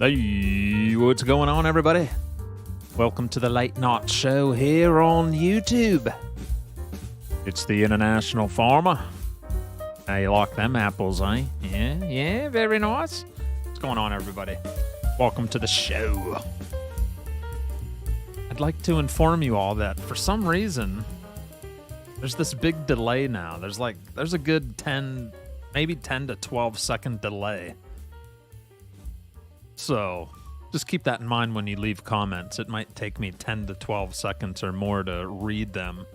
Hey, what's going on, everybody? Welcome to the Late Night Show here on YouTube. It's the International Farmer. How you like them apples, eh? Yeah, very nice. What's going on, everybody? Welcome to the show. I'd like to inform you all that for some reason, there's this big delay now. There's a good 10, maybe 10 to 12 second delay. So just keep that in mind when you leave comments. It might take me 10 to 12 seconds or more to read them.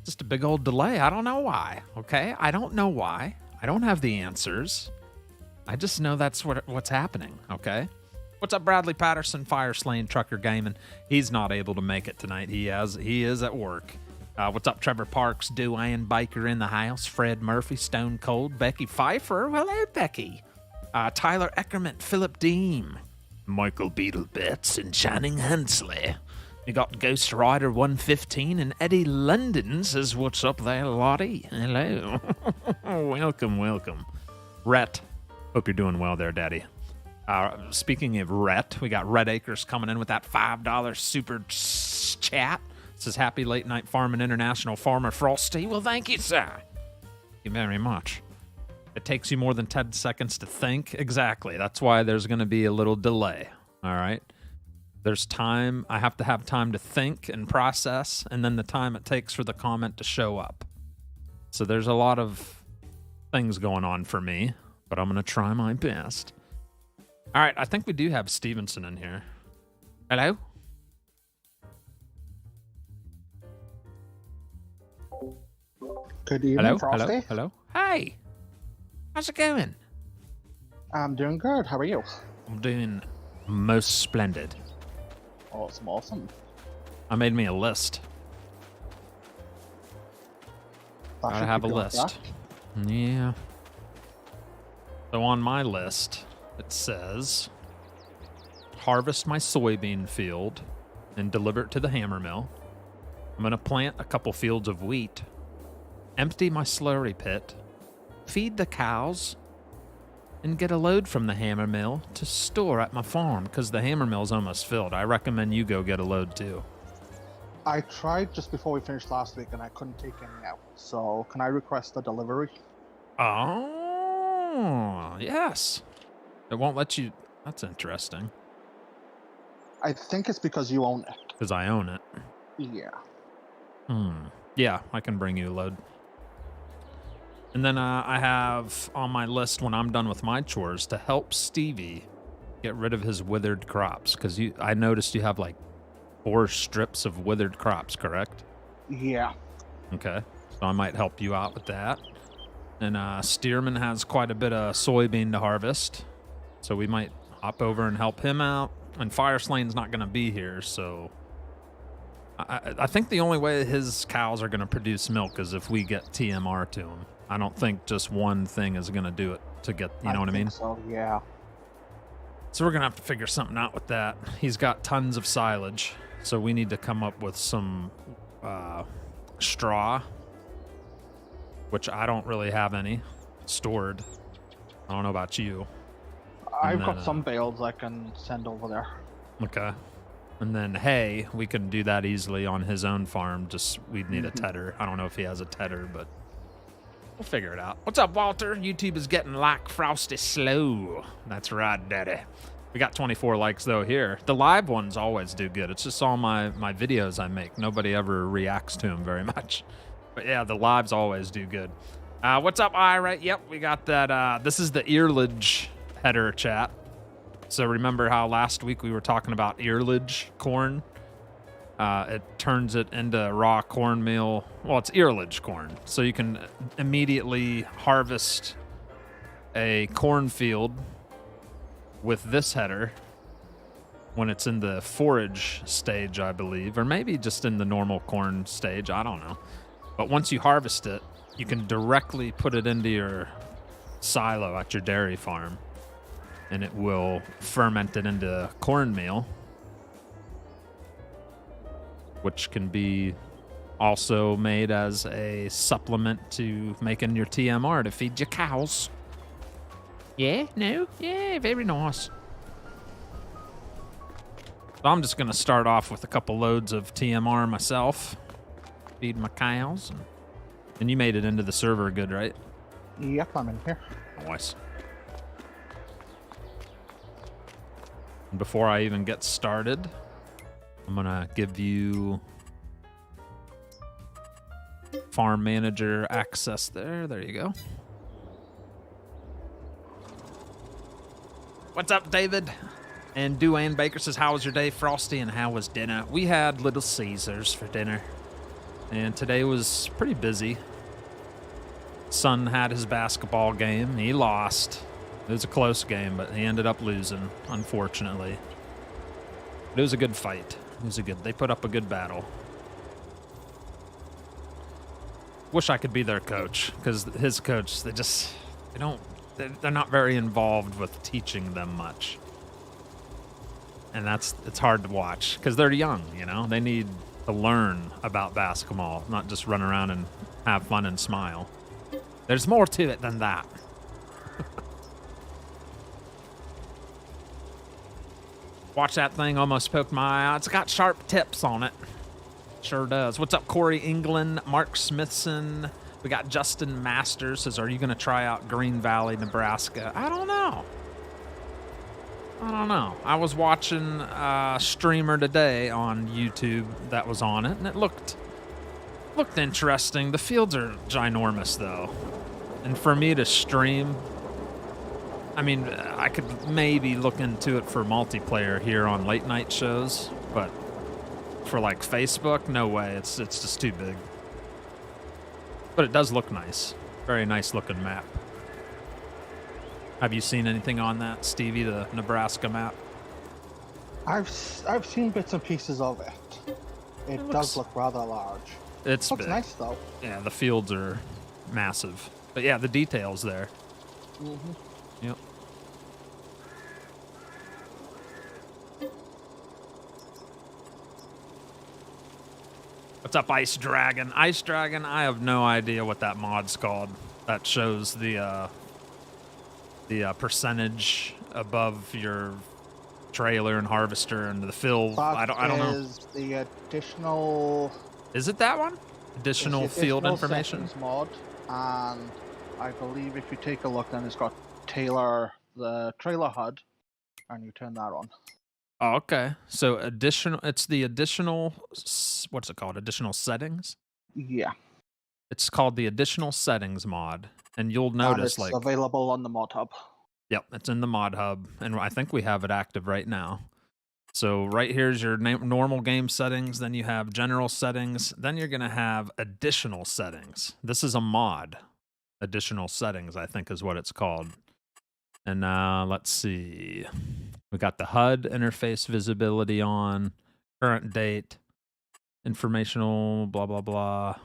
Just a big old delay. I don't know why, okay? I don't know why. I don't have the answers. I just know that's what's happening, okay? What's up, Bradley Patterson, Fire Slain Trucker Gaming? He's not able to make it tonight. He is at work. What's up, Trevor Parks, Duane Baker in the house, Fred Murphy, Stone Cold, Becky Pfeiffer. Hello, Becky. Tyler Eckerman, Philip Deem, Michael Beetlebits, and Channing Hensley. You got Ghost Rider 115, and Eddie London says, "What's up there, Lottie?" Hello. Welcome. Rhett, hope you're doing well there, Daddy. Speaking of Rhett, we got Red Acres coming in with that $5 super chat. Says, "Happy late night farming, International Farmer Frosty." Well, thank you, sir. Thank you very much. It takes you more than 10 seconds to think. Exactly. That's why there's going to be a little delay. All right. There's time. I have to have time to think and process, and then the time it takes for the comment to show up. So there's a lot of things going on for me, but I'm going to try my best. All right. I think we do have Stevenson in here. Hello? Good evening, Hello? Frosty. Hey. How's it going? I'm doing good. How are you? I'm doing most splendid. Awesome. I made me a list. I have a list. Yeah. So on my list, it says, harvest my soybean field and deliver it to the hammer mill. I'm going to plant a couple fields of wheat, empty my slurry pit, feed the cows, and get a load from the hammer mill to store at my farm, because the hammer mill's almost filled. I recommend you go get a load too. I tried just before we finished last week and I couldn't take any out. So can I request a delivery? Oh, yes. It won't let you. That's interesting. I think it's because you own it. Because I own it. Yeah. Yeah, I can bring you a load. And then I have on my list, when I'm done with my chores, to help Stevie get rid of his withered crops. Because I noticed you have like 4 strips of withered crops, correct? Yeah. Okay. So I might help you out with that. And Stearman has quite a bit of soybean to harvest. So we might hop over and help him out. And Fire Slane's not going to be here, so I think the only way his cows are going to produce milk is if we get TMR to them. I don't think just one thing is going to do it to get, you know what I mean? So, yeah. So we're going to have to figure something out with that. He's got tons of silage, so we need to come up with some straw, which I don't really have any stored. I don't know about you. I've got some bales I can send over there. Okay. And then hay, we can do that easily on his own farm. Just we'd need a tedder. I don't know if he has a tedder, but we'll figure it out. What's up, Walter? YouTube is getting like Frosty slow. That's right, Daddy. We got 24 likes, though, here. The live ones always do good. It's just all my videos I make. Nobody ever reacts to them very much. But, yeah, the lives always do good. What's up, Ira? Yep, we got that. This is the Earlege header chat. So remember how last week we were talking about Earlege corn? It turns it into raw cornmeal. Well, it's Earlege corn. So you can immediately harvest a cornfield with this header when it's in the forage stage, I believe. Or maybe just in the normal corn stage. I don't know. But once you harvest it, you can directly put it into your silo at your dairy farm. And it will ferment it into cornmeal, which can be also made as a supplement to making your TMR to feed your cows. Yeah, no, yeah, very nice. So I'm just going to start off with a couple loads of TMR myself. Feed my cows. And you made it into the server good, right? Yep, I'm in here. Nice. And before I even get started, I'm going to give you farm manager access there. There you go. What's up, David? And Duane Baker says, how was your day, Frosty, and how was dinner? We had Little Caesars for dinner, and today was pretty busy. Son had his basketball game. He lost. It was a close game, but he ended up losing, unfortunately. But it was a good fight. They put up a good battle. Wish I could be their coach, because his coach, they're not very involved with teaching them much. And it's hard to watch because they're young, you know? They need to learn about basketball, not just run around and have fun and smile. There's more to it than that. Watch that thing, almost poked my eye. It's got sharp tips on it. Sure does. What's up, Corey England, Mark Smithson? We got Justin Masters says, are you going to try out Green Valley, Nebraska? I don't know. I was watching a streamer today on YouTube that was on it, and it looked interesting. The fields are ginormous, though. And for me to stream, I mean, I could maybe look into it for multiplayer here on late night shows, but for like Facebook, no way. It's just too big. But it does look nice. Very nice looking map. Have you seen anything on that, Stevie, the Nebraska map? I've seen bits and pieces of it. It does look rather large. It looks nice, though. Yeah, the fields are massive. But yeah, the details there. Mm-hmm. Yep. What's up, Ice Dragon? Ice Dragon, I have no idea what that mod's called. That shows the percentage above your trailer and harvester and the fill. I don't know. Is the additional? Is it that one? Additional field information mod, and I believe if you take a look, then it's got tailor the trailer HUD, and you turn that on. Oh, okay. So it's the additional. What's it called? Additional settings. Yeah. It's called the additional settings mod. And you'll notice, it's available on the mod hub. Yep, it's in the mod hub, and I think we have it active right now. So right here's your normal game settings, then you have general settings, then you're going to have additional settings. This is a mod. Additional settings, I think is what it's called. And let's see. We got the HUD interface visibility on, current date, informational, blah, blah, blah,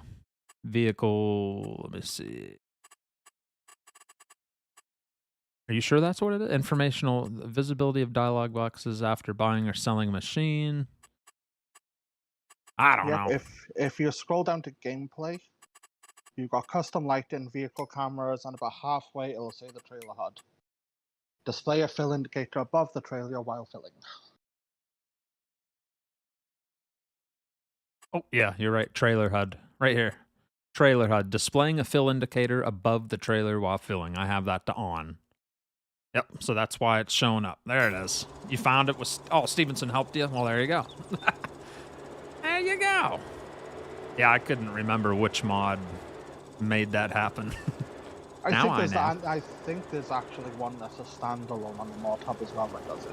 vehicle, let me see. Are you sure that's what it is? Informational visibility of dialog boxes after buying or selling a machine. I don't know. If you scroll down to gameplay, you've got custom lighting, vehicle cameras, and about halfway it'll say the trailer HUD. Display a fill indicator above the trailer while filling. Oh, yeah, you're right. Trailer HUD. Right here. Trailer HUD. Displaying a fill indicator above the trailer while filling. I have that to on. Yep, so that's why it's showing up. There it is. You found it. Oh, Stevenson helped you? Well, there you go. There you go. Yeah, I couldn't remember which mod made that happen. I think there's actually one that's a standalone on the mod hub as well that does it.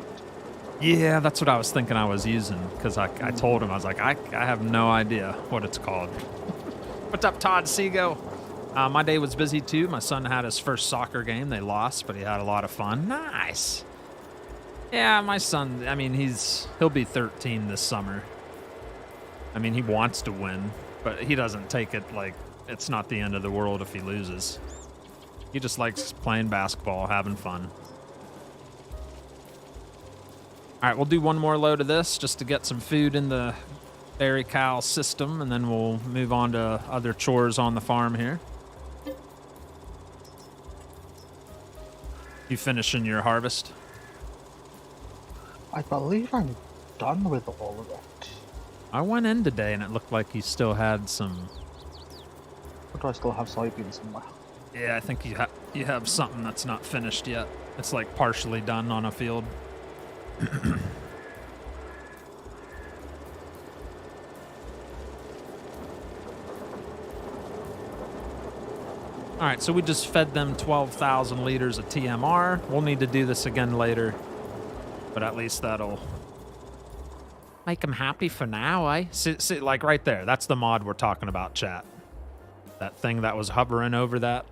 Yeah, that's what I was thinking I was using, because I told him, I was like, I have no idea what it's called. What's up, Todd Seago? My day was busy, too. My son had his first soccer game. They lost, but he had a lot of fun. Nice. Yeah, my son, I mean, he'll be 13 this summer. I mean, he wants to win, but he doesn't take it like it's not the end of the world if he loses. He just likes playing basketball, having fun. All right, we'll do one more load of this just to get some food in the dairy cow system, and then we'll move on to other chores on the farm here. You finishing your harvest? I believe I'm done with all of it. I went in today and it looked like he still had some. Or do I still have soybeans somewhere? Yeah, I think you have something that's not finished yet. It's like partially done on a field. All right, so we just fed them 12,000 liters of TMR. We'll need to do this again later, but at least that'll make them happy for now, eh? See, like right there, that's the mod we're talking about, chat. That thing that was hovering over that.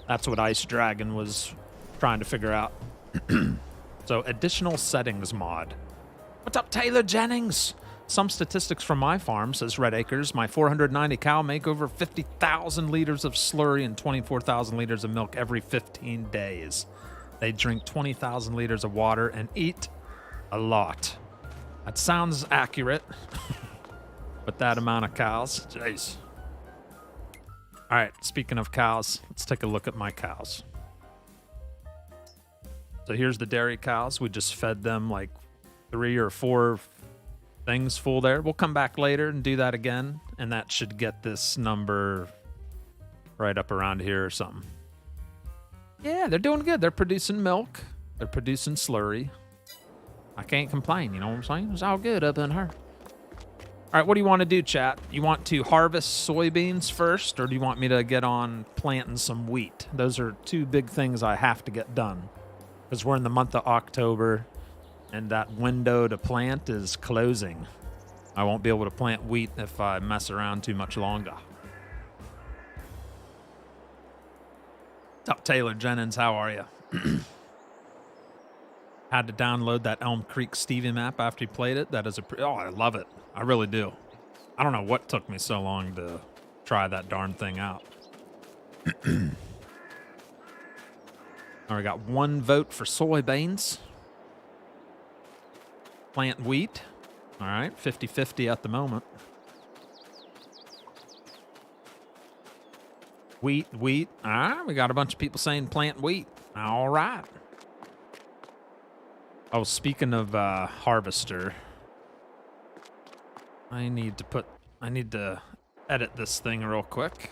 That's what Ice Dragon was trying to figure out. So, additional settings mod. What's up, Taylor Jennings? Some statistics from my farm, says Red Acres. My 490 cow make over 50,000 liters of slurry and 24,000 liters of milk every 15 days. They drink 20,000 liters of water and eat a lot. That sounds accurate. With that amount of cows. Jeez. All right, speaking of cows, let's take a look at my cows. So here's the dairy cows. We just fed them like 3 or 4 things full there. We'll come back later and do that again, and that should get this number right up around here or something. Yeah, they're doing good. They're producing milk. They're producing slurry. I can't complain, you know what I'm saying? It's all good up in here. All right, what do you want to do, chat? You want to harvest soybeans first, or do you want me to get on planting some wheat? Those are 2 big things I have to get done, because we're in the month of October, and that window to plant is closing. I won't be able to plant wheat if I mess around too much longer. What's up, Taylor Jennings? How are you? Had to download that Elm Creek Stevie map after he played it. That is oh, I love it. I really do. I don't know what took me so long to try that darn thing out. All right, got 1 vote for soybeans. Plant wheat. All right, 50-50 at the moment. Wheat. All right, we got a bunch of people saying plant wheat. All right. Oh, speaking of harvester, I need to edit this thing real quick.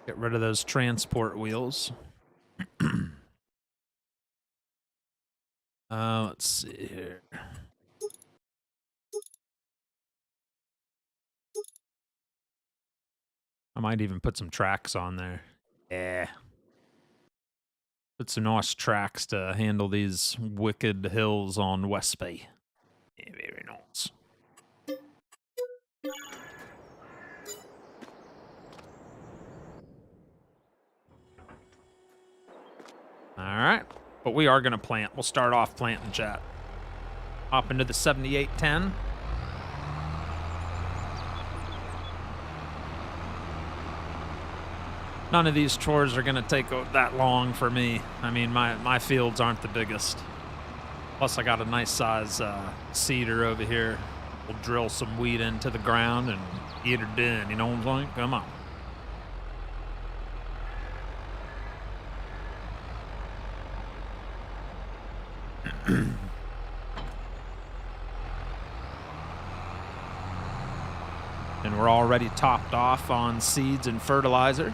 Get rid of those transport wheels. Let's see here. I might even put some tracks on there. Yeah. Put some nice tracks to handle these wicked hills on Westby. Yeah, very nice. All right. But we are going to plant. We'll start off planting, chat. Hop into the 7810. None of these chores are going to take that long for me. I mean, my fields aren't the biggest. Plus, I got a nice size seeder over here. We'll drill some wheat into the ground and get her done. You know what I'm saying? Come on. And we're already topped off on seeds and fertilizer.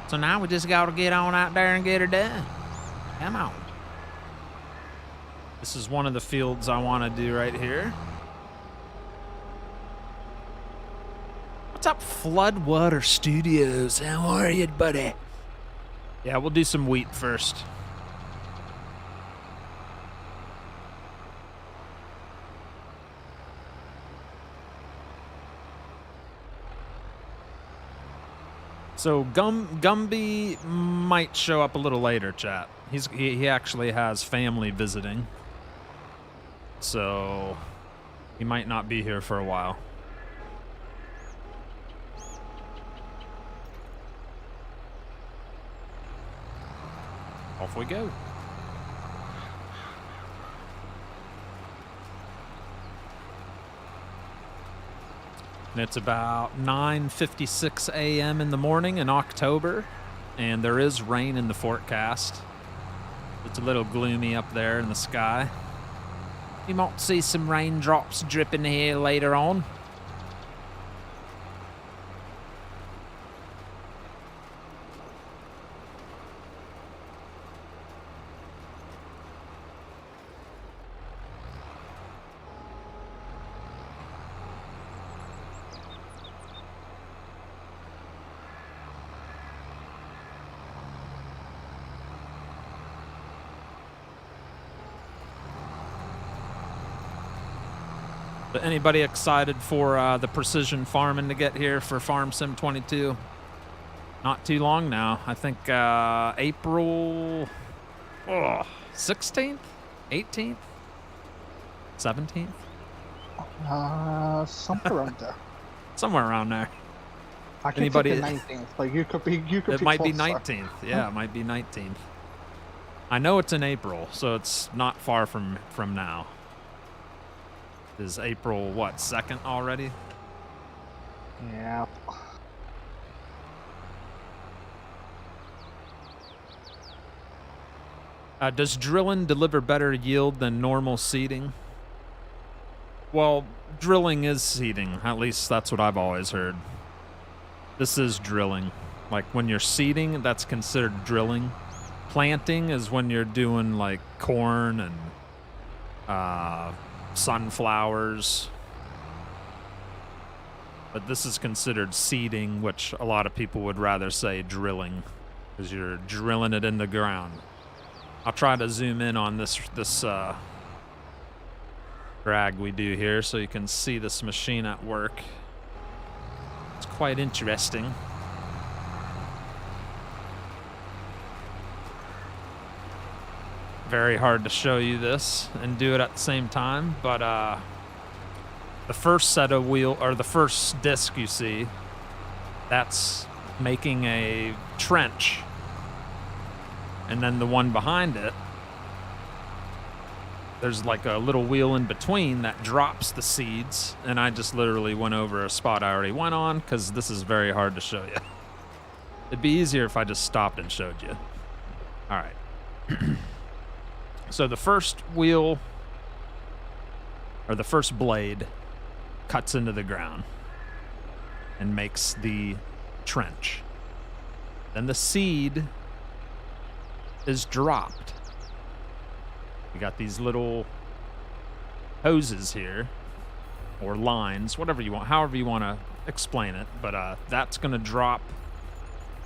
So now we just got to get on out there and get her done. Come on. This is one of the fields I want to do right here. What's up, Floodwater Studios? How are you, buddy? Yeah, we'll do some wheat first. So Gumby might show up a little later, chat. He actually has family visiting, so he might not be here for a while. Off we go. And it's about 9:56 a.m. in the morning in October, and there is rain in the forecast. It's a little gloomy up there in the sky. You might see some raindrops dripping here later on. But anybody excited for the precision farming to get here for Farm Sim 22? Not too long now. I think April 16th, 18th, 17th. Somewhere around there. Somewhere around there. I can Anybody? the 19th, but you could be. It might be closer. 19th. Yeah, it might be 19th. I know it's in April, so it's not far from now. Is April what, 2nd already? Yeah. Does drilling deliver better yield than normal seeding? Well, drilling is seeding. At least that's what I've always heard. This is drilling. Like when you're seeding, that's considered drilling. Planting is when you're doing like corn and sunflowers. But this is considered seeding, which a lot of people would rather say drilling, because you're drilling it in the ground. I'll try to zoom in on this drag we do here so you can see this machine at work. It's quite interesting. Very hard to show you this and do it at the same time, but the first set of wheel, or the first disc you see, that's making a trench. And then the one behind it, there's like a little wheel in between that drops the seeds, and I just literally went over a spot I already went on because this is very hard to show you. It'd be easier if I just stopped and showed you. All right. So the first wheel, or the first blade, cuts into the ground and makes the trench. Then the seed is dropped. You got these little hoses here, or lines, whatever you want, however you want to explain it, but that's going to drop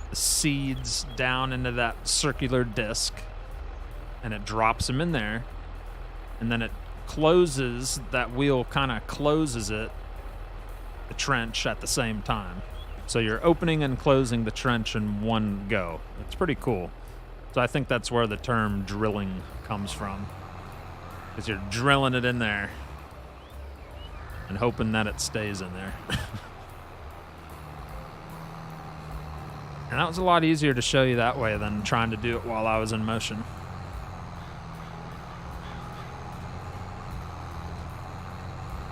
the seeds down into that circular disc, and it drops them in there, and then it closes, that wheel kind of closes it, the trench at the same time. So you're opening and closing the trench in one go. It's pretty cool. So I think that's where the term drilling comes from, because you're drilling it in there and hoping that it stays in there. And that was a lot easier to show you that way than trying to do it while I was in motion.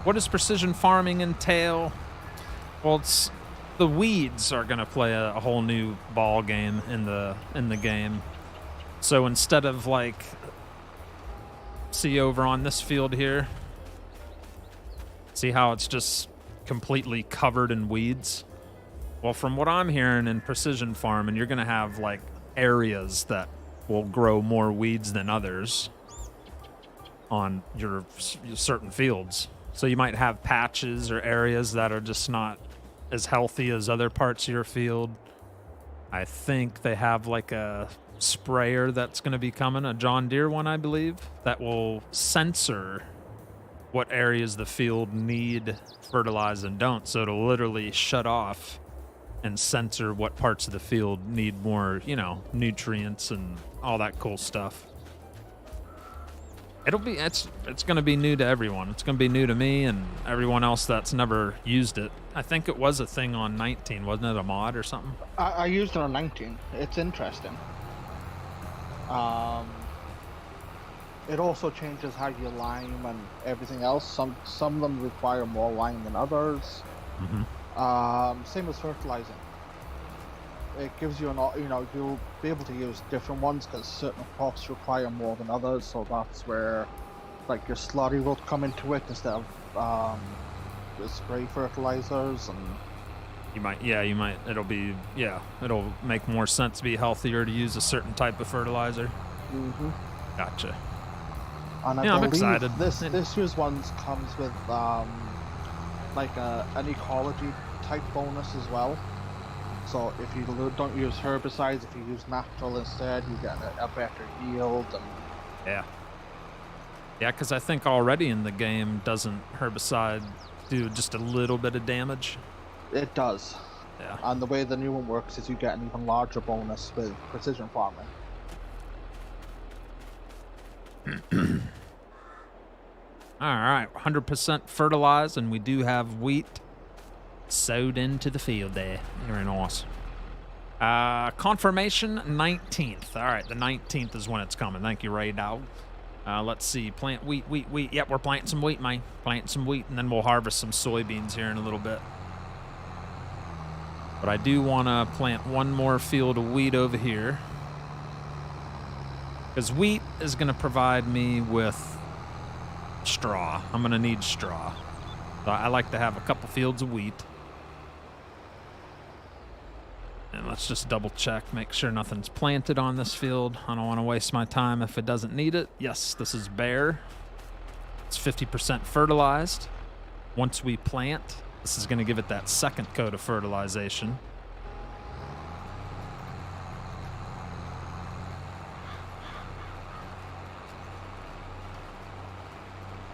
What does precision farming entail? Well, it's the weeds are going to play a whole new ball game in the game. So instead of like, see over on this field here, see how it's just completely covered in weeds? Well, from what I'm hearing in precision farming, you're going to have like areas that will grow more weeds than others on your certain fields. So you might have patches or areas that are just not as healthy as other parts of your field. I think they have like a sprayer that's going to be coming, a John Deere one, I believe, that will censor what areas the field need fertilize and don't. So it'll literally shut off and censor what parts of the field need more, nutrients and all that cool stuff. It's going to be new to everyone. It's going to be new to me and everyone else that's never used it. I think it was a thing on 19, wasn't it? A mod or something? I used it on 19. It's interesting. It also changes how you lime and everything else. Some of them require more lime than others. Mm-hmm. Same as fertilizing. It gives you you'll be able to use different ones because certain crops require more than others. So that's where like your slurry will come into it instead of the spray fertilizers, and you might, it'll make more sense to be healthier to use a certain type of fertilizer. Gotcha. And I I'm believe excited. This year's ones comes with like an ecology type bonus as well. So if you don't use herbicides, if you use natural instead, you get a better yield. And yeah, because I think already in the game, doesn't herbicide do just a little bit of damage? It does. Yeah. And the way the new one works is you get an even larger bonus with precision farming. All right, 100% fertilized, and we do have wheat sowed into the field there. Very nice. Confirmation 19th. All right, the 19th is when it's coming. Thank you, Ray Dog. Let's see, plant wheat. Yep, we're planting some wheat, man. Planting some wheat, and then we'll harvest some soybeans here in a little bit. But I do want to plant one more field of wheat over here, because wheat is going to provide me with straw. I'm going to need straw. So I like to have a couple fields of wheat. And let's just double check, make sure nothing's planted on this field. I don't want to waste my time if it doesn't need it. Yes, this is bare. It's 50% fertilized. Once we plant, this is going to give it that second coat of fertilization.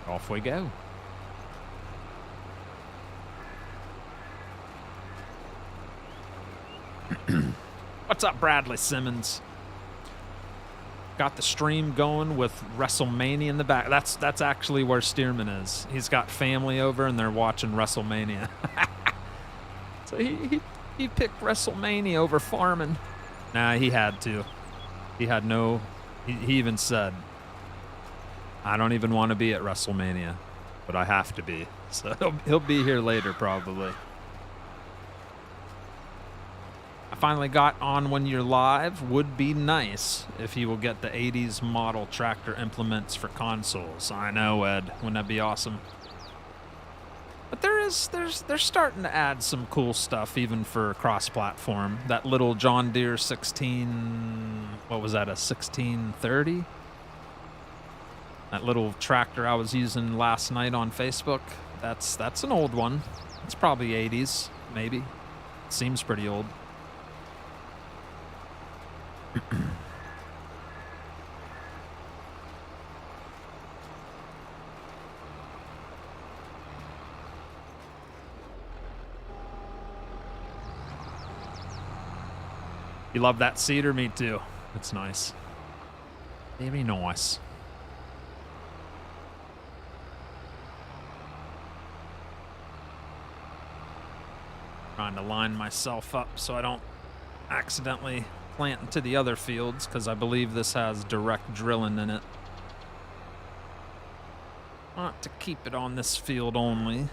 Off we go. What's up, Bradley Simmons? Got the stream going with WrestleMania in the back. That's actually where Stearman is. He's got family over and they're watching WrestleMania. So he picked WrestleMania over farming. Nah, he had to. He had no. He even said, I don't even want to be at WrestleMania, but I have to be. So he'll be here later probably. I finally got on when you're live. Would be nice if you will get the 80s model tractor implements for consoles. I know, Ed. Wouldn't that be awesome? But they're starting to add some cool stuff even for cross-platform. That little John Deere 16, what was that, a 1630? That little tractor I was using last night on Facebook, that's an old one. It's probably 80s, maybe. Seems pretty old. You love that cedar? Me too. It's nice. Very nice. Trying to line myself up so I don't accidentally plant into the other fields, because I believe this has direct drilling in it. Want to keep it on this field only.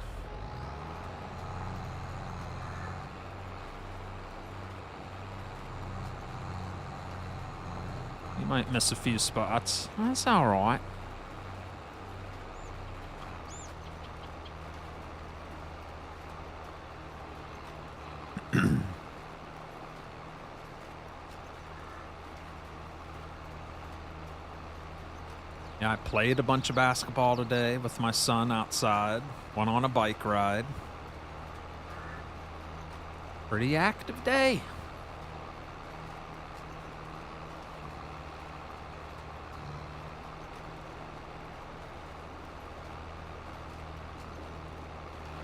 You might miss a few spots. That's all right. Yeah, I played a bunch of basketball today with my son outside. Went on a bike ride. Pretty active day.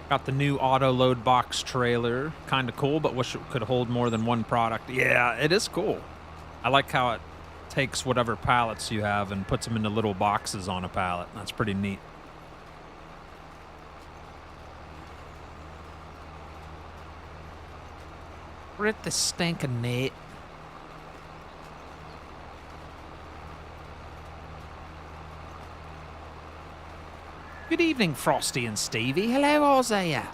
Got the new auto load box trailer. Kind of cool, but wish it could hold more than one product. Yeah, it is cool. I like how it takes whatever pallets you have and puts them into little boxes on a pallet. That's pretty neat. Rip the stinking net. Good evening, Frosty and Stevie. Hello, Isaiah.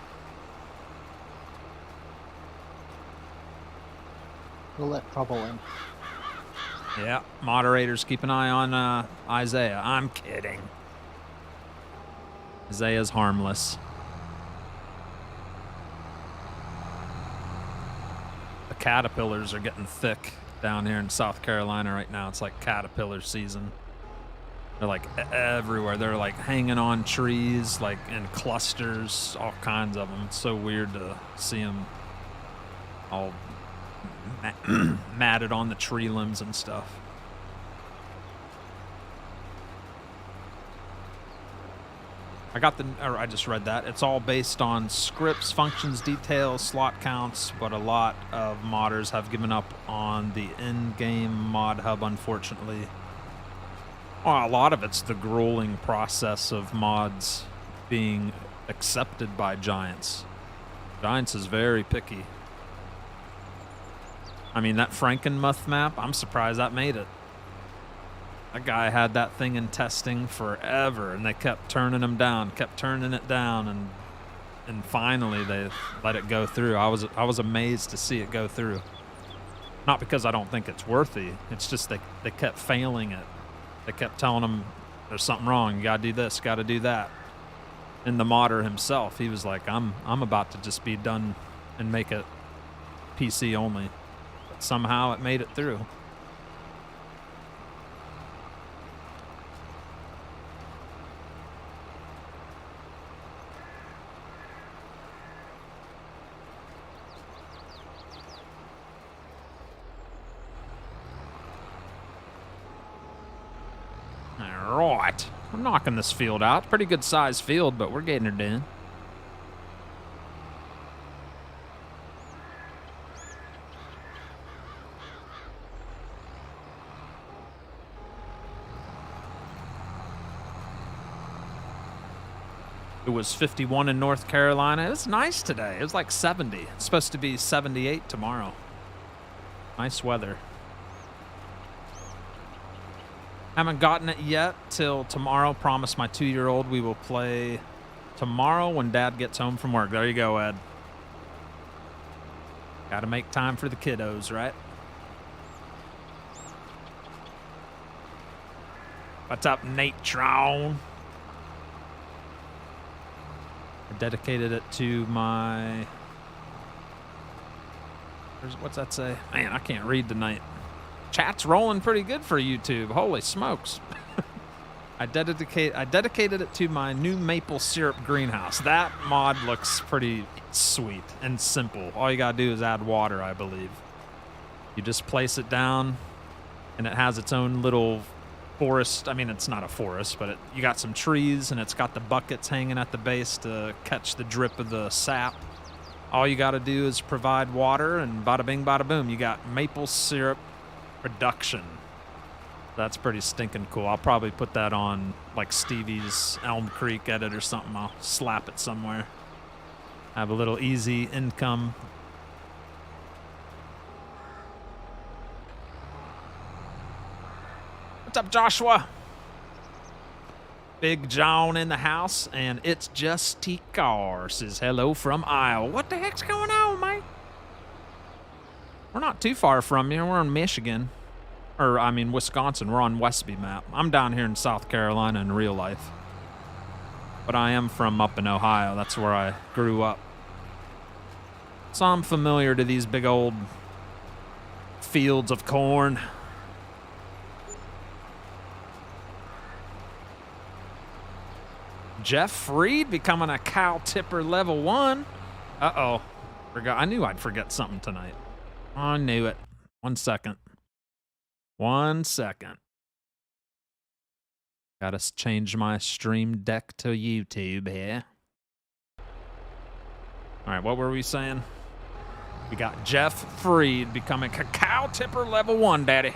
We'll let trouble in. Yeah, moderators keep an eye on Isaiah. I'm kidding. Isaiah's harmless. The caterpillars are getting thick down here in South Carolina right now. It's like caterpillar season. They're like everywhere. They're like hanging on trees, like in clusters, all kinds of them. It's so weird to see them all matted on the tree limbs and stuff. I just read that. It's all based on scripts, functions, details, slot counts, but a lot of modders have given up on the in-game mod hub, unfortunately. Well, a lot of it's the grueling process of mods being accepted by Giants. Giants is very picky. I mean, that Frankenmuth map, I'm surprised that made it. That guy had that thing in testing forever, and they kept turning him down, kept turning it down, and finally they let it go through. I was amazed to see it go through. Not because I don't think it's worthy. It's just they kept failing it. They kept telling him there's something wrong. You gotta do this, gotta do that. And the modder himself, he was like, I'm about to just be done and make it PC only. But somehow it made it through. Right. I'm knocking this field out. Pretty good sized field, but we're getting her done. It was 51 in North Carolina. It's nice today. It was like 70. It's supposed to be 78 tomorrow. Nice weather. Haven't gotten it yet till tomorrow. Promised my 2-year-old we will play tomorrow when Dad gets home from work. There you go, Ed. Got to make time for the kiddos, right? What's up, Natron? I dedicated it to my... What's that say? Man, I can't read tonight. Chat's rolling pretty good for YouTube. Holy smokes. I dedicated it to my new maple syrup greenhouse. That mod looks pretty sweet and simple. All you gotta do is add water, I believe. You just place it down, and it has its own little forest. I mean, it's not a forest, but you got some trees, and it's got the buckets hanging at the base to catch the drip of the sap. All you gotta do is provide water, and bada bing, bada boom. You got maple syrup production. That's pretty stinking cool. I'll probably put that on like Stevie's Elm Creek edit or something. I'll slap it somewhere. Have a little easy income. What's up, Joshua? Big John in the house, and it's just T-Car says hello from Iowa. What the heck's going on, man? We're not too far from you. We're in Michigan. Or, I mean, Wisconsin. We're on Westby map. I'm down here in South Carolina in real life. But I am from up in Ohio. That's where I grew up. So I'm familiar to these big old fields of corn. Jeff Freed becoming a cow tipper level 1. Uh-oh. I knew I'd forget something tonight. I knew it. 1 second. 1 second. Gotta change my stream deck to YouTube here. All right, what were we saying? We got Jeff Freed becoming cacao tipper level 1, daddy.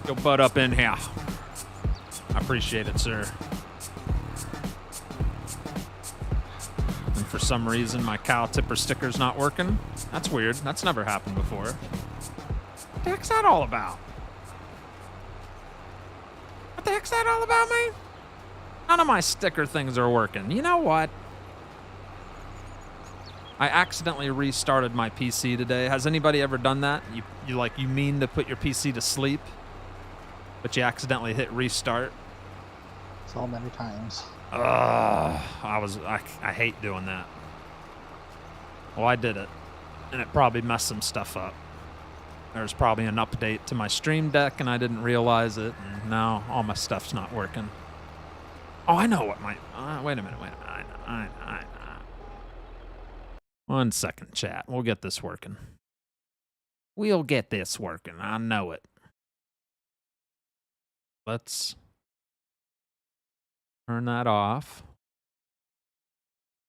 Go butt up in here. I appreciate it, sir. And for some reason, my cow tipper sticker's not working. That's weird. That's never happened before. What the heck's that all about? What the heck's that all about, man? None of my sticker things are working. You know what? I accidentally restarted my PC today. Has anybody ever done that? You mean to put your PC to sleep, but you accidentally hit restart? So many times. I hate doing that. Well, I did it, and it probably messed some stuff up. There's probably an update to my Stream Deck, and I didn't realize it, and now all my stuff's not working. Oh, I know what my... wait a minute. I know. 1 second, chat. We'll get this working. We'll get this working. I know it. Let's turn that off.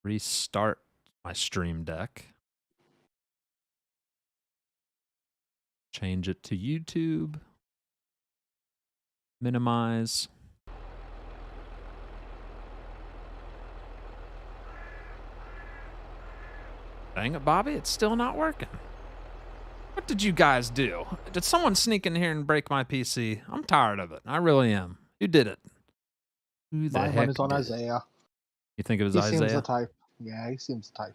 Restart my Stream Deck. Change it to YouTube. Minimize. Dang it, Bobby, it's still not working. What did you guys do? Did someone sneak in here and break my PC? I'm tired of it. I really am. Who did it? Who the heck Mine is on did Isaiah. You think it was He Isaiah? seems the type. Yeah, he seems the type.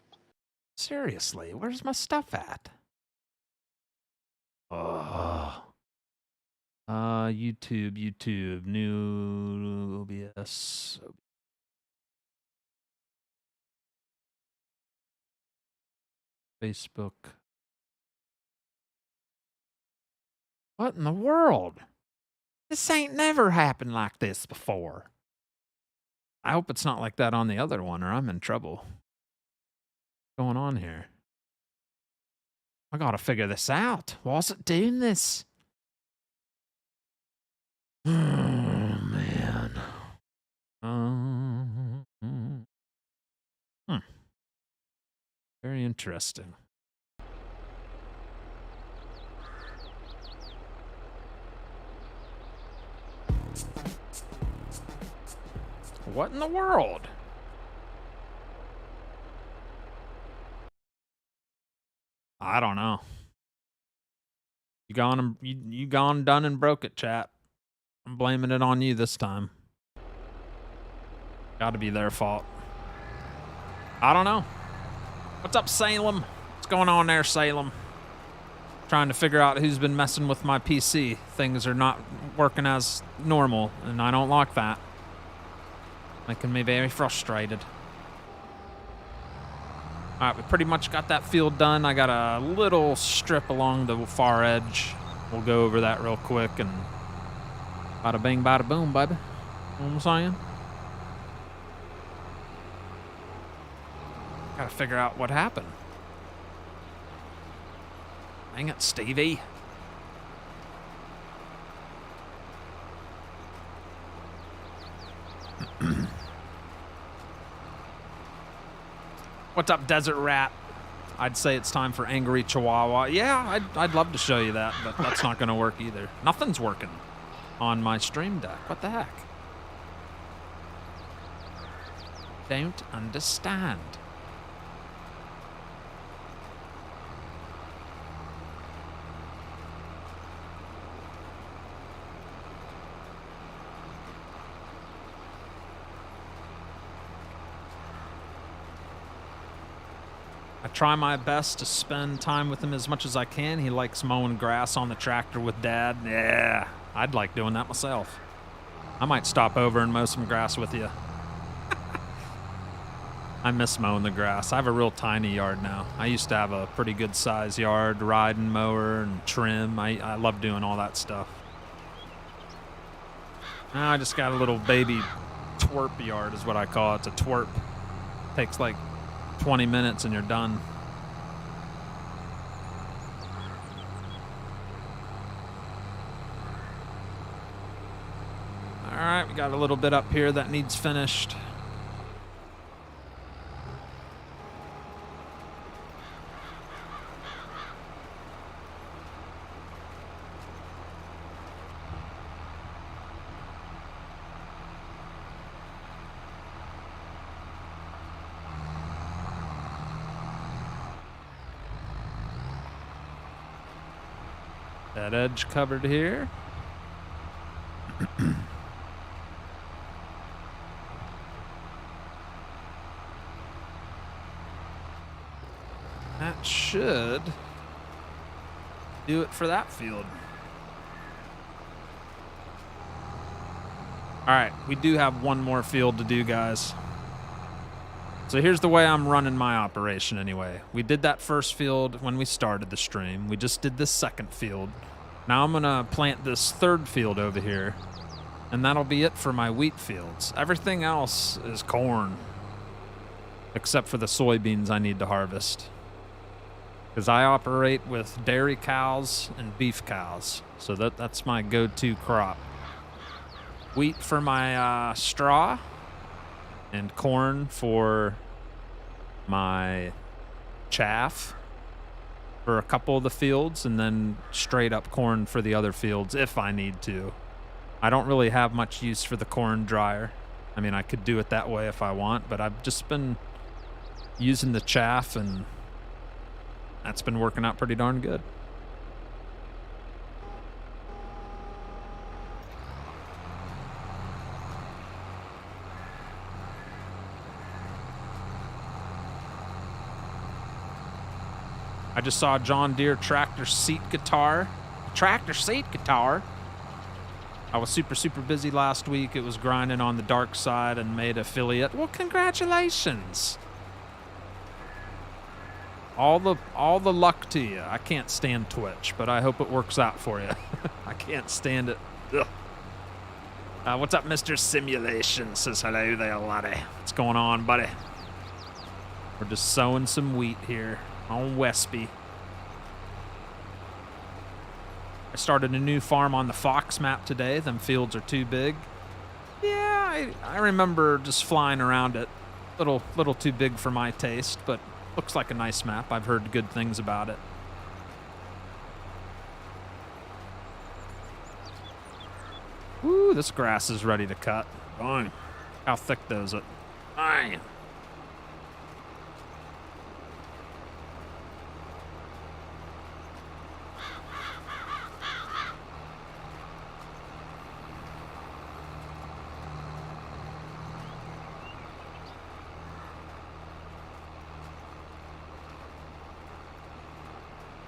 Seriously, where's my stuff at? Oh. YouTube, new OBS. Facebook. What in the world? This ain't never happened like this before. I hope it's not like that on the other one or I'm in trouble. What's going on here? I gotta figure this out. Why's it doing this? Oh, man. Very interesting. What in the world? I don't know. You gone, done, and broke it, chat. I'm blaming it on you this time. Gotta be their fault. I don't know. What's up, Salem? What's going on there, Salem? Trying to figure out who's been messing with my PC. Things are not working as normal, and I don't like that. Making me very frustrated. All right, we pretty much got that field done. I got a little strip along the far edge. We'll go over that real quick and bada bing, bada boom, baby. You know what I'm saying? Gotta figure out what happened. Dang it, Stevie. What's up, Desert Rat? I'd say it's time for Angry Chihuahua. Yeah, I'd love to show you that, but that's not going to work either. Nothing's working on my Stream Deck. What the heck? Don't understand. I try my best to spend time with him as much as I can. He likes mowing grass on the tractor with Dad. Yeah, I'd like doing that myself. I might stop over and mow some grass with you. I miss mowing the grass. I have a real tiny yard now. I used to have a pretty good size yard, riding mower and trim. I love doing all that stuff. Now I just got a little baby twerp yard is what I call it. It's a twerp. Takes like 20 minutes and you're done. All right, we got a little bit up here that needs finished. That edge covered here. That should do it for that field. All right, we do have one more field to do, guys. So here's the way I'm running my operation anyway. We did that first field when we started the stream. We just did this second field. Now I'm gonna plant this third field over here, and that'll be it for my wheat fields. Everything else is corn, except for the soybeans I need to harvest. Because I operate with dairy cows and beef cows, so that's my go-to crop. Wheat for my straw, and corn for my chaff for a couple of the fields, and then straight up corn for the other fields if I need to. I don't really have much use for the corn dryer. I mean, I could do it that way if I want, but I've just been using the chaff, and that's been working out pretty darn good. I just saw a John Deere tractor seat guitar. Tractor seat guitar? I was super busy last week. It was grinding on the dark side and made affiliate. Well, congratulations. All the luck to you. I can't stand Twitch, but I hope it works out for you. I can't stand it. What's up, Mr. Simulation? Says hello there, laddie. What's going on, buddy? We're just sowing some wheat here on Westby. I started a new farm on the Fox map today. Them fields are too big. Yeah, I remember just flying around it. Little too big for my taste, but looks like a nice map. I've heard good things about it. Ooh, this grass is ready to cut. Fine. How thick is it? Fine.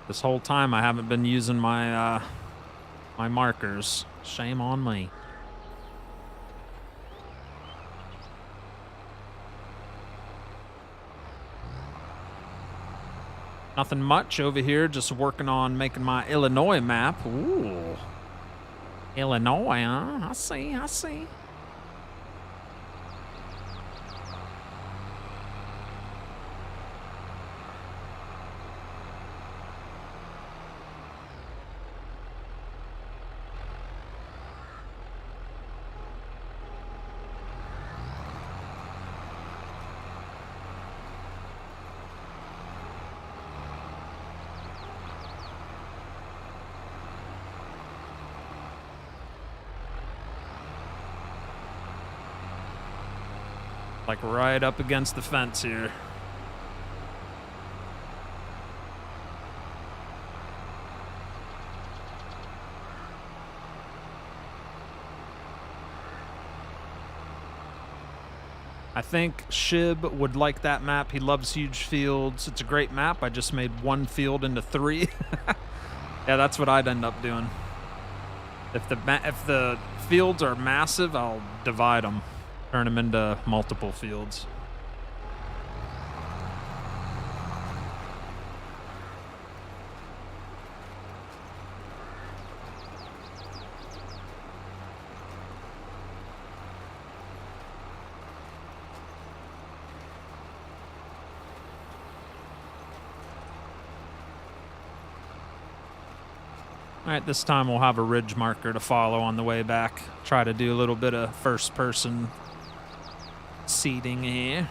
This whole time I haven't been using my my markers. Shame on me. Nothing much over here, just working on making my Illinois map. Ooh. Illinois, huh? I see. Like right up against the fence here. I think Shib would like that map. He loves huge fields. It's a great map. I just made one field into 3. Yeah, that's what I'd end up doing. If the fields are massive, I'll divide them. Turn them into multiple fields. All right, this time we'll have a ridge marker to follow on the way back. Try to do a little bit of first-person seating here.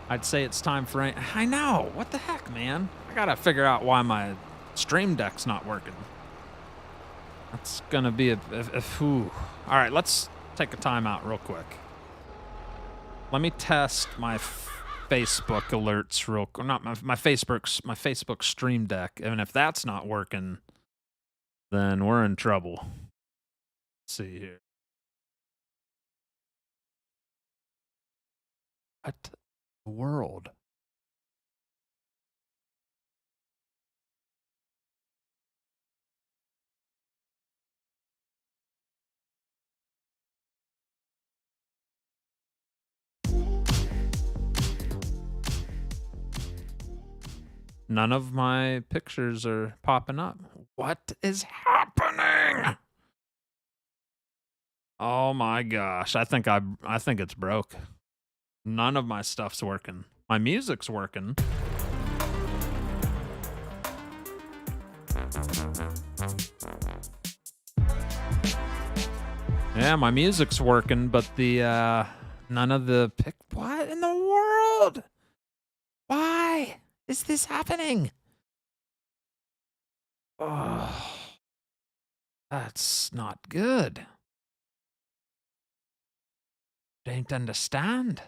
I'd say it's time for... I know! What the heck, man? I gotta figure out why my stream deck's not working. That's gonna be a whew. All right, let's take a time out real quick. Let me test my Facebook alerts real quick. Not my Facebook stream deck. And if that's not working, then we're in trouble. Let's see here. What the world? None of my pictures are popping up. What is happening? Oh my gosh. I think it's broke. None of my stuff's working. My music's working. Yeah, my music's working, but the none of the what in the world? Why is this happening? Oh, that's not good. Don't understand.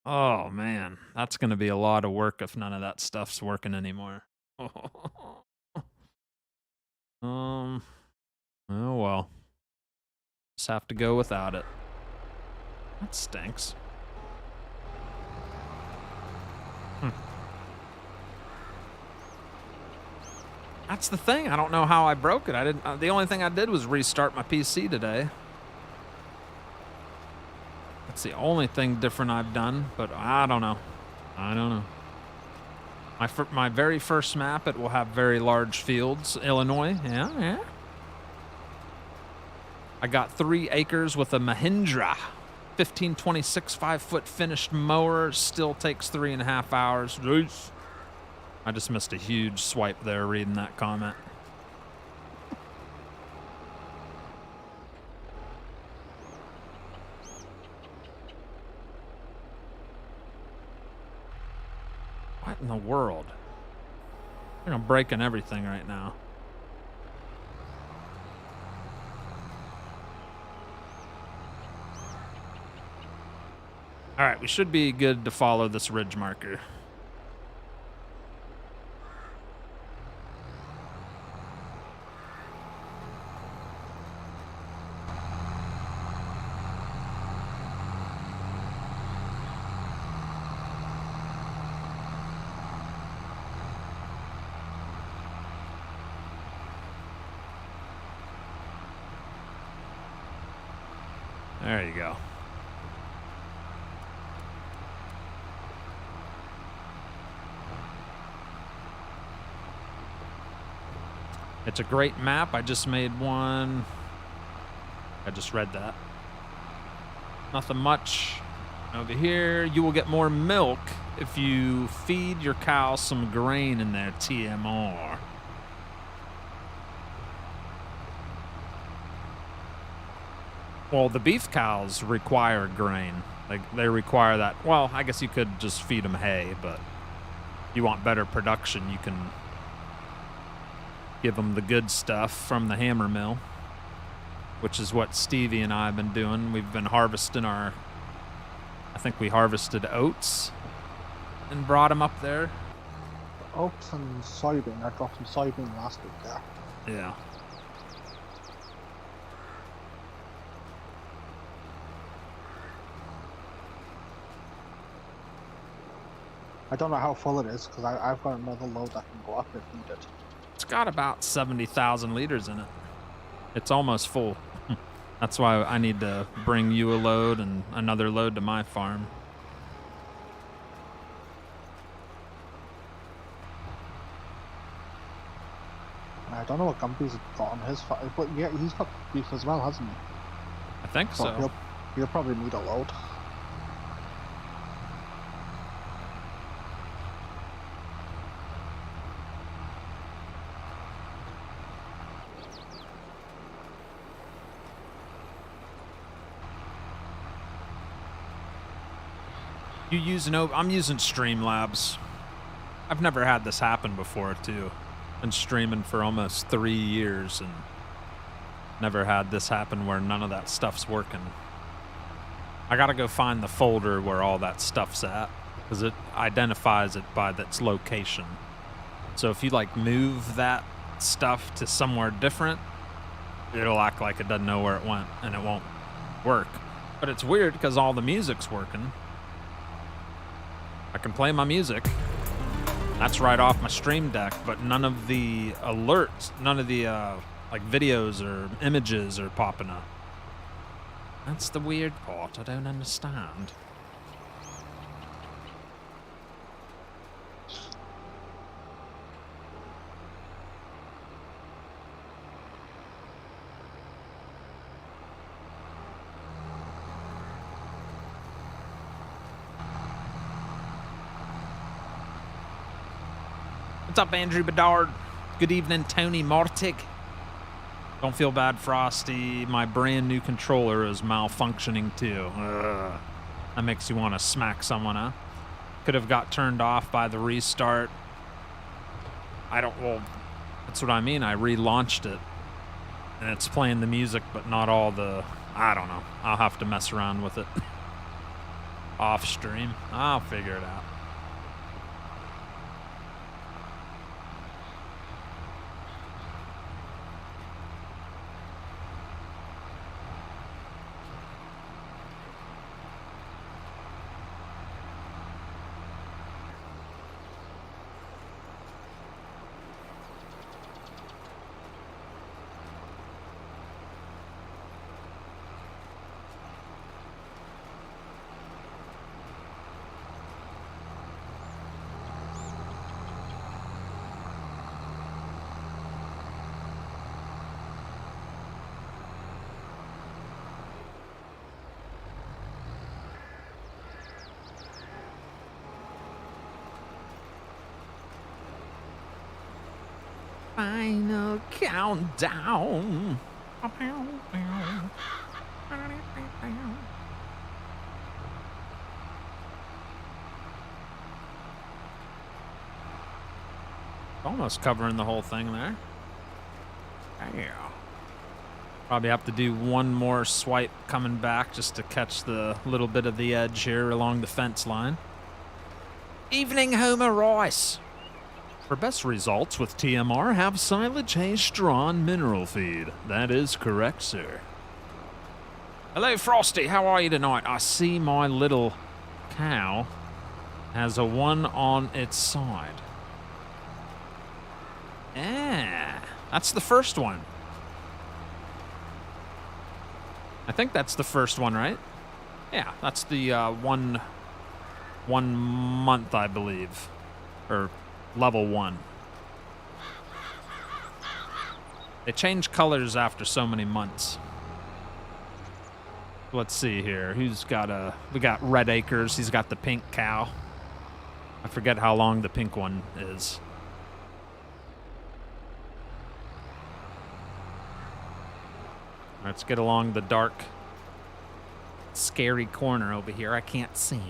Oh man, that's gonna be a lot of work if none of that stuff's working anymore. Oh well. Just have to go without it. That stinks. That's the thing. I don't know how I broke it. I didn't. The only thing I did was restart my PC today. That's the only thing different I've done, but I don't know. I don't know. My very first map, it will have very large fields. Illinois, yeah. I got 3 acres with a Mahindra 1526 5-foot finished mower. Still takes 3.5 hours. Jeez. I just missed a huge swipe there reading that comment. What in the world? I think I'm breaking everything right now. All right, we should be good to follow this ridge marker. There you go. It's a great map. I just made one. I just read that. Nothing much over here. You will get more milk if you feed your cow some grain in their TMR. Well, the beef cows require grain. They require that. Well, I guess you could just feed them hay, but if you want better production, you can give them the good stuff from the hammer mill, which is what Stevie and I have been doing. We've been harvesting I think we harvested oats and brought them up there. Oats and soybean. I dropped some soybean last week there. Yeah. I don't know how full it is because I've got another load that can go up if needed. It's got about 70,000 liters in it. It's almost full. That's why I need to bring you a load and another load to my farm. I don't know what Gumpy's got on his farm, but yeah, he's got beef as well, hasn't he? I think so. He'll probably need a load. You use I'm using Streamlabs. I've never had this happen before, too. Been streaming for almost 3 years and never had this happen where none of that stuff's working. I gotta go find the folder where all that stuff's at because it identifies it by its location. So if you move that stuff to somewhere different, it'll act like it doesn't know where it went and it won't work. But it's weird because all the music's working. I can play my music. That's right off my Stream Deck, but none of the alerts, none of the like videos or images are popping up. That's the weird part. I don't understand. What's up, Andrew Bedard? Good evening, Tony Martig. Don't feel bad, Frosty. My brand new controller is malfunctioning too. Ugh. That makes you want to smack someone, huh? Could have got turned off by the restart. Well, that's what I mean. I relaunched it. And it's playing the music, but not all the... I don't know. I'll have to mess around with it. Off stream. I'll figure it out. Final countdown. Almost covering the whole thing there. Yeah. Probably have to do one more swipe coming back just to catch the little bit of the edge here along the fence line. Evening, Homer Rice. For best results with TMR, have silage, hay, straw, and mineral feed. That is correct, sir. Hello, Frosty. How are you tonight? I see my little cow has a 1 on its side. Yeah, that's the first one. I think that's the first one, right? Yeah, that's the 1 month, I believe. Or... level 1. They change colors after so many months. Let's see here. Who's got a... We got Red Acres. He's got the pink cow. I forget how long the pink one is. Let's get along the dark, scary corner over here. I can't see.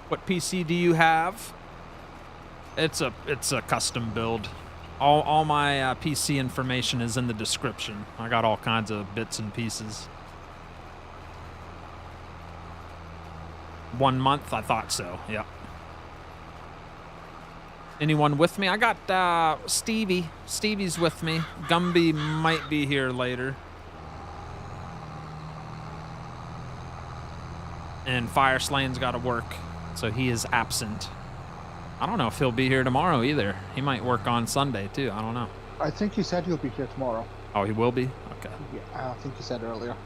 What PC do you have? It's a custom build. All my PC information is in the description. I got all kinds of bits and pieces. 1 month, I thought so. Yep. Anyone with me? I got Stevie. Stevie's with me. Gumby might be here later. And Fireslane's got to work, so he is absent. I don't know if he'll be here tomorrow either. He might work on Sunday too. I don't know. I think he said he'll be here tomorrow. Oh, he will be? Okay. Yeah, I think he said earlier.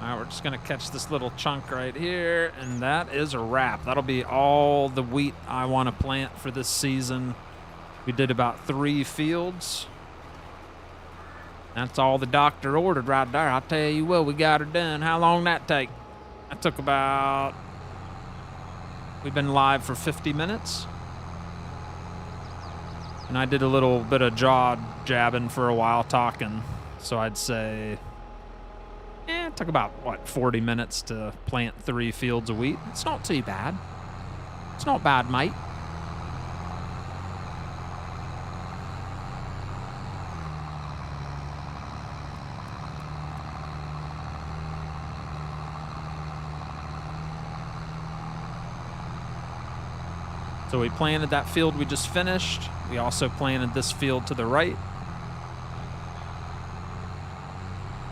We're just going to catch this little chunk right here, and that is a wrap. That'll be all the wheat I want to plant for this season. We did about 3 fields. That's all the doctor ordered right there. I'll tell you what, we got her done. How long that take? That took about We've been live for 50 minutes. And I did a little bit of jaw jabbing for a while talking. So I'd say, it took about, 40 minutes to plant 3 fields of wheat. It's not too bad. It's not bad, mate. So we planted that field we just finished. We also planted this field to the right.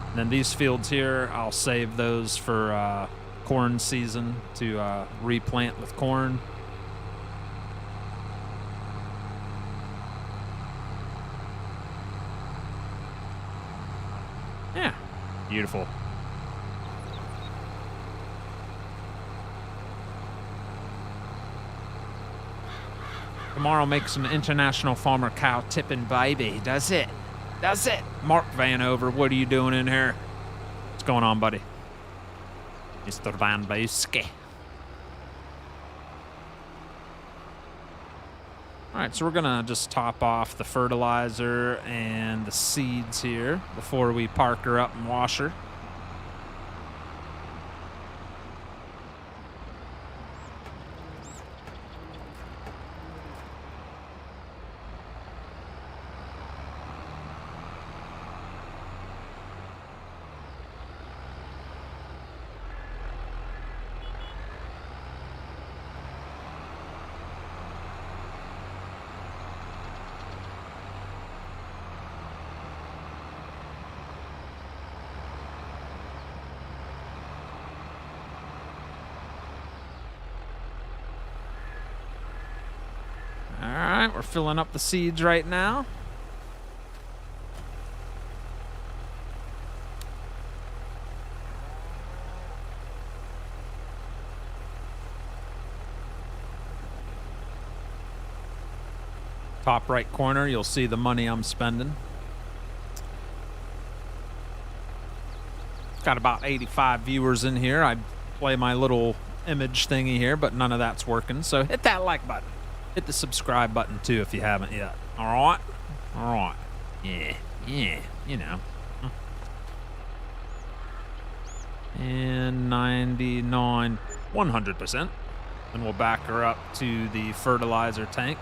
And then these fields here, I'll save those for corn season to replant with corn. Yeah, beautiful. Tomorrow makes an international farmer cow tipping baby. Does it? Does it? Mark Vanover, what are you doing in here? What's going on, buddy? Mr. Van Booske. All right, so we're gonna just top off the fertilizer and the seeds here before we park her up and wash her. We're filling up the seeds right now. Top right corner, you'll see the money I'm spending. Got about 85 viewers in here. I play my little image thingy here, but none of that's working. So hit that like button. Hit the subscribe button too if you haven't yet. All right? All right. Yeah, you know. And 99, 100%. Then we'll back her up to the fertilizer tank.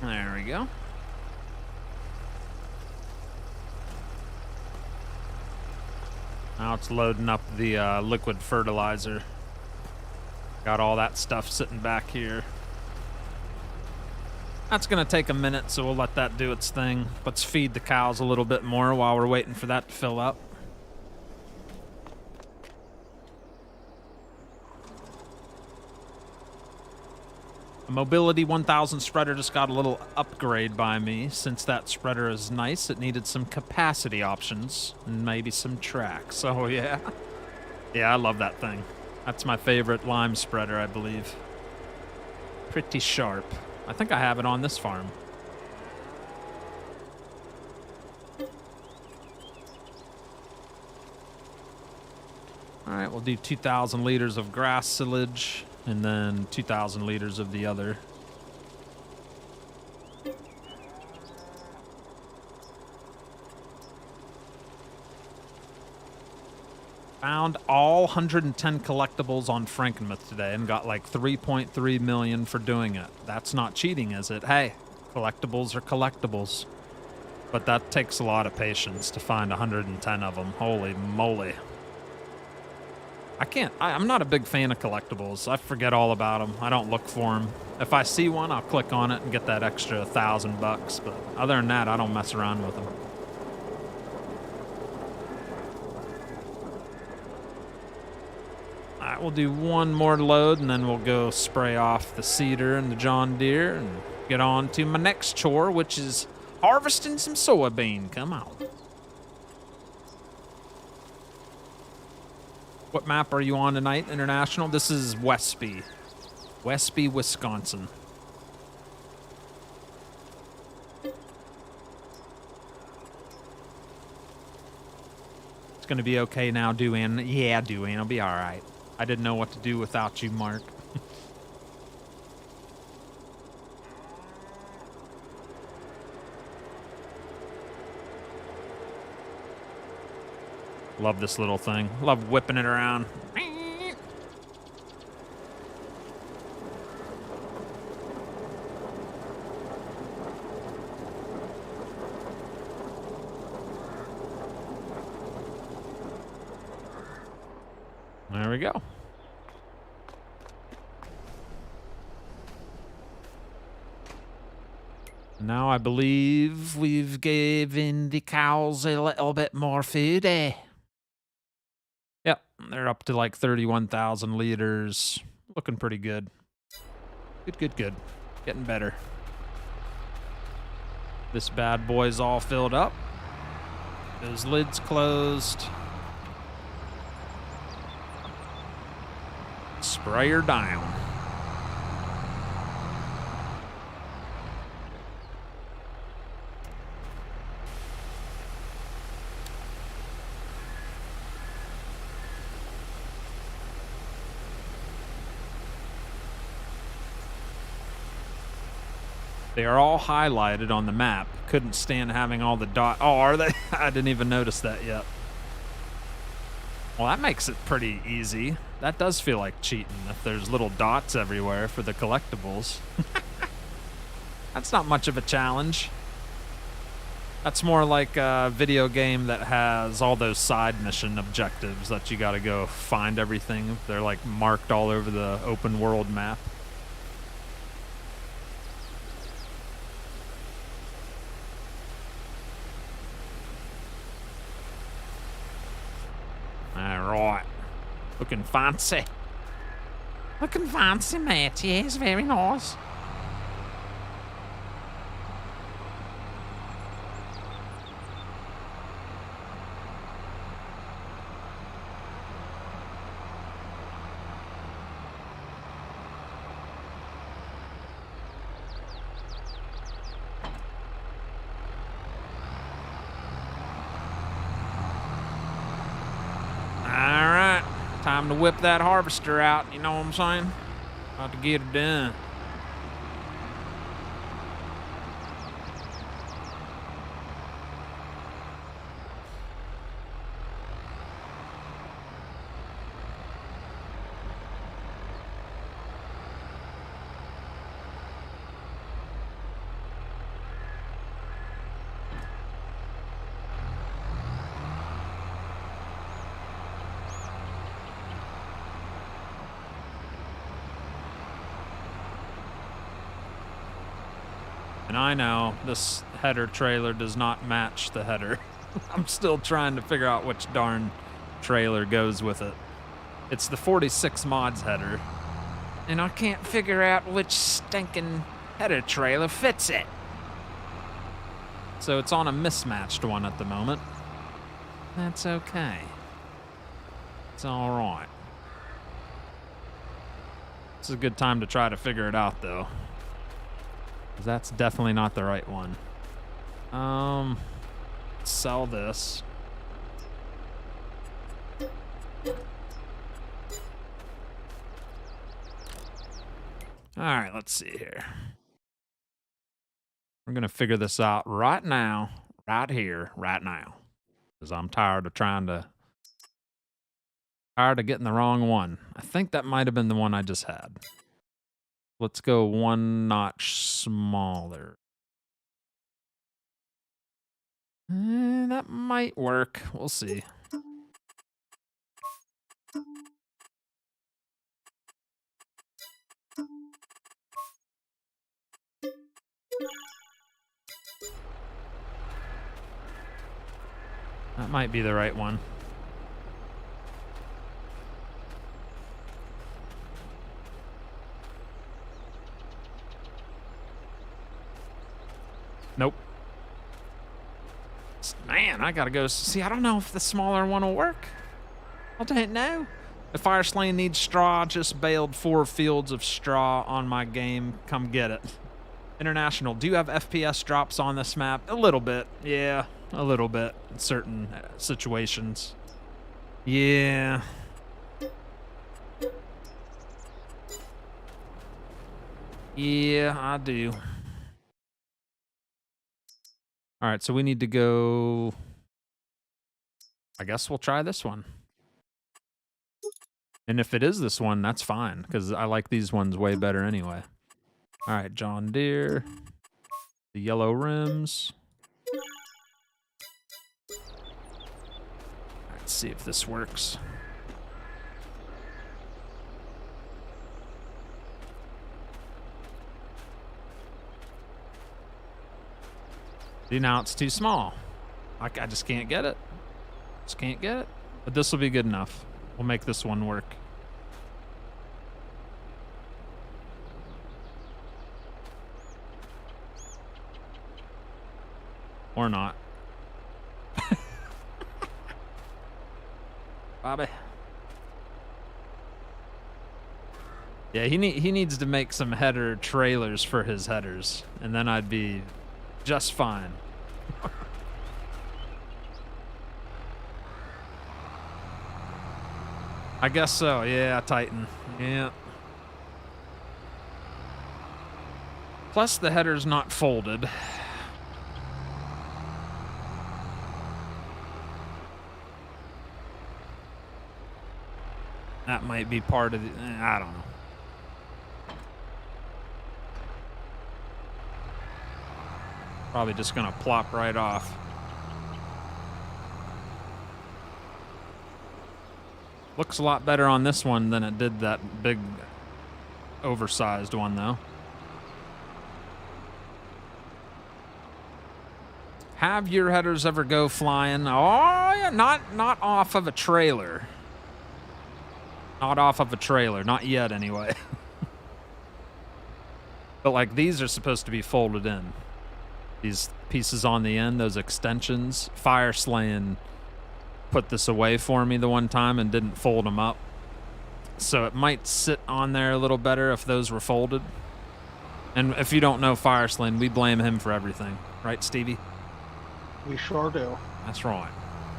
There we go. Now it's loading up the liquid fertilizer. Got all that stuff sitting back here. That's gonna take a minute, so we'll let that do its thing. Let's feed the cows a little bit more while we're waiting for that to fill up. The Mobility 1000 spreader just got a little upgrade by me. Since that spreader is nice, it needed some capacity options and maybe some track. So yeah. Yeah, I love that thing. That's my favorite lime spreader, I believe. Pretty sharp. I think I have it on this farm. All right, we'll do 2,000 liters of grass silage and then 2,000 liters of the other. Found all 110 collectibles on Frankenmuth today and got like 3.3 million for doing it. That's not cheating, is it? Hey, collectibles are collectibles. But that takes a lot of patience to find 110 of them. Holy moly. I'm not a big fan of collectibles. I forget all about them. I don't look for them. If I see one, I'll click on it and get that extra $1,000 bucks. But other than that, I don't mess around with them. All right, we'll do one more load and then we'll go spray off the cedar and the John Deere and get on to my next chore, which is harvesting some soybean. Come on. What map are you on tonight, International? This is Westby. Westby, Wisconsin. It's gonna be okay now, Duane. Yeah, Duane, I'll be all right. I didn't know what to do without you, Mark. Love this little thing. Love whipping it around. There we go. Now I believe we've given the cows a little bit more food, eh? Yep, they're up to like 31,000 liters. Looking pretty good. Good. Getting better. This bad boy's all filled up. Those lids closed. Sprayer down. They are all highlighted on the map. Couldn't stand having all the dots. Oh, are they? I didn't even notice that yet. Well, that makes it pretty easy. That does feel like cheating if there's little dots everywhere for the collectibles. That's not much of a challenge. That's more like a video game that has all those side mission objectives that you gotta go find everything. They're like marked all over the open world map. Alright. Looking fancy. Looking fancy, mate. Yes, very nice. Time to whip that harvester out, you know what I'm saying? About to get it done. And I know this header trailer does not match the header. I'm still trying to figure out which darn trailer goes with it. It's the 46 mods header. And I can't figure out which stinking header trailer fits it. So it's on a mismatched one at the moment. That's okay. It's all right. This is a good time to try to figure it out, though. That's definitely not the right one. Sell this. All right, let's see here. We're gonna figure this out right now, right here, right now, because I'm tired of getting the wrong one. I think that might have been the one I just had. Let's go one notch smaller. That might work. We'll see. That might be the right one. Nope. Man, I gotta go see. I don't know if the smaller one will work. I don't know. If Firelane needs straw, just bailed 4 fields of straw on my game. Come get it. International, do you have FPS drops on this map? A little bit. Yeah, a little bit in certain situations. Yeah. Yeah, I do. All right, so we need to go... I guess we'll try this one. And if it is this one, that's fine, because I like these ones way better anyway. All right, John Deere. The yellow rims. Let's see if this works. See, now it's too small. I just can't get it. Just can't get it. But this will be good enough. We'll make this one work. Or not. Bobby. Yeah, he needs to make some header trailers for his headers, and then I'd be just fine. I guess so, yeah, Titan. Yeah. Plus the header's not folded. That might be part of the... I don't know. Probably just gonna plop right off. Looks a lot better on this one than it did that big oversized one though. Have your headers ever go flying? Oh yeah, not off of a trailer. Not off of a trailer, not yet anyway. But like these are supposed to be folded in. These pieces on the end, those extensions. Firelane put this away for me the one time and didn't fold them up. So it might sit on there a little better if those were folded. And if you don't know Firelane, we blame him for everything. Right, Stevie? We sure do. That's right.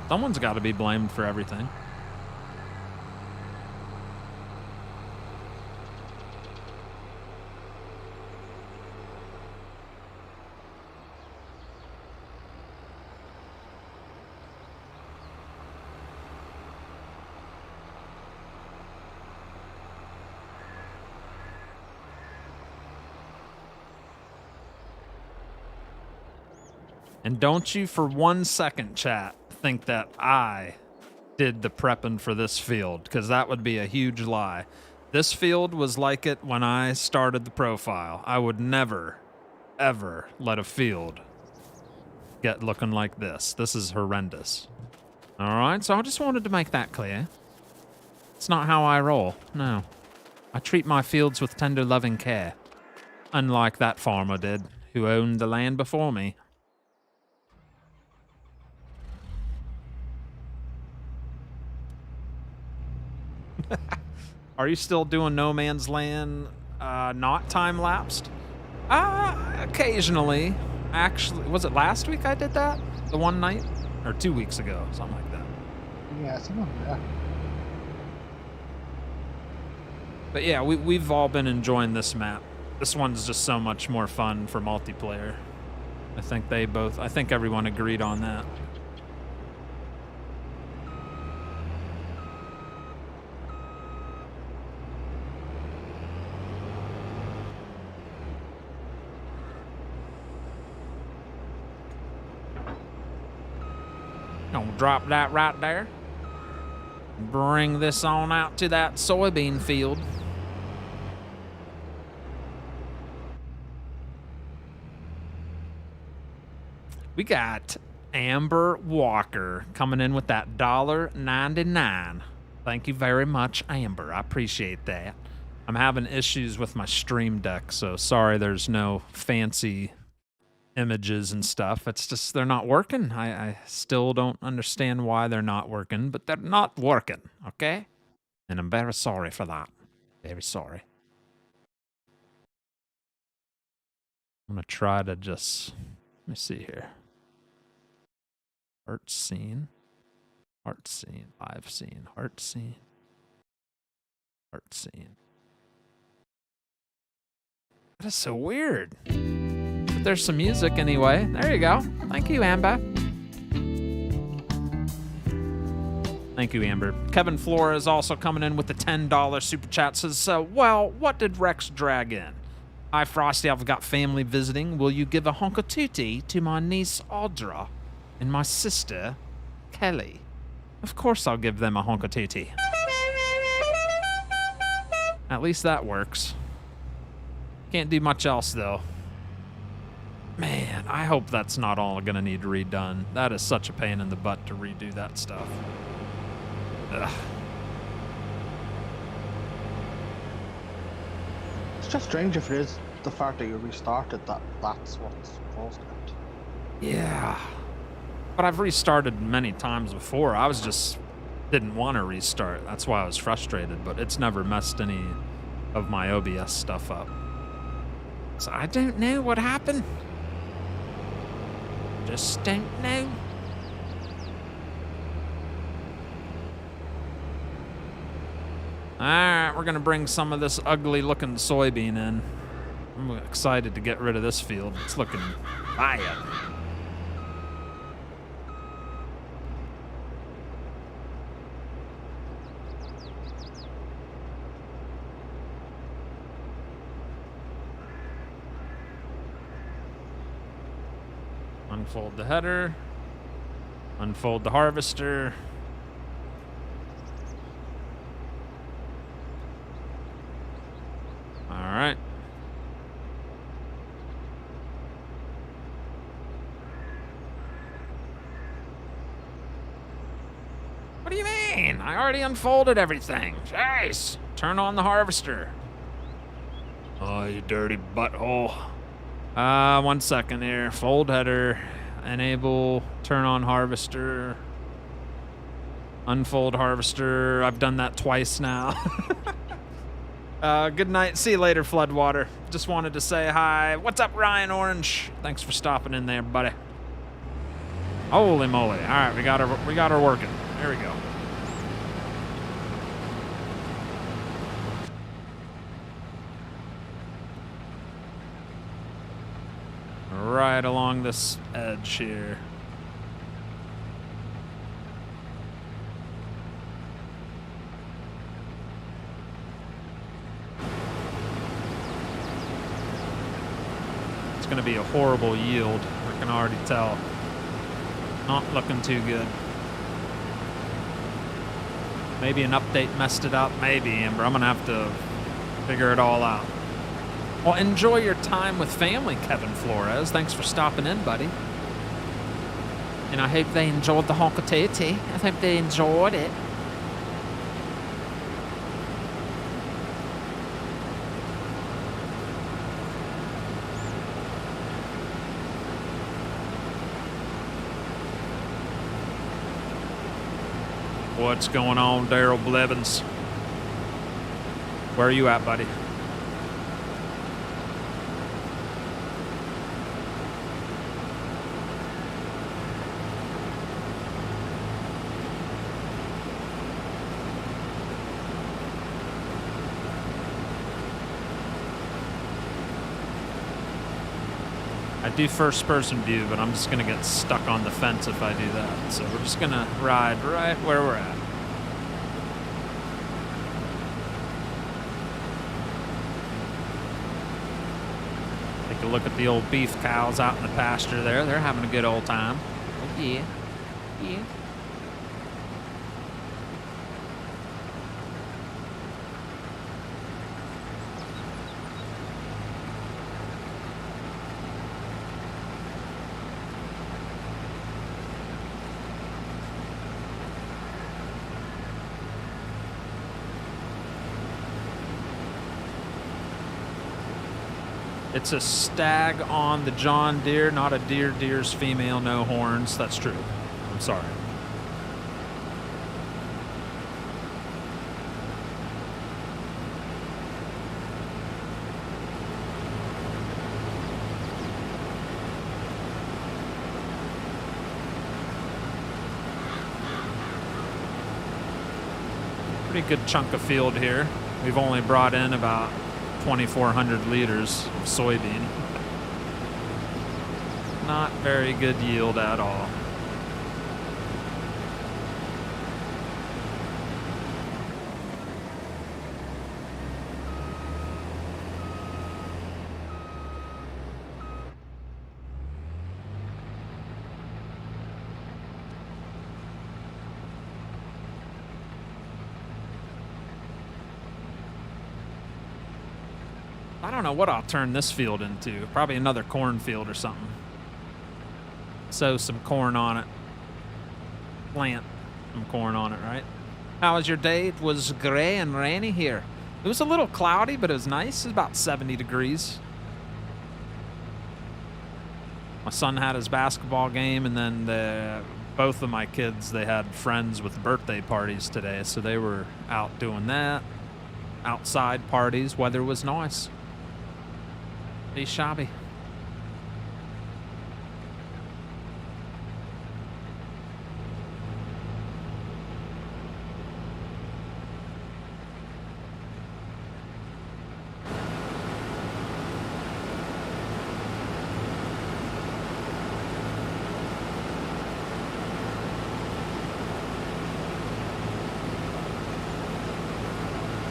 Someone's got to be blamed for everything. And don't you for 1 second, chat, think that I did the prepping for this field, because that would be a huge lie. This field was like it when I started the profile. I would never, ever let a field get looking like this. This is horrendous. All right, so I just wanted to make that clear. It's not how I roll, no. I treat my fields with tender, loving care, unlike that farmer did, who owned the land before me. Are you still doing No Man's Land not time-lapsed? Occasionally. Actually, was it last week I did that? The one night? Or 2 weeks ago, something like that. Yeah, something like that. But yeah, we've all been enjoying this map. This one's just so much more fun for multiplayer. I think everyone agreed on that. Gonna drop that right there. Bring this on out to that soybean field. We got Amber Walker coming in with that $1.99. Thank you very much, Amber. I appreciate that. I'm having issues with my Stream Deck, so sorry there's no fancy images and stuff. It's just they're not working. I still don't understand why they're not working, but they're not working, okay? And I'm very sorry for that. Very sorry. I'm gonna try to just, let me see here. Art scene, live scene, art scene, art scene. That is so weird. But there's some music anyway. There you go. Thank you, Amber. Thank you, Amber. Kevin Flores also coming in with the $10 super chat. Says, well, what did Rex drag in? Hi, Frosty. I've got family visiting. Will you give a honka-tootie to my niece, Audra, and my sister, Kelly? Of course I'll give them a honka-tootie. At least that works. Can't do much else, though. Man, I hope that's not all going to need redone. That is such a pain in the butt to redo that stuff. Ugh. It's just strange if it is the fact that you restarted that's what's caused it. Yeah. But I've restarted many times before. I was just didn't want to restart. That's why I was frustrated, but it's never messed any of my OBS stuff up. So I don't know what happened. Just don't know. Alright, we're gonna bring some of this ugly looking soybean in. I'm excited to get rid of this field. It's looking bad. Unfold the header. Unfold the harvester. All right. What do you mean? I already unfolded everything. Jeez. Turn on the harvester. Oh, you dirty butthole. 1 second here. Fold header. Enable. Turn on harvester. Unfold harvester. I've done that twice now. Good night. See you later, Floodwater. Just wanted to say hi. What's up, Ryan Orange? Thanks for stopping in there, buddy. Holy moly. All right, we got her working. There we go. Right along this edge here. It's going to be a horrible yield. I can already tell. Not looking too good. Maybe an update messed it up. Maybe, Amber. I'm going to have to figure it all out. Well, enjoy your time with family, Kevin Flores. Thanks for stopping in, buddy. And I hope they enjoyed the honka-tootie. I hope they enjoyed it. What's going on, Daryl Blevins? Where are you at, buddy? I do first person view, but I'm just gonna get stuck on the fence if I do that. So we're just gonna ride right where we're at. Take a look at the old beef cows out in the pasture there. They're having a good old time. Oh yeah, yeah. It's a stag on the John Deere, not a deer. Deer's female, no horns. That's true. I'm sorry. Pretty good chunk of field here. We've only brought in about 2,400 liters of soybean. Not very good yield at all. I don't know what I'll turn this field into. Probably another cornfield or something. Sow some corn on it. Plant some corn on it, right? How was your day? It was gray and rainy here. It was a little cloudy, but it was nice. It was about 70 degrees. My son had his basketball game, and then both of my kids, they had friends with birthday parties today, so they were out doing that. Outside parties. Weather was nice. Be shabby.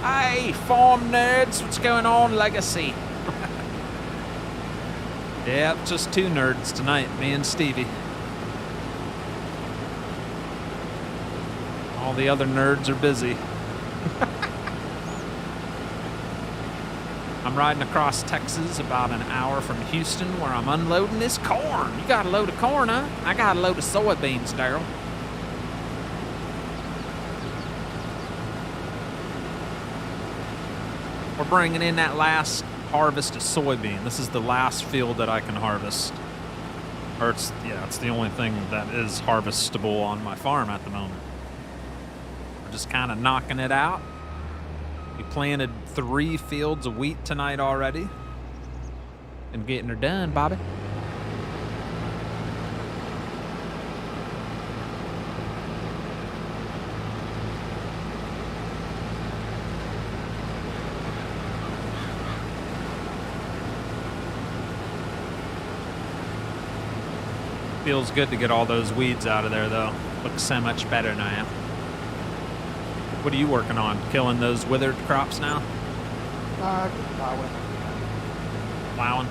Hey, farm nerds, what's going on, Legacy? Yep, just two nerds tonight, me and Stevie. All the other nerds are busy. I'm riding across Texas about an hour from Houston where I'm unloading this corn. You got a load of corn, huh? I got a load of soybeans, Daryl. We're bringing in that last harvest of soybean. This is the last field that I can harvest. Or it's the only thing that is harvestable on my farm at the moment. We're just kind of knocking it out. We planted 3 fields of wheat tonight already. And getting her done, Bobby. Feels good to get all those weeds out of there, though. Looks so much better now. What are you working on? Killing those withered crops now? Just plowing. Plowing?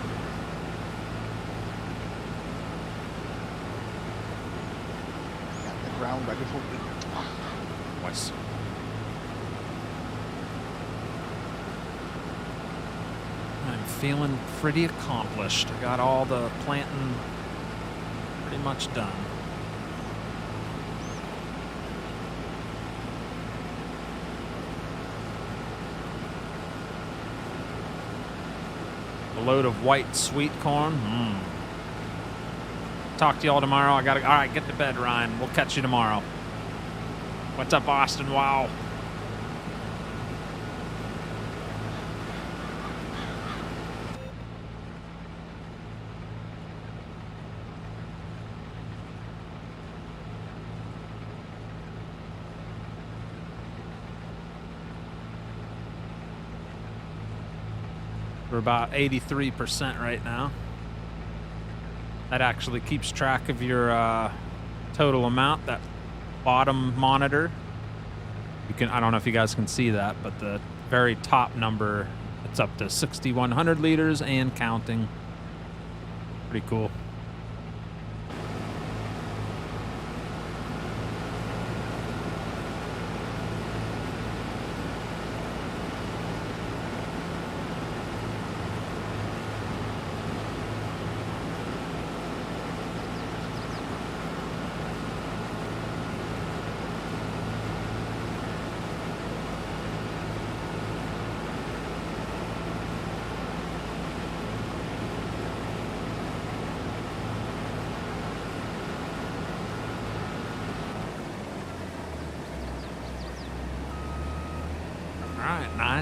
Got the ground ready for wheat. Nice. I'm feeling pretty accomplished. I got all the planting pretty much done. A load of white sweet corn. Talk to y'all tomorrow. All right, get to bed, Ryan. We'll catch you tomorrow. What's up, Austin? Wow. We're about 83% right now. That actually keeps track of your total amount, that bottom monitor. You can, I don't know if you guys can see that, but the very top number, it's up to 6,100 liters and counting. Pretty cool.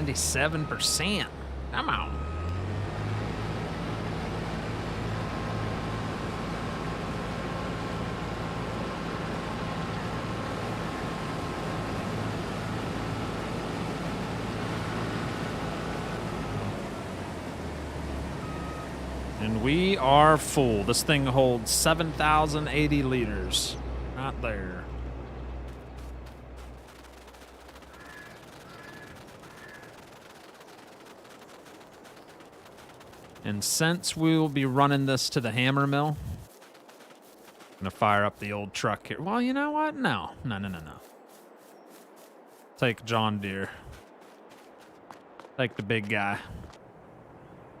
97%. Come on. And we are full. This thing holds 7,080 liters. Not there. And since we will be running this to the hammer mill, I'm going to fire up the old truck here. Well, you know what? No. Take John Deere. Take the big guy.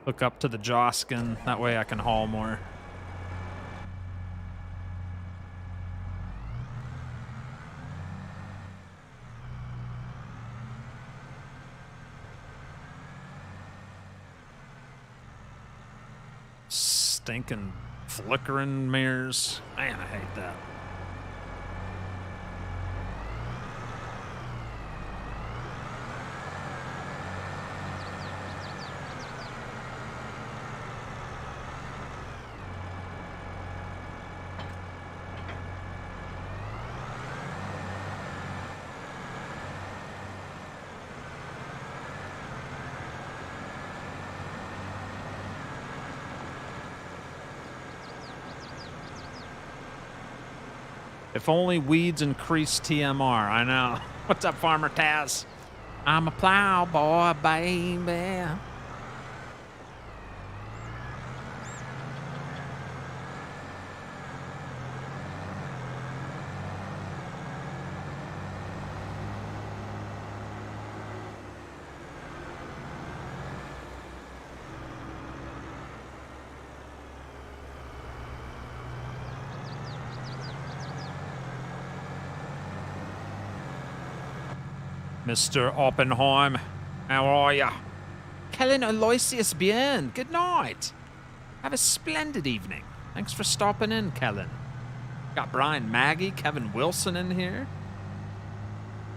Hook up to the Joskin. That way I can haul more. Stinking flickering mirrors. Man, I hate that. If only weeds increase TMR. I know. What's up, Farmer Taz? I'm a plow boy, baby. Mr. Oppenheim, how are ya? Kellen Aloysius bien. Good night. Have a splendid evening. Thanks for stopping in, Kellen. Got Brian Maggie, Kevin Wilson in here.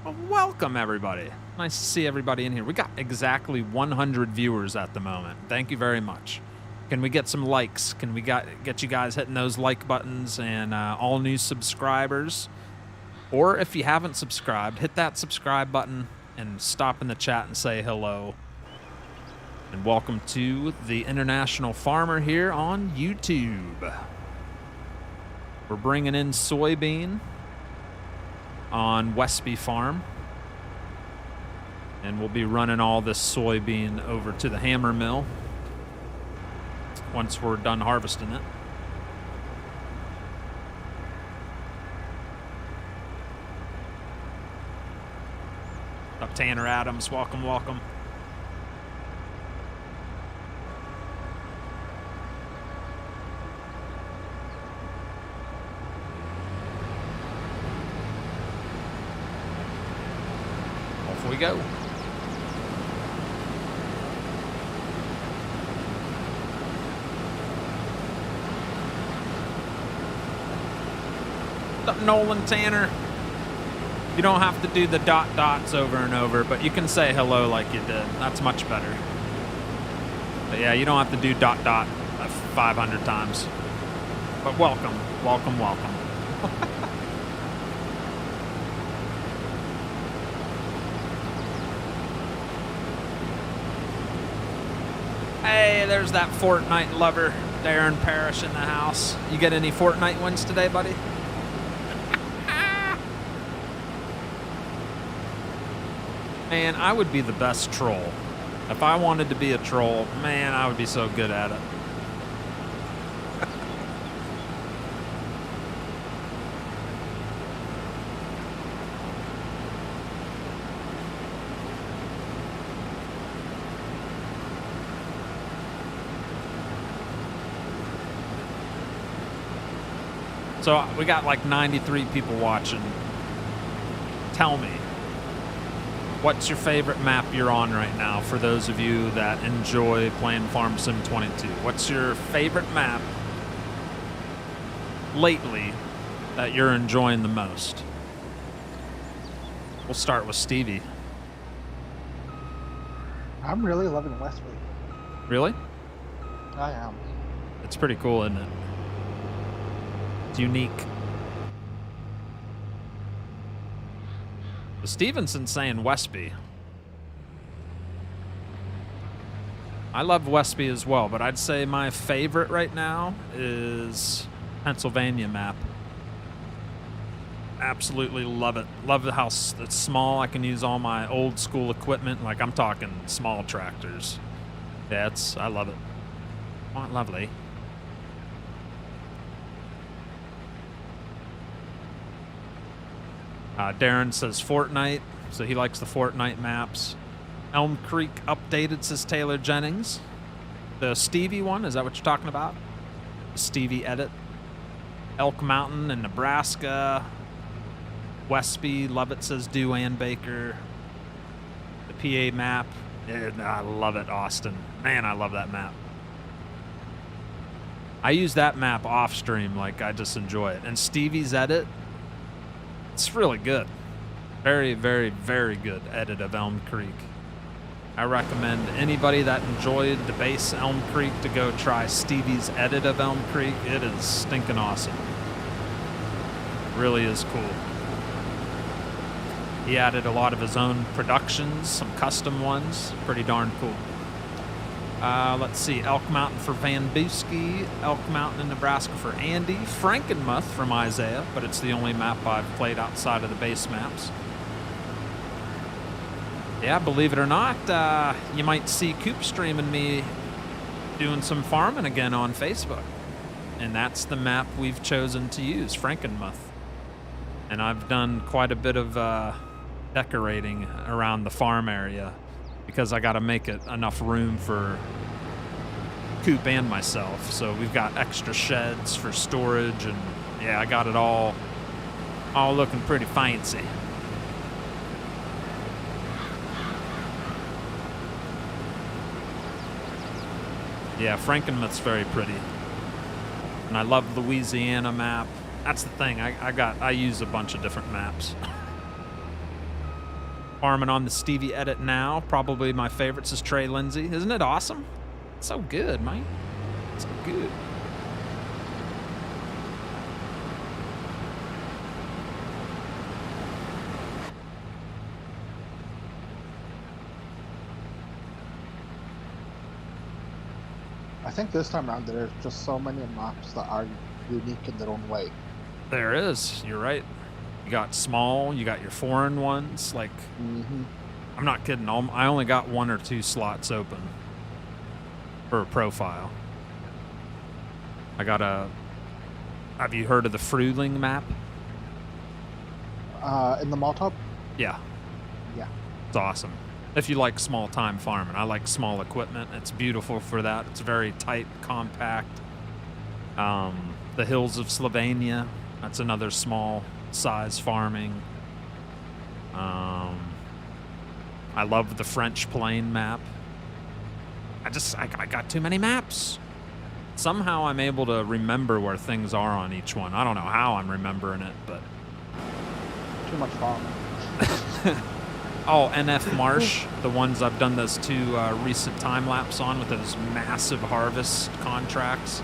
Well, welcome, everybody. Nice to see everybody in here. We got exactly 100 viewers at the moment. Thank you very much. Can we get some likes? Can we get you guys hitting those like buttons and all new subscribers? Or if you haven't subscribed, hit that subscribe button and stop in the chat and say hello. And welcome to the International Farmer here on YouTube. We're bringing in soybean on Westby Farm. And we'll be running all this soybean over to the hammer mill once we're done harvesting it. Up Tanner Adams, welcome, welcome. Off we go. What's up, Nolan Tanner? You don't have to do the dots over and over, but you can say hello like you did. That's much better. But yeah, you don't have to do dot 500 times. But welcome, welcome, welcome. Hey, there's that Fortnite lover, Darren Parrish in the house. You get any Fortnite wins today, buddy? Man, I would be the best troll. If I wanted to be a troll, man, I would be so good at it. So we got like 93 people watching. Tell me, what's your favorite map you're on right now for those of you that enjoy playing Farm Sim 22? What's your favorite map lately that you're enjoying the most? We'll start with Stevie. I'm really loving Westby. Really? I am. It's pretty cool, isn't it? It's unique. Stevenson's saying Westby. I love Westby as well, but I'd say my favorite right now is Pennsylvania map. Absolutely love it. Love how it's small. I can use all my old school equipment. Like, I'm talking small tractors. Yeah, I love it. Oh, lovely. Darren says Fortnite, so he likes the Fortnite maps. Elm Creek updated, says Taylor Jennings. The Stevie one, is that what you're talking about? The Stevie edit. Elk Mountain in Nebraska. Westby, love it, says Duane Baker. The PA map. Yeah, I love it, Austin. Man, I love that map. I use that map off stream, like I just enjoy it. And Stevie's edit, it's really good. Very, very, very good edit of Elm Creek. I recommend anybody that enjoyed the base Elm Creek to go try Stevie's edit of Elm Creek. It is stinking awesome. Really is cool. He added a lot of his own productions, some custom ones. Pretty darn cool. Let's see. Elk Mountain for Van Boosky. Elk Mountain in Nebraska for Andy. Frankenmuth from Isaiah, but it's the only map I've played outside of the base maps. Yeah, believe it or not, you might see Coop streaming me doing some farming again on Facebook. And that's the map we've chosen to use, Frankenmuth. And I've done quite a bit of decorating around the farm area because I got to make it enough room for Coop and myself. So we've got extra sheds for storage, and yeah, I got it all looking pretty fancy. Yeah, Frankenmuth's very pretty. And I love Louisiana map. That's the thing. I use a bunch of different maps. Farming on the Stevie edit now. Probably my favorites is Trey Lindsay. Isn't it awesome? It's so good, man. So good. I think this time around there's just so many maps that are unique in their own way. There is. You're right. You got small. You got your foreign ones. Like, I'm not kidding. I only got 1 or 2 slots open for a profile. I got a. Have you heard of the Fruling map? In the malt hub? Yeah. Yeah. It's awesome. If you like small time farming, I like small equipment. It's beautiful for that. It's very tight, compact. The hills of Slovenia. That's another small size farming. I love the French Plain map. I got too many maps. Somehow I'm able to remember where things are on each one. I don't know how I'm remembering it, but Too much farming. oh, NF Marsh, the ones I've done those 2 recent time lapse on with those massive harvest contracts.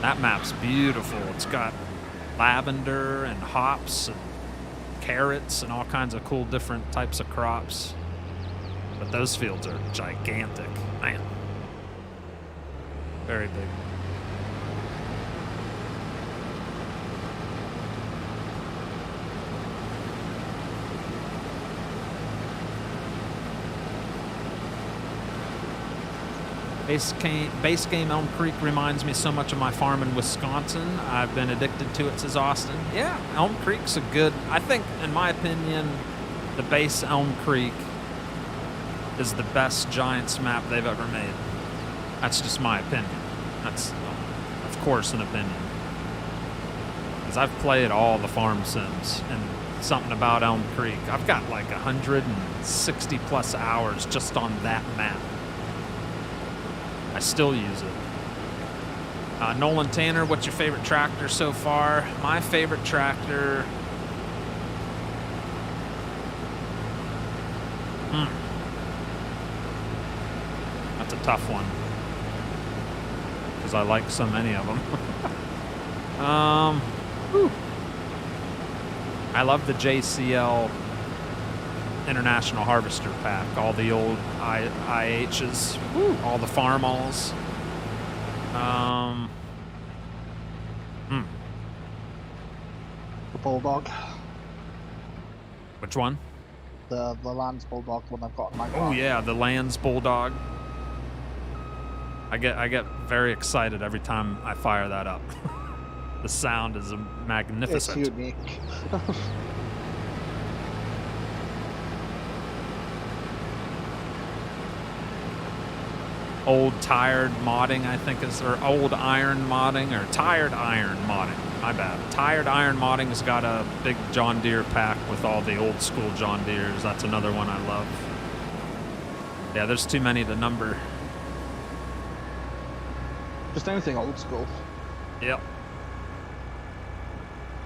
That map's beautiful. It's got lavender and hops and carrots and all kinds of cool different types of crops. But those fields are gigantic. Man. Very big. Base game Elm Creek reminds me so much of my farm in Wisconsin. I've been addicted to it, says Austin. Yeah, Elm Creek's a good, I think, in my opinion, the base Elm Creek is the best Giants map they've ever made. That's just my opinion. That's, of course, an opinion. Because I've played all the farm sims, and something about Elm Creek. I've got like 160 plus hours just on that map. I still use it. Nolan Tanner, what's your favorite tractor so far? My favorite tractor... That's a tough one. Because I like so many of them. Whew. I love the JCL International Harvester pack. All the old IHs. Whew. All the Farmalls. The Bulldog. Which one? The Lance Bulldog one I've got in my car. Oh yeah, the Lands Bulldog. I get very excited every time I fire that up. The sound is magnificent. It's unique. Old tired modding, I think is, or old iron modding, or tired iron modding. My bad. Tired iron modding has got a big John Deere pack with all the old school John Deeres. That's another one I love. Yeah, there's too many to number. Just anything old school. Yep.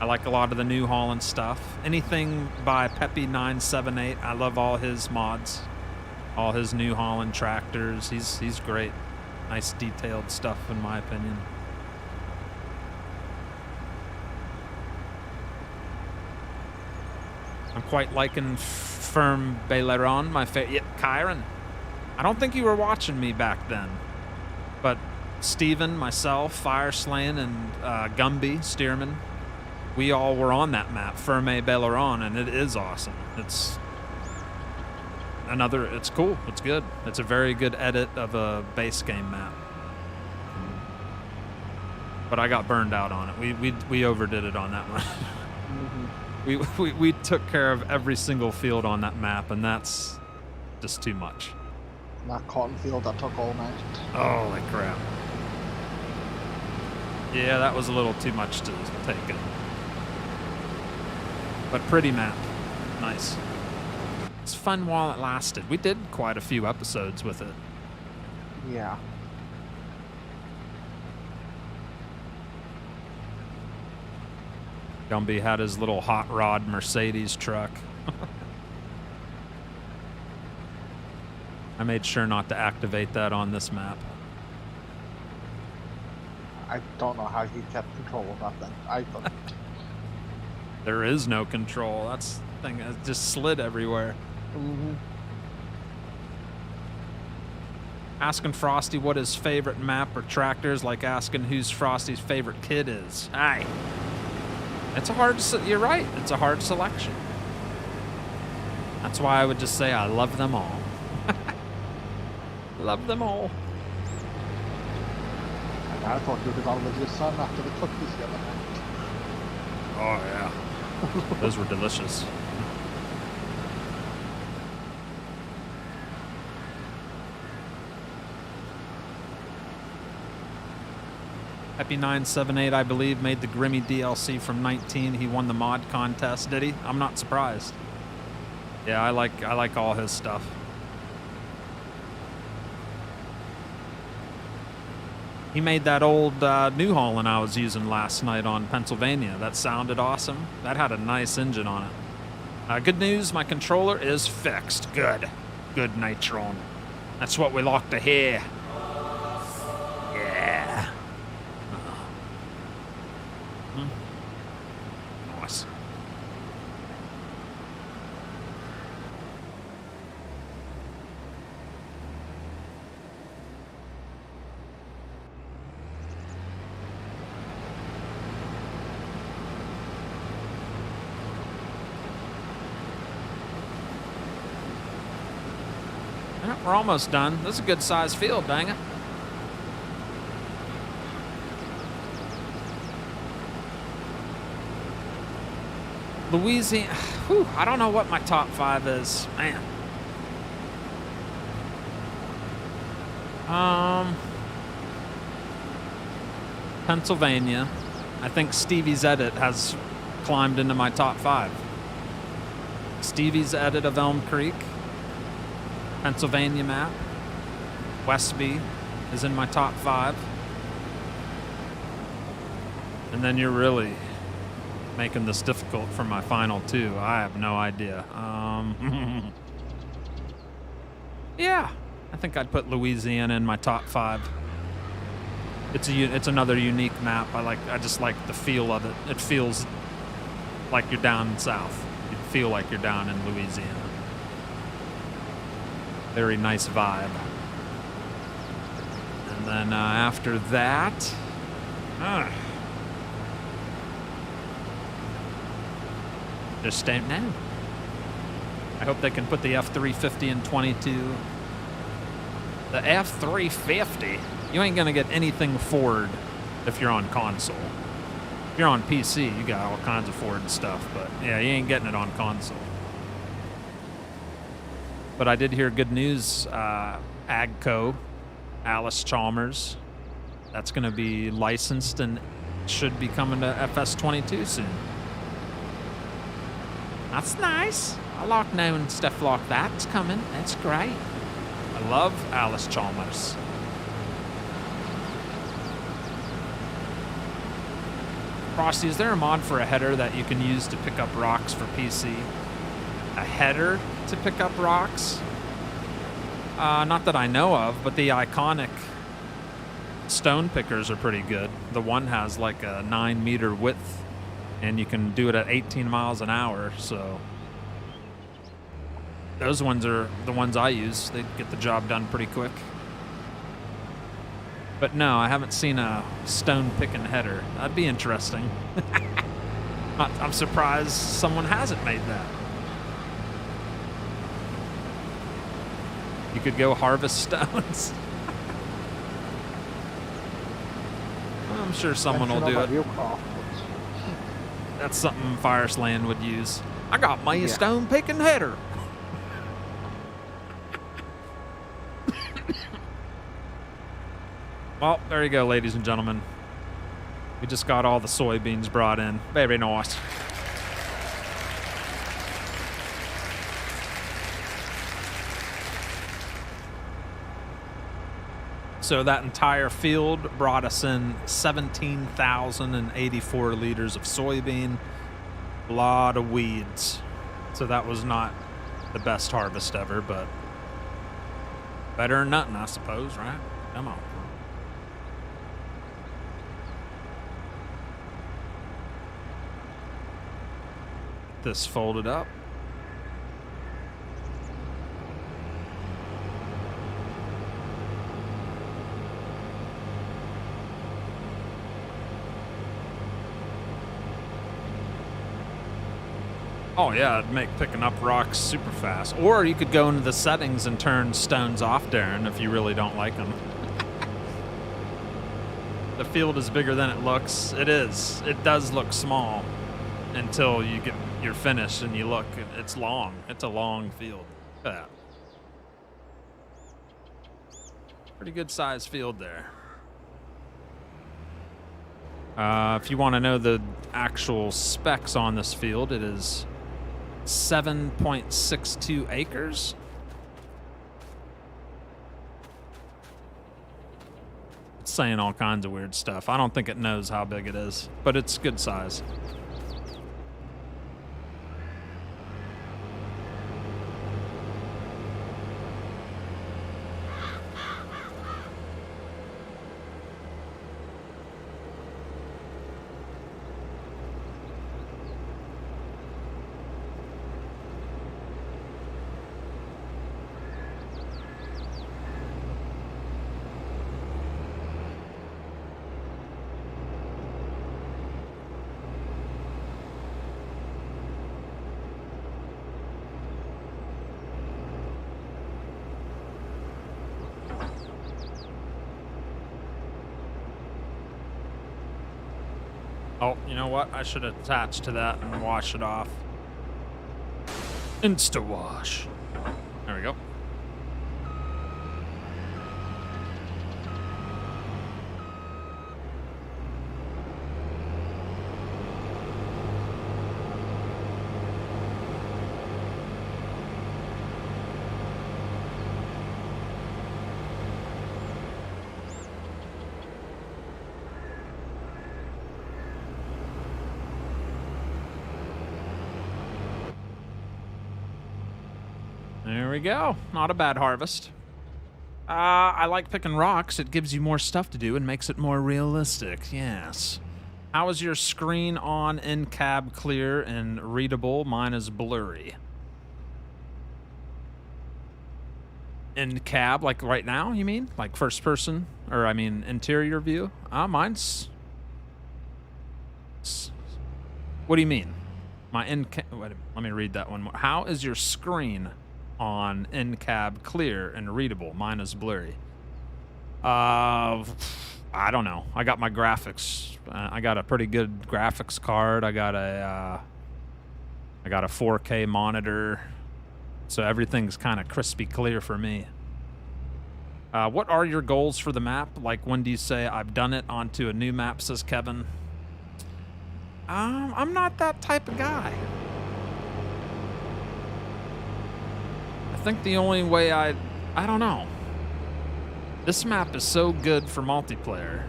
I like a lot of the New Holland stuff. Anything by Peppy978. I love all his mods. All his New Holland tractors. He's great. Nice detailed stuff in my opinion. I'm quite liking Firm Baileron, my favorite. Yep, Kyron. I don't think you were watching me back then. But Steven, myself, Fireslane, and Gumby, Stearman, we all were on that map, Ferme Baileron, and it is awesome. It's cool. It's good. It's a very good edit of a base game map. But I got burned out on it. We overdid it on that one. We took care of every single field on that map, and that's just too much. That cotton field that took all night. Holy crap. Yeah, that was a little too much to take in. But pretty map. Nice. It's fun while it lasted. We did quite a few episodes with it. Yeah. Gumby had his little hot rod Mercedes truck. I made sure not to activate that on this map. I don't know how he kept control of that thing. I couldn't. There is no control. That's the thing. It just slid everywhere. Asking Frosty what his favorite map or tractor is like asking who's Frosty's favorite kid is. Aye. It's a hard, you're right. It's a hard selection. That's why I would just say I love them all. Love them all. I thought you were going with your son after the cookies the other night. Oh, yeah. Those were delicious. Peppy978, I believe, made the Grimmy DLC from 19. He won the mod contest, did he? I'm not surprised. Yeah, I like all his stuff. He made that old New Holland I was using last night on Pennsylvania. That sounded awesome. That had a nice engine on it. Good news, my controller is fixed. Good. Good, Nitron. That's what we like to hear. Yeah. Nice. We're almost done. This is a good sized field, dang it. Louisiana, whew, I don't know what my top 5 is, man. Pennsylvania. I think Stevie's edit has climbed into my top 5. Stevie's edit of Elm Creek. Pennsylvania map. Westby is in my top 5. And then you're really making this difficult for my final 2. I have no idea. Yeah, I think I'd put Louisiana in my top 5. It's another unique map. I just like the feel of it. It feels like you're down south. You feel like you're down in Louisiana. Very nice vibe. And then after that, just don't know. I hope they can put the F350 in 22. The F350, you ain't gonna get anything Ford if you're on console. If you're on PC, you got all kinds of Ford stuff, but yeah, you ain't getting it on console. But I did hear good news. Agco, Alice Chalmers, that's gonna be licensed and should be coming to FS22 soon. That's nice. I like knowing stuff like that's coming. That's great. I love Alice Chalmers. Frosty, is there a mod for a header that you can use to pick up rocks for PC? A header to pick up rocks? Not that I know of, but the iconic stone pickers are pretty good. The one has like a 9-meter width, and you can do it at 18 miles an hour, so those ones are the ones I use. They get the job done pretty quick. But no, I haven't seen a stone picking header. That'd be interesting. I'm surprised someone hasn't made that. You could go harvest stones. I'm sure someone will do it. That's something Firesland would use. I got my stone picking header. Well, there you go, ladies and gentlemen. We just got all the soybeans brought in. Very nice. So that entire field brought us in 17,084 liters of soybean. A lot of weeds. So that was not the best harvest ever, but better than nothing, I suppose, right? Come on. This folded up. Oh yeah, it'd make picking up rocks super fast. Or you could go into the settings and turn stones off, Darren, if you really don't like them. The field is bigger than it looks. It is. It does look small until you're finished and you look. It's long. It's a long field. Look at that. Pretty good sized field there. If you want to know the actual specs on this field, it is 7.62 acres. It's saying all kinds of weird stuff. I don't think it knows how big it is, but it's good size. Oh, you know what? I should attach to that and wash it off. Insta wash. There we go. There we go. Not a bad harvest. I like picking rocks. It gives you more stuff to do and makes it more realistic. Yes. How is your screen on in cab clear and readable? Mine is blurry. In cab, like right now, you mean? Like first person? Or I mean interior view? Mine's... What do you mean? My wait, let me read that one more. How is your screen on in-cab clear and readable? Mine is blurry. I don't know. I got my graphics. I got a pretty good graphics card. I got a 4K monitor, so everything's kind of crispy clear for me. What are your goals for the map? Like, when do you say I've done it onto a new map? Says Kevin. I'm not that type of guy. I think the only way I don't know. This map is so good for multiplayer.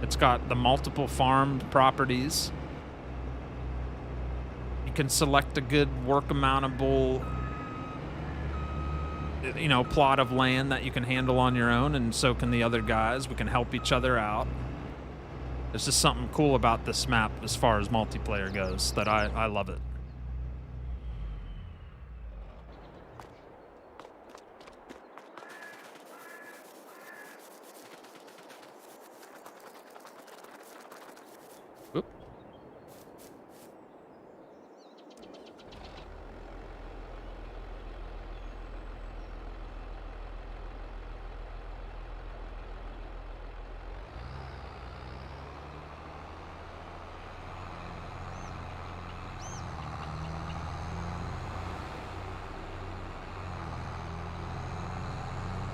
It's got the multiple farmed properties. You can select a good work-mountable, you know, plot of land that you can handle on your own, and so can the other guys. We can help each other out. There's just something cool about this map as far as multiplayer goes that I love it. Oop.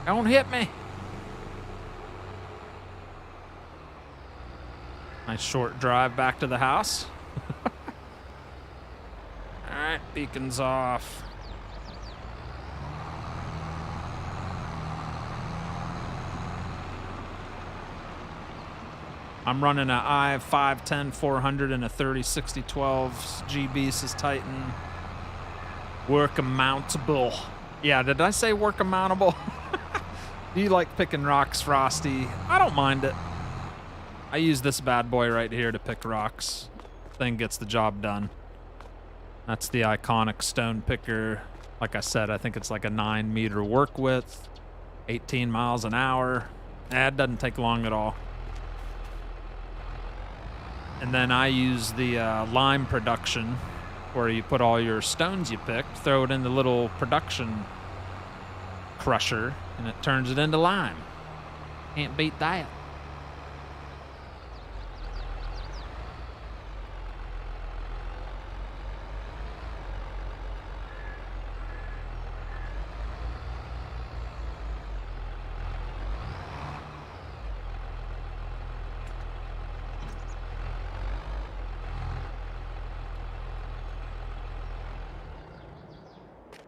Don't hit me. Nice short drive back to the house. All right, beacon's off. I'm running a i5-10 400 and a 3060-12 GB, says Titan. Work-mountable. Yeah, did I say work-mountable? Do you like picking rocks, Frosty? I don't mind it. I use this bad boy right here to pick rocks. Thing gets the job done. That's the iconic stone picker. Like I said, I think it's like a 9-meter work width, 18 miles an hour. It doesn't take long at all. And then I use the lime production, where you put all your stones you picked, throw it in the little production crusher, and it turns it into lime. Can't beat that.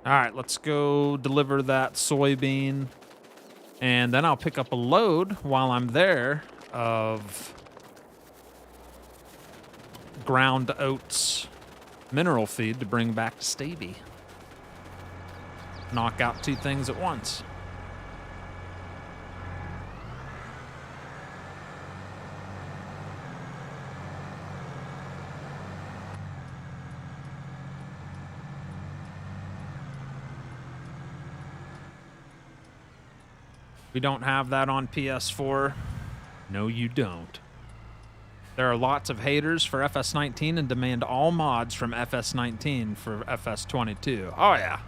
All right, let's go deliver that soybean, and then I'll pick up a load while I'm there of ground oats mineral feed to bring back to Stevie. Knock out two things at once. We don't have that on PS4. No, you don't. There are lots of haters for FS19 and demand all mods from FS19 for FS22. Oh, yeah.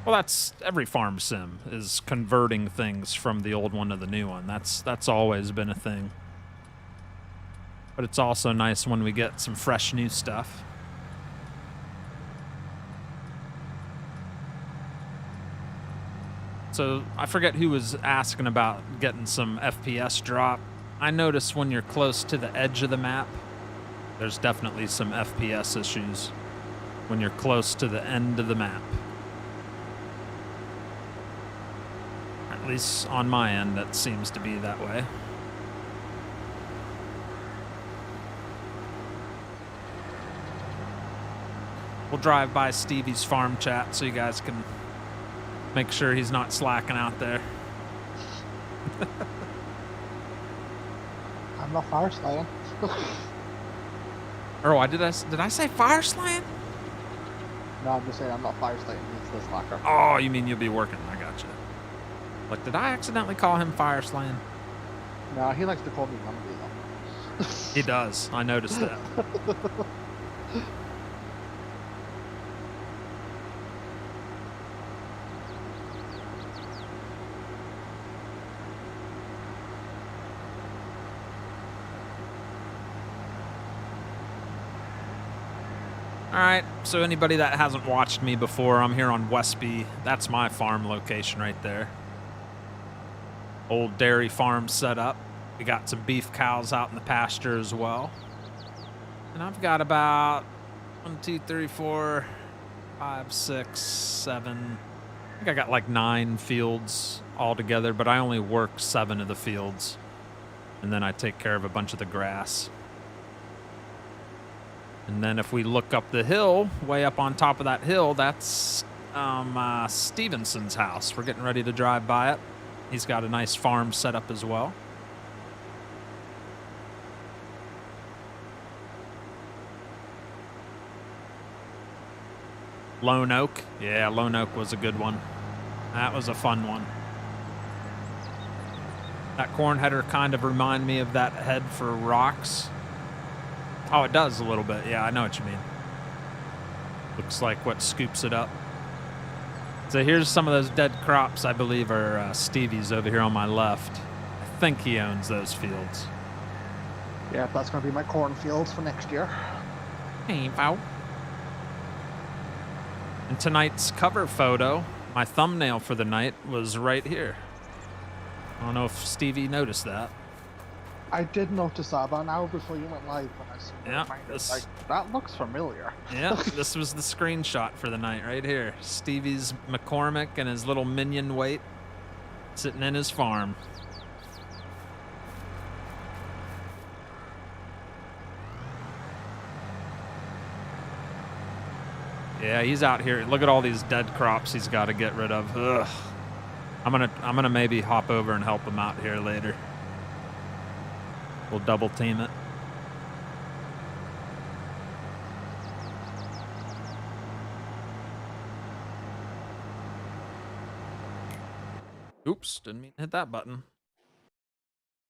Well, that's every farm sim is converting things from the old one to the new one. That's always been a thing. But it's also nice when we get some fresh new stuff. So I forget who was asking about getting some FPS drop. I notice when you're close to the edge of the map, there's definitely some FPS issues when you're close to the end of the map. At least on my end, that seems to be that way. We'll drive by Stevie's farm chat so you guys can Make sure he's not slacking out there. I'm not fire slaying. Oh, did I say fire slaying? No, I'm just saying I'm not fire slaying. It's the slacker. Oh, you mean you'll be working? I gotcha. Like, did I accidentally call him fire slaying? No, he likes to call me Lumbly though. He does. I noticed that. All right, so anybody that hasn't watched me before, I'm here on Westby. That's my farm location right there. Old dairy farm set up. We got some beef cows out in the pasture as well. And I've got about 1, 2, 3, 4, 5, 6, 7. I think I got like 9 fields altogether, but I only work 7 of the fields. And then I take care of a bunch of the grass. And then if we look up the hill, way up on top of that hill, that's Stevenson's house. We're getting ready to drive by it. He's got a nice farm set up as well. Lone Oak. Yeah, Lone Oak was a good one. That was a fun one. That corn header kind of remind me of that head for rocks. Oh, it does a little bit. Yeah, I know what you mean. Looks like what scoops it up. So here's some of those dead crops I believe are Stevie's over here on my left. I think he owns those fields. Yeah, that's going to be my cornfields for next year. Hey, wow. And tonight's cover photo, my thumbnail for the night, was right here. I don't know if Stevie noticed that. I did notice that about an hour before you went live when I saw the reminder. Like, that looks familiar. Yeah, this was the screenshot for the night right here. Stevie's McCormick and his little minion weight sitting in his farm. Yeah, he's out here. Look at all these dead crops he's got to get rid of. Ugh. I'm gonna maybe hop over and help him out here later. We'll double team it. Oops, didn't mean to hit that button.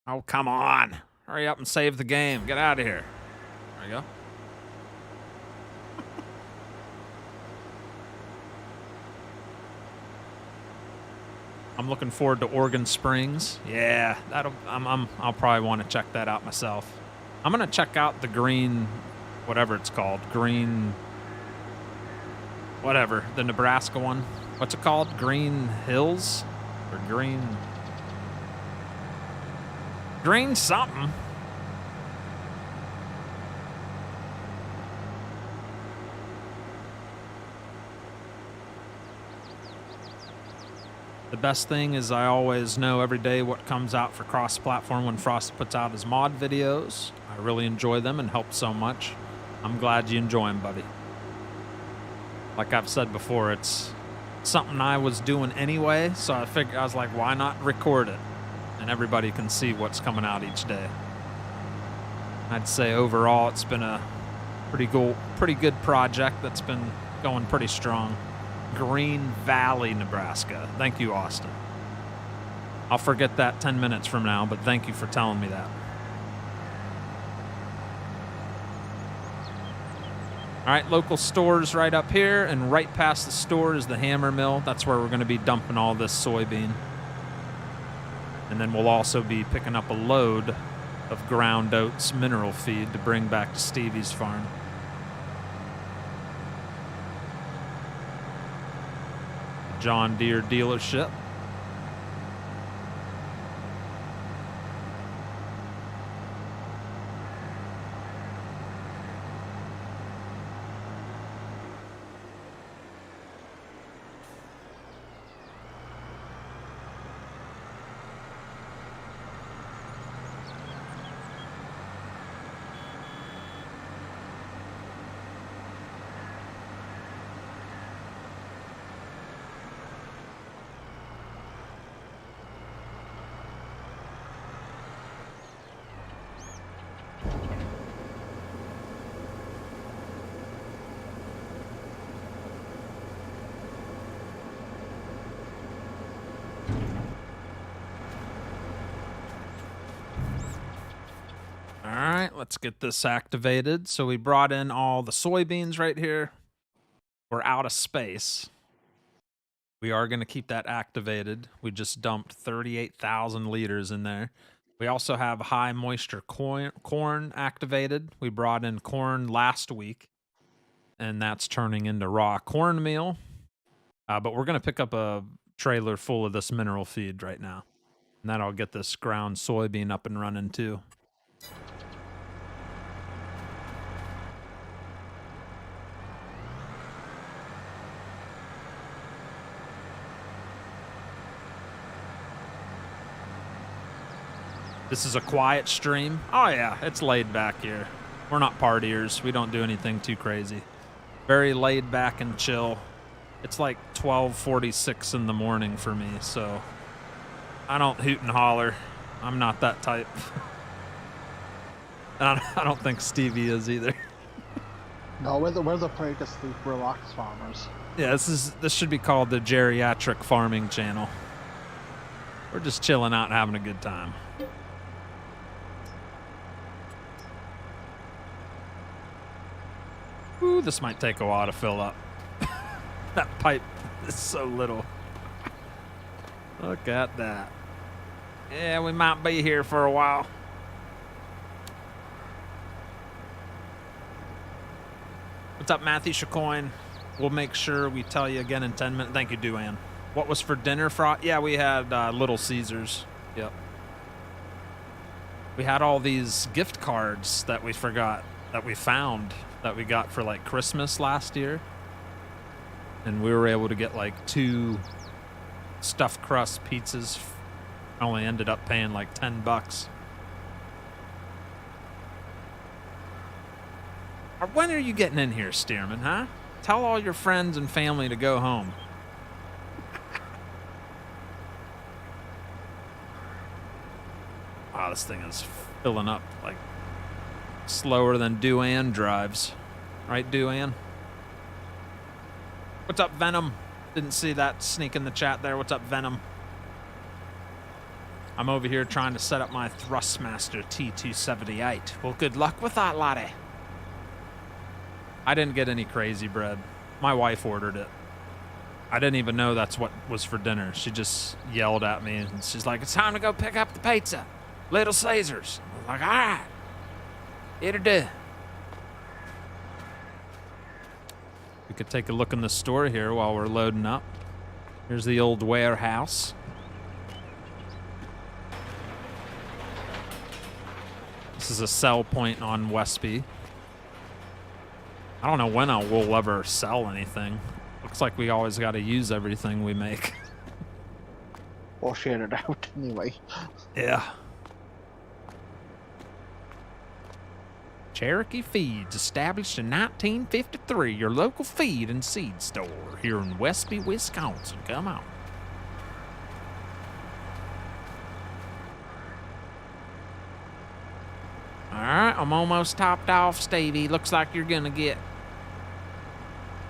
Oh, come on. Hurry up and save the game. Get out of here. There you go. I'm looking forward to Oregon Springs. Yeah, I'll probably want to check that out myself. I'm gonna check out the green, whatever it's called, green, whatever, the Nebraska one. What's it called? Green Hills or green something. The best thing is I always know every day what comes out for cross-platform when Frosty puts out his mod videos. I really enjoy them and help so much. I'm glad you enjoy them, buddy. Like I've said before, it's something I was doing anyway, so I was like, why not record it? And everybody can see what's coming out each day. I'd say overall it's been a pretty good project that's been going pretty strong. Green Valley, Nebraska. Thank you, Austin. I'll forget that 10 minutes from now, but thank you for telling me that. All right, local stores right up here, and right past the store is the hammer mill. That's where we're going to be dumping all this soybean. And then we'll also be picking up a load of ground oats mineral feed to bring back to Stevie's farm. John Deere dealership. let's get this activated. So we brought in all the soybeans right here. We're out of space. We are going to keep that activated. We just dumped 38,000 liters in there. We also have high moisture corn activated. We brought in corn last week, and that's turning into raw cornmeal. But we're going to pick up a trailer full of this mineral feed right now. And that'll get this ground soybean up and running too. This is a quiet stream. Oh yeah, it's laid back here. We're not partiers. We don't do anything too crazy. Very laid back and chill. It's like 12:46 in the morning for me, so I don't hoot and holler. I'm not that type. I don't think Stevie is either. No, we're the pretty to sleep, relaxed farmers. Yeah, this should be called the Geriatric Farming Channel. We're just chilling out and having a good time. Ooh, this might take a while to fill up. That pipe is so little. Look at that. Yeah, we might be here for a while. What's up, Matthew Chacoin? We'll make sure we tell you again in 10 minutes. Thank you, Duane. What was for dinner, Yeah, we had Little Caesars. Yep. We had all these gift cards that we forgot, that we found, that we got for like Christmas last year. And we were able to get like 2 stuffed crust pizzas. I only ended up paying like $10. When are you getting in here, Stearman, huh? Tell all your friends and family to go home. Wow, this thing is filling up like slower than Duane drives. Right, Duane? What's up, Venom? Didn't see that sneak in the chat there. What's up, Venom? I'm over here trying to set up my Thrustmaster T278. Well, good luck with that, laddie. I didn't get any crazy bread. My wife ordered it. I didn't even know that's what was for dinner. She just yelled at me, and she's like, it's time to go pick up the pizza. Little Caesars. I was like, all right. It'll do. We could take a look in the store here while we're loading up. Here's the old warehouse. This is a sell point on Westby. I don't know when we'll ever sell anything. Looks like we always got to use everything we make. Or share it out anyway. Yeah. Cherokee Feeds, established in 1953, your local feed and seed store here in Westby, Wisconsin. Come on. All right, I'm almost topped off, Stevie. Looks like you're going to get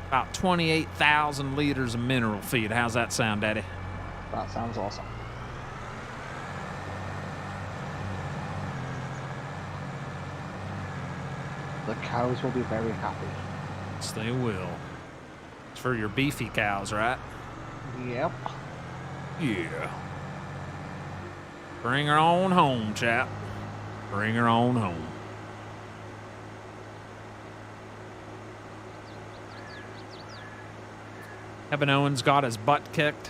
about 28,000 liters of mineral feed. How's that sound, Daddy? That sounds awesome. The cows will be very happy. Yes, they will. It's for your beefy cows, right? Yep. Yeah. Bring her on home, chap. Bring her on home. Kevin Owens got his butt kicked.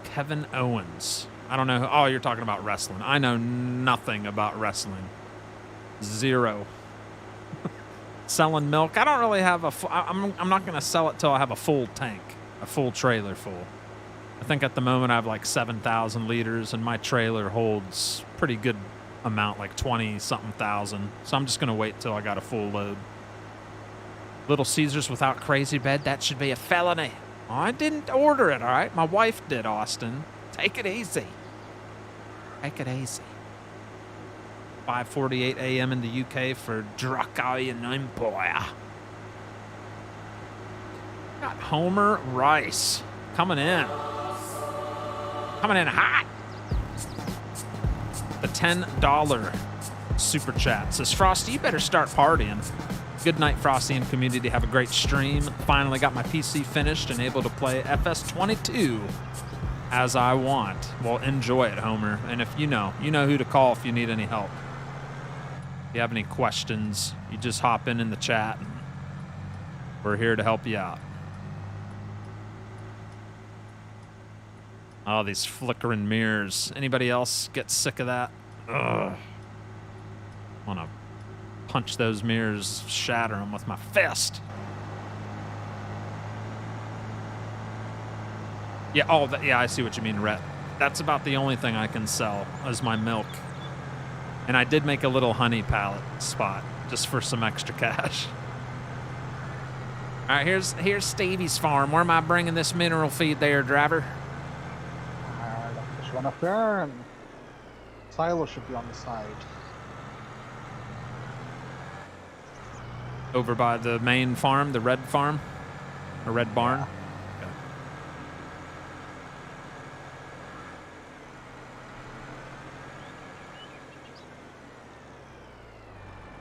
Kevin Owens. I don't know. Oh, you're talking about wrestling. I know nothing about wrestling. Zero. Selling milk. I don't really have a I'm not going to sell it till I have a full tank, a full trailer full. I think at the moment I have like 7,000 liters, and my trailer holds pretty good amount, like 20-something thousand. So I'm just going to wait till I got a full load. Little Caesars without crazy bed, that should be a felony. Oh, I didn't order it, all right? My wife did, Austin. Take it easy. Take it easy. 5:48 a.m. in the UK for Dracoyan Empire. Got Homer Rice coming in. Coming in hot. The $10 super chat. Says, Frosty, you better start partying. Good night, Frosty and community. Have a great stream. Finally got my PC finished and able to play FS22 as I want. Well, enjoy it, Homer. And if you know who to call if you need any help. If you have any questions, you just hop in the chat, and we're here to help you out. Oh, these flickering mirrors. Anybody else get sick of that? Ugh. Want to punch those mirrors, shatter them with my fist. Yeah, oh, yeah, I see what you mean, Rhett. That's about the only thing I can sell is my milk. And I did make a little honey pallet spot just for some extra cash. All right, here's Stevie's farm. Where am I bringing this mineral feed there, driver? Just run up there, and silo should be on the side. Over by the main farm, the red farm? Or red barn? Yeah. Okay.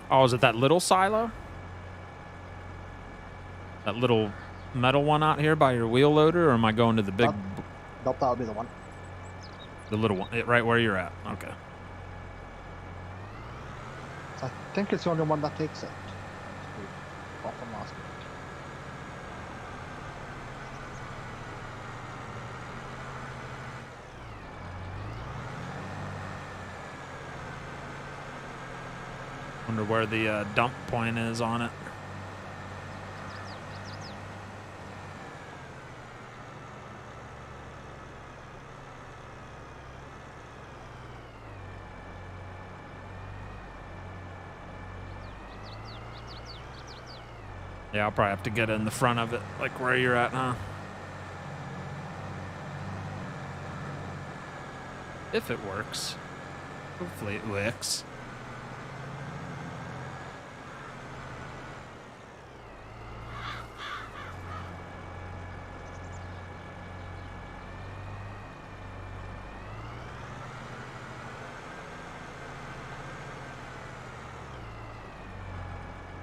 Oh, is it that little silo? That little metal one out here by your wheel loader, or am I going to the big... Nope, that would be the one. The little one, right where you're at. Okay. I think it's the only one that takes it. Off from last week. Wonder where the dump point is on it. Yeah, I'll probably have to get in the front of it, like where you're at, huh? If it works. Hopefully it works.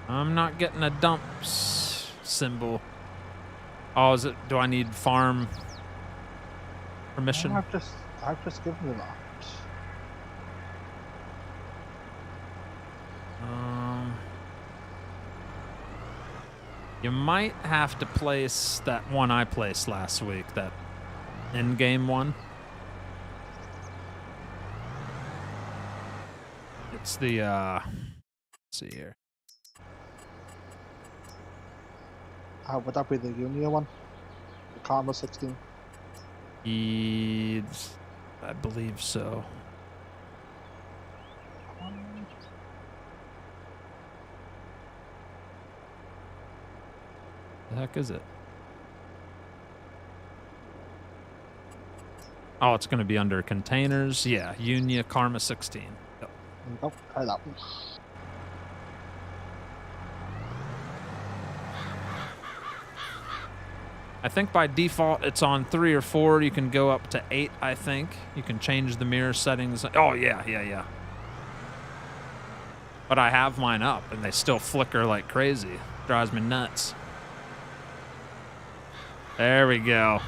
I'm not getting a dump symbol. Oh, is it? Do I need farm permission? I've just given you that. You might have to place that one I placed last week, that in-game one. It's the, let's see here. Would that be the Unia one? The Karma 16? I believe so. The heck is it? Oh, it's going to be under containers. Yeah, Unia Karma 16. Yep. Nope, try that one. I think by default it's on 3 or 4. You can go up to 8, I think. You can change the mirror settings. Oh, yeah. But I have mine up, and they still flicker like crazy. Drives me nuts. There we go.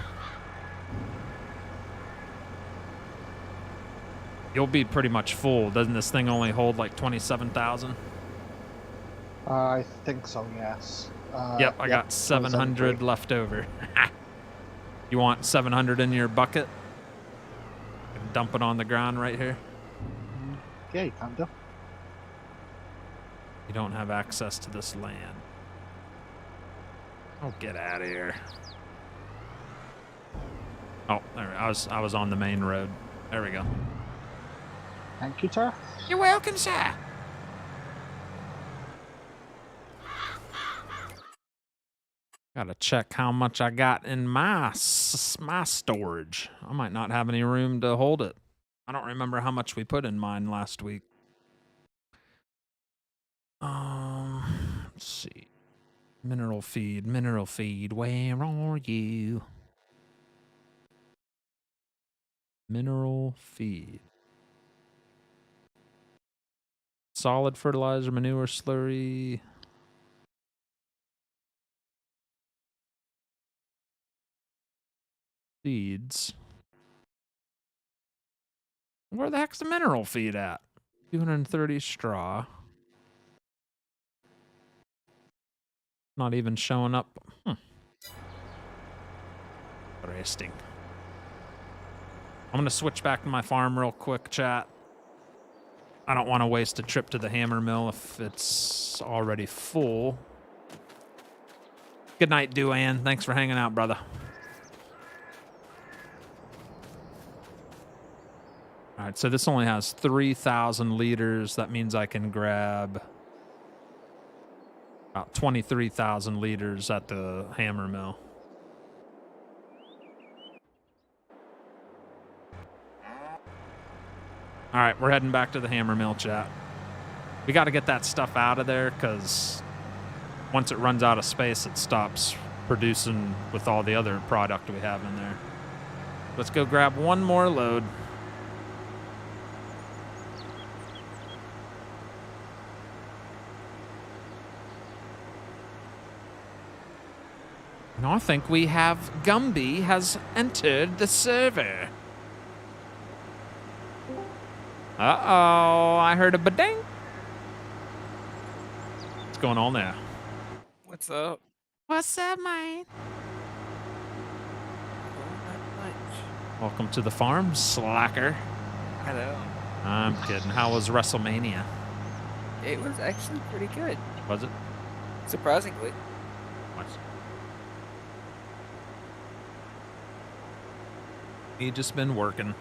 You'll be pretty much full. Doesn't this thing only hold like 27,000? I think so, yes. Yep, I got 700 left over. You want 700 in your bucket? Dump it on the ground right here. Yeah, you can do. You don't have access to this land. Oh, get out of here. Oh, there I was on the main road. There we go. Thank you, sir. You're welcome, sir. Gotta check how much I got in my storage. I might not have any room to hold it. I don't remember how much we put in mine last week. Let's see. Mineral feed, where are you? Mineral feed. Solid fertilizer, manure, slurry. Seeds. Where the heck's the mineral feed at? 230 straw. Not even showing up. Interesting. I'm going to switch back to my farm real quick, chat. I don't want to waste a trip to the hammer mill if it's already full. Good night, Duane. Thanks for hanging out, brother. All right, so this only has 3,000 liters. That means I can grab about 23,000 liters at the hammer mill. All right, we're heading back to the hammer mill, chat. We got to get that stuff out of there because once it runs out of space, it stops producing with all the other product we have in there. Let's go grab one more load. And I think we have Gumby has entered the server. Uh-oh, I heard a ba-ding. What's going on there? What's up? What's up, man? Not much. Welcome to the farm, slacker. Hello. I'm kidding. How was WrestleMania? It was actually pretty good. Was it? Surprisingly. What? You just been working.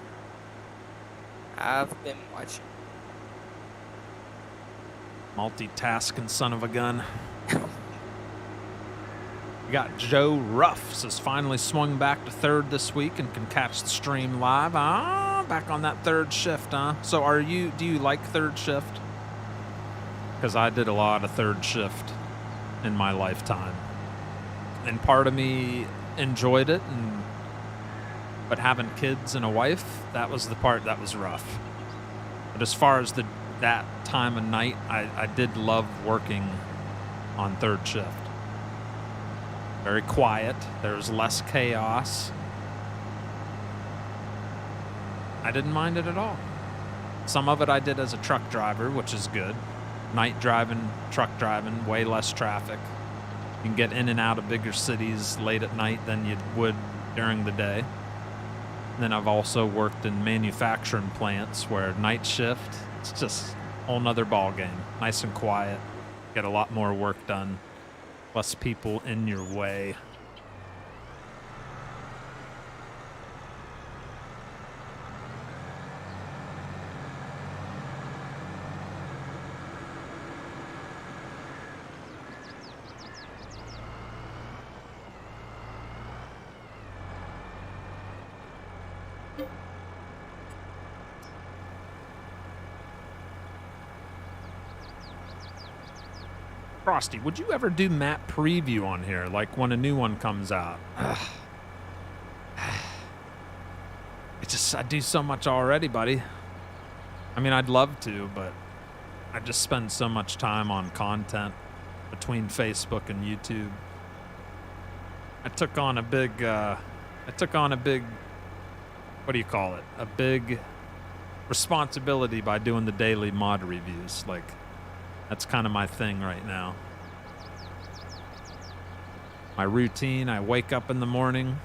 I've been watching. Multitasking son of a gun. We got Joe Ruffs has finally swung back to third this week and can catch the stream live. Back on that third shift, huh? So do you like third shift? Because I did a lot of third shift in my lifetime. And part of me enjoyed it, but having kids and a wife, that was the part that was rough. But as far as that time of night, I did love working on third shift. Very quiet. There's less chaos. I didn't mind it at all. Some of it I did as a truck driver, which is good. Night driving, truck driving, way less traffic. You can get in and out of bigger cities late at night than you would during the day. And then I've also worked in manufacturing plants where night shift, it's just a whole nother ball game. Nice and quiet. Get a lot more work done. Less people in your way. Frosty, would you ever do map preview on here, like when a new one comes out? I do so much already, buddy. I mean, I'd love to, but I just spend so much time on content between Facebook and YouTube. I took on a big, what do you call it? A big responsibility by doing the daily mod reviews. Like, that's kind of my thing right now. My routine, I wake up in the morning,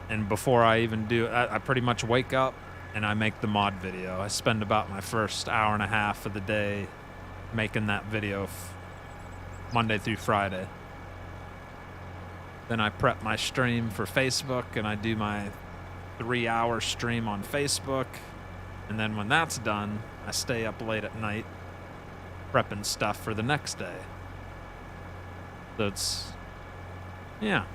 and before I even do it, I pretty much wake up and I make the mod video. I spend about my first hour and a half of the day making that video Monday through Friday. Then I prep my stream for Facebook, and I do my 3-hour stream on Facebook. And then when that's done, I stay up late at night prepping stuff for the next day. So it's, yeah.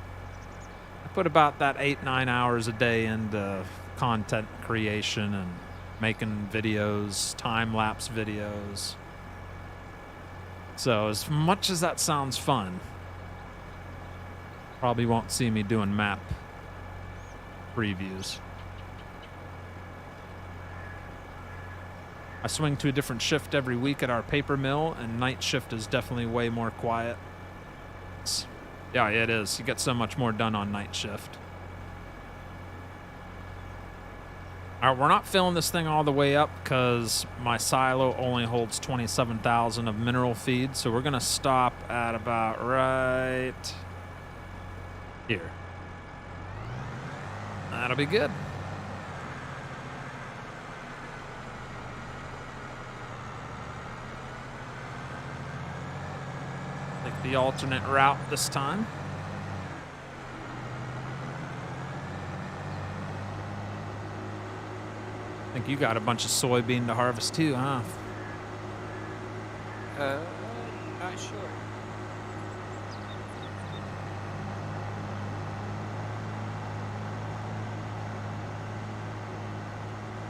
I put about that 8-9 hours a day into content creation and making videos, time-lapse videos. So as much as that sounds fun, probably won't see me doing map previews. I swing to a different shift every week at our paper mill, and night shift is definitely way more quiet. Yeah, it is. You get so much more done on night shift. All right, we're not filling this thing all the way up because my silo only holds 27,000 of mineral feed, so we're going to stop at about right here. That'll be good. Take the alternate route this time. I think you got a bunch of soybean to harvest too, huh? Not sure.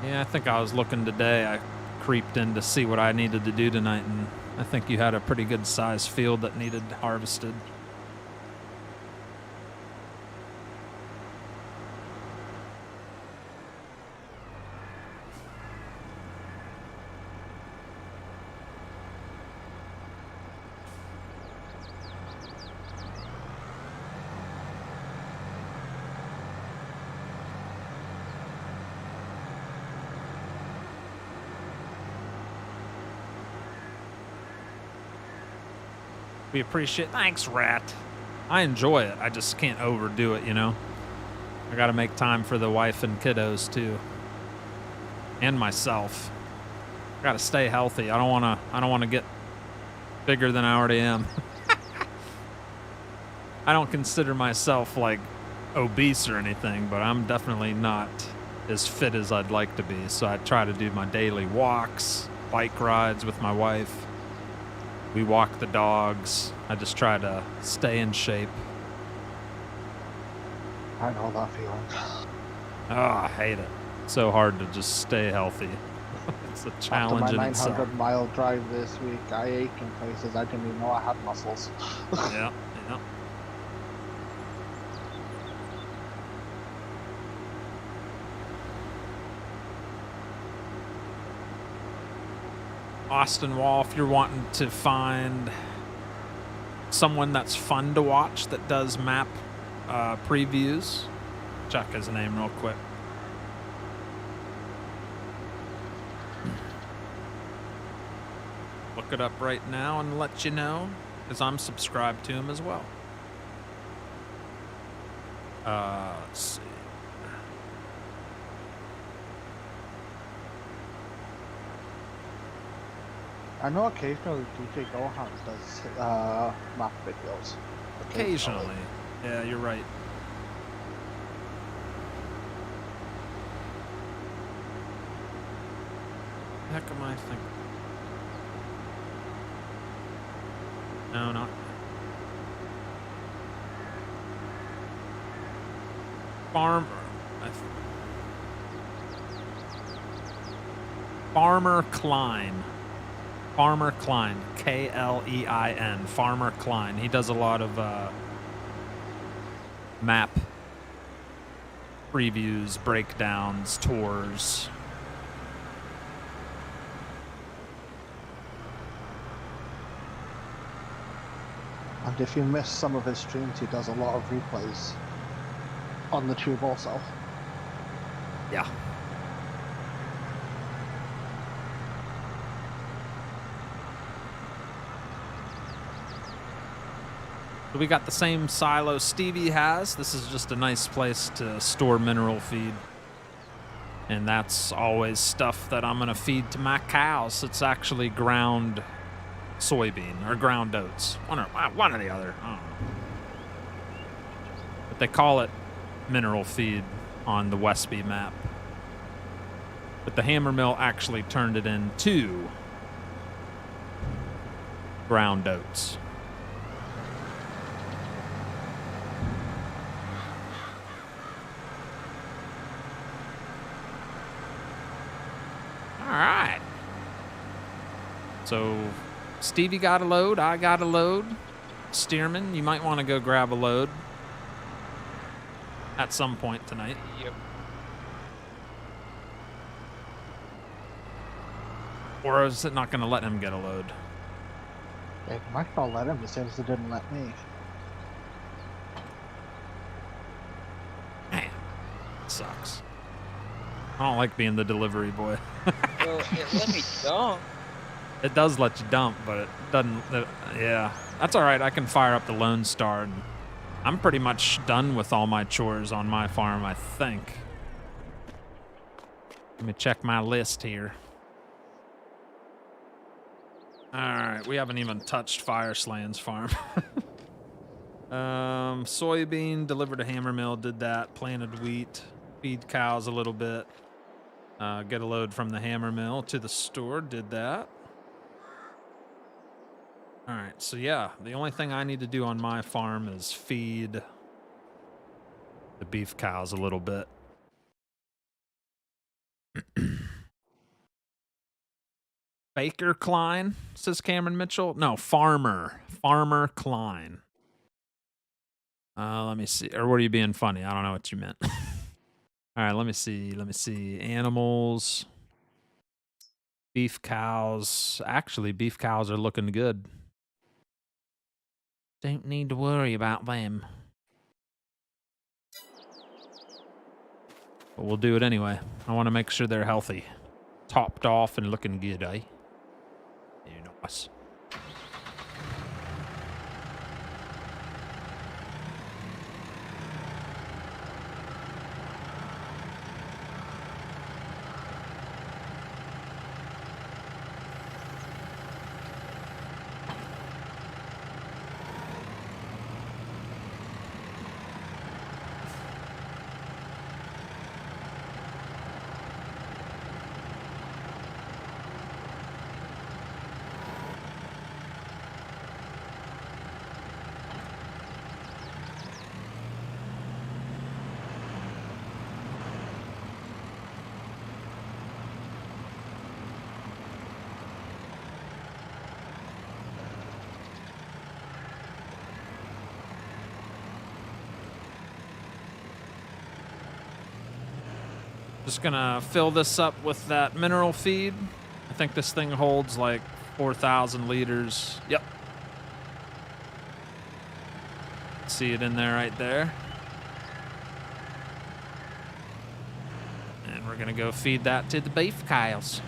Yeah, I think I was looking today. I creeped in to see what I needed to do tonight, and I think you had a pretty good sized field that needed harvested. We appreciate. Thanks, Rat. I enjoy it. I just can't overdo it, you know. I got to make time for the wife and kiddos too, and myself. Got to stay healthy. I don't want to get bigger than I already am. I don't consider myself like obese or anything, but I'm definitely not as fit as I'd like to be. So I try to do my daily walks, bike rides with my wife. We walk the dogs. I just try to stay in shape. I know that feeling. Oh, I hate it. So hard to just stay healthy. It's a challenge After in my itself. 900-mile drive this week, I ache in places I didn't even know I had muscles. Yeah, yeah. Austin Wall, if you're wanting to find someone that's fun to watch that does map previews, check his name real quick. Look it up right now and let you know, because I'm subscribed to him as well. Let's see. I know occasionally DJ Gohan does map videos. Occasionally. Yeah, you're right. The heck am I thinking? No, not. Farmer Klein. Farmer Klein, K-L-E-I-N, Farmer Klein. He does a lot of map previews, breakdowns, tours. And if you miss some of his streams, he does a lot of replays on the tube also. Yeah. So we got the same silo Stevie has. This is just a nice place to store mineral feed. And that's always stuff that I'm going to feed to my cows. It's actually ground soybean or ground oats. One or the other. I don't know. But they call it mineral feed on the Westby map. But the hammer mill actually turned it into ground oats. All right. So Stevie got a load. I got a load. Stearman, you might want to go grab a load at some point tonight. Yep. Or is it not going to let him get a load? It might not let him, the same as it didn't let me. Man, sucks. I don't like being the delivery boy. Well, it let me dump. It does let you dump, but it doesn't. Yeah, that's all right. I can fire up the Lone Star, and I'm pretty much done with all my chores on my farm, I think. Let me check my list here. All right, we haven't even touched Fire Slan's farm. Soybean delivered a hammer mill, did that. Planted wheat, feed cows a little bit. Get a load from the hammer mill to the store, did that. All right, so yeah, the only thing I need to do on my farm is feed the beef cows a little bit. Baker Klein, says Cameron Mitchell. No, Farmer Klein. Let me see. Or were you being funny? I don't know what you meant. All right, let me see. Animals. Beef cows. Actually, beef cows are looking good. Don't need to worry about them. But we'll do it anyway. I want to make sure they're healthy. Topped off and looking good, eh? Very nice. Just gonna fill this up with that mineral feed. I think this thing holds like 4,000 liters. Yep. See it in there right there. And we're gonna go feed that to the beef cows.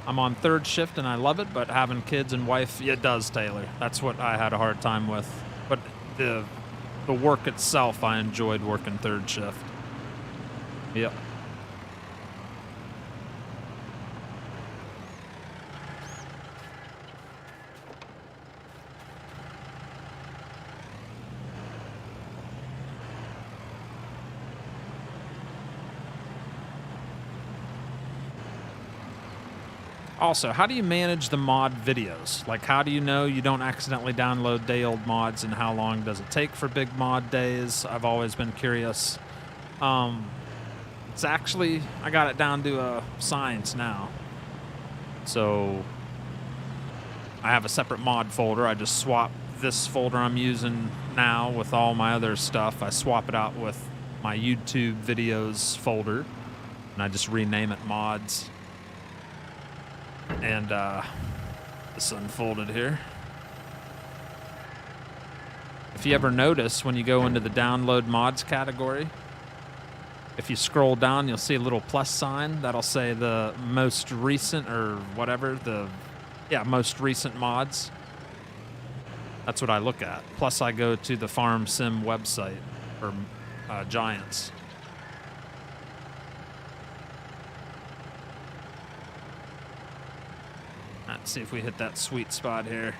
I'm on third shift and I love it, but having kids and wife, it does, Taylor. That's what I had a hard time with. But the work itself, I enjoyed working third shift. Yep. Also, how do you manage the mod videos? Like, how do you know you don't accidentally download day-old mods, and how long does it take for big mod days? I've always been curious. It's actually, I got it down to a science now. So, I have a separate mod folder. I just swap this folder I'm using now with all my other stuff. I swap it out with my YouTube videos folder, and I just rename it mods. And this unfolded here. If you ever notice when you go into the download mods category, if you scroll down, you'll see a little plus sign that'll say the most recent or whatever, most recent mods. That's what I look at. Plus I go to the Farm Sim website for Giants. Let's see if we hit that sweet spot here.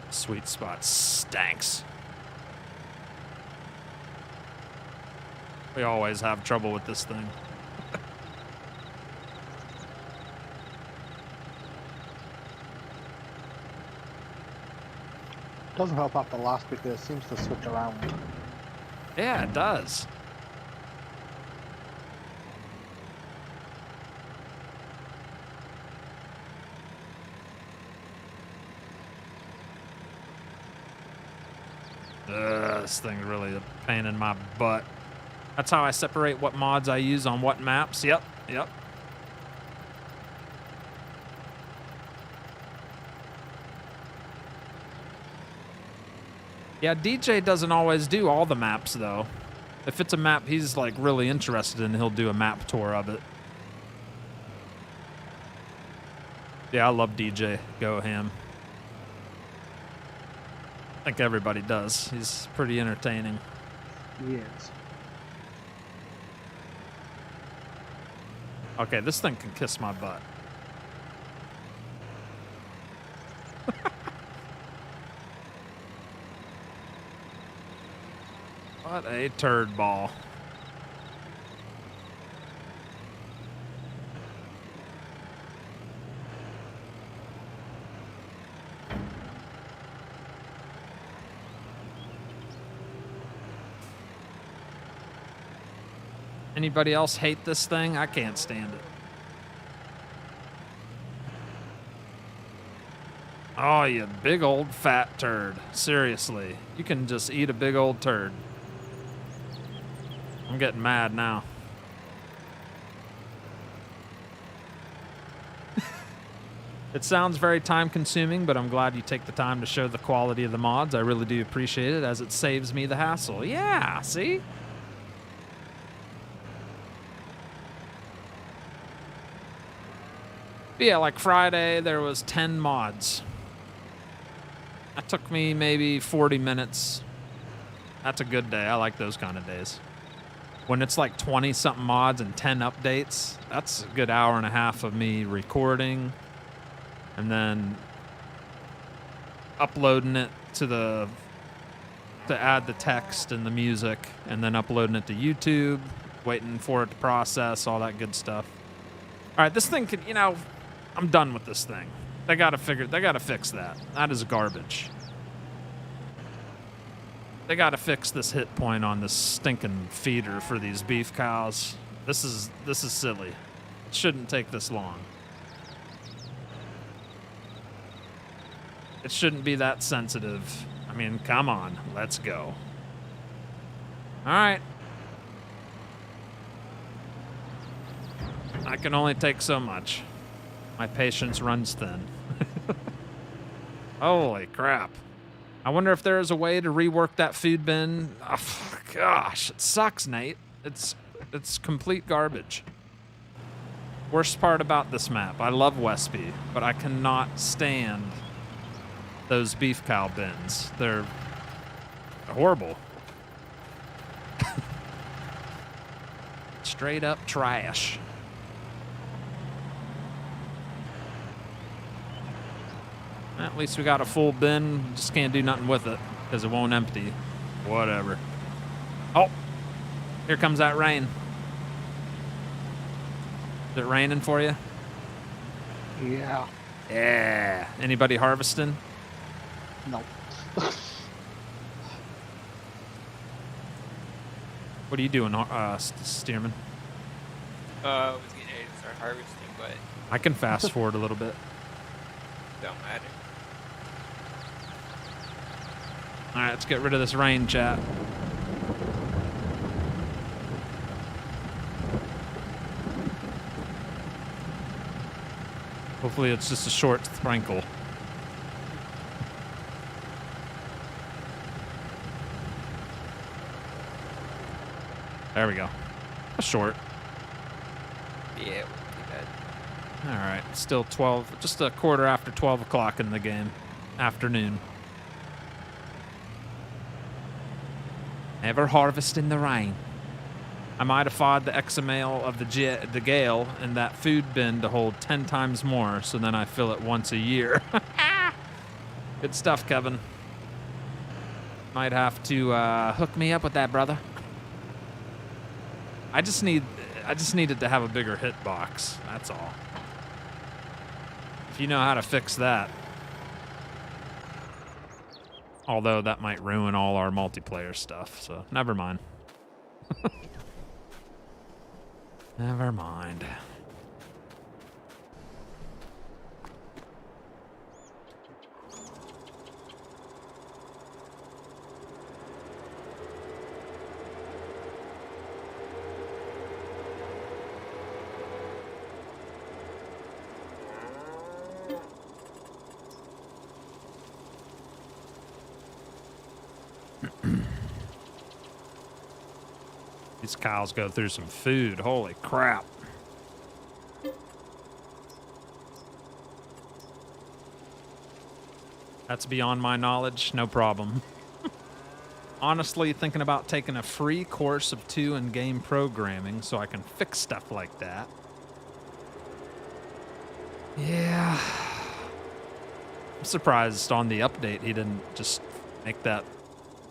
Sweet spot stanks. We always have trouble with this thing. Doesn't help out the last because it seems to switch around. Yeah, it does. This thing's really a pain in my butt. That's how I separate what mods I use on what maps. Yep, yep. Yeah, DJ doesn't always do all the maps, though. If it's a map he's, like, really interested in, he'll do a map tour of it. Yeah, I love DJ. Go ham. I think everybody does. He's pretty entertaining. He is. Okay, this thing can kiss my butt. What a turd ball. Anybody else hate this thing? I can't stand it. Oh, you big old fat turd. Seriously. You can just eat a big old turd. I'm getting mad now. It sounds very time consuming, but I'm glad you take the time to show the quality of the mods. I really do appreciate it, as it saves me the hassle. Yeah, see? But yeah, like Friday, there was 10 mods. That took me maybe 40 minutes. That's a good day. I like those kind of days. When it's like 20-something mods and 10 updates, that's a good hour and a half of me recording and then uploading it to add the text and the music, and then uploading it to YouTube, waiting for it to process, all that good stuff. All right, this thing could, you know, I'm done with this thing. They gotta fix that. That is garbage. They gotta fix this hit point on this stinking feeder for these beef cows. This is silly. It shouldn't take this long. It shouldn't be that sensitive. I mean, come on, let's go. All right. I can only take so much. My patience runs thin. Holy crap. I wonder if there is a way to rework that food bin. Oh, gosh, it sucks, Nate. It's complete garbage. Worst part about this map, I love Westby, but I cannot stand those beef cow bins. They're horrible. Straight up trash. At least we got a full bin. Just can't do nothing with it because it won't empty. Whatever. Oh, here comes that rain. Is it raining for you? Yeah. Yeah. Anybody harvesting? No. What are you doing, Steerman? I was getting ready to start harvesting, but I can fast forward a little bit. don't matter. All right, let's get rid of this rain, chat. Hopefully it's just a short sprinkle. There we go. A short. Yeah, it won't be bad. All right, still 12, just a quarter after 12 o'clock in the game. Afternoon. Never harvest in the rain. I might have fought the XML of the Gale in that food bin to hold 10 times more, so then I fill it once a year. Good stuff, Kevin. Might have to hook me up with that, brother. I just needed to have a bigger hitbox. That's all. If you know how to fix that. Although that might ruin all our multiplayer stuff, so never mind. Never mind. These cows go through some food. Holy crap. That's beyond my knowledge. No problem. Honestly, thinking about taking a free course of 2 in game programming so I can fix stuff like that. Yeah. I'm surprised on the update he didn't just make that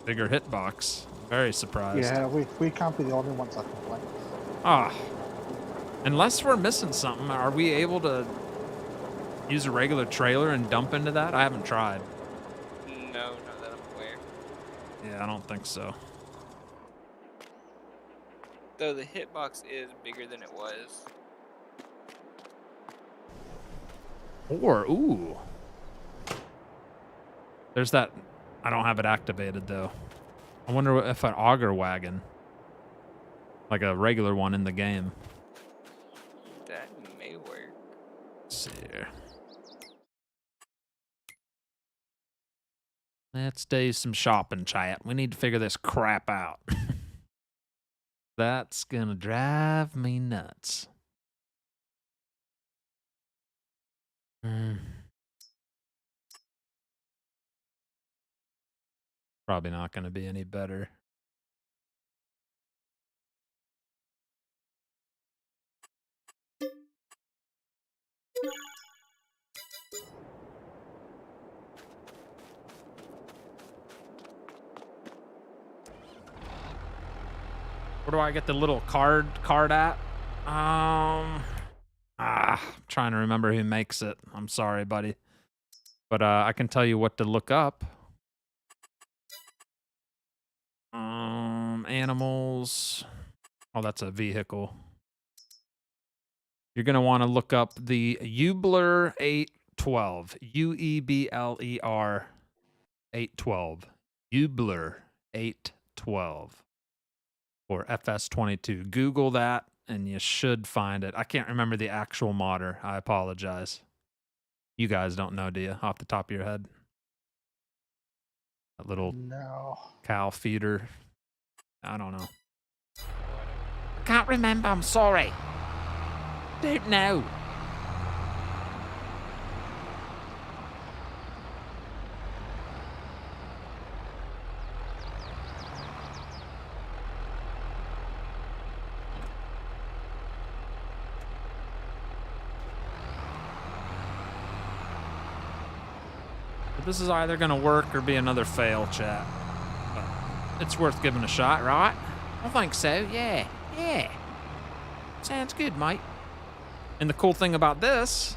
bigger hitbox. Very surprised. Yeah, we can't be the only ones that complain. Ah. Unless we're missing something, are we able to use a regular trailer and dump into that? I haven't tried. No, not that I'm aware. Yeah, I don't think so. Though the hitbox is bigger than it was. Or, ooh. There's that. I don't have it activated, though. I wonder if an auger wagon, like a regular one in the game. That may work. Let's see here. Let's do some shopping, chat. We need to figure this crap out. That's gonna drive me nuts. Probably not gonna be any better. Where do I get the little card at? I'm trying to remember who makes it. I'm sorry, buddy. But I can tell you what to look up. Animals. Oh, that's a vehicle. You're going to want to look up the Uebler 812. UEBLER 812. Uebler 812. Or FS22. Google that and you should find it. I can't remember the actual modder. I apologize. You guys don't know, do you? Off the top of your head? That little cow feeder. I don't know. Can't remember. I'm sorry. Don't know. This is either going to work or be another fail, chat. But it's worth giving a shot, right? I think so, yeah. Yeah. Sounds good, mate. And the cool thing about this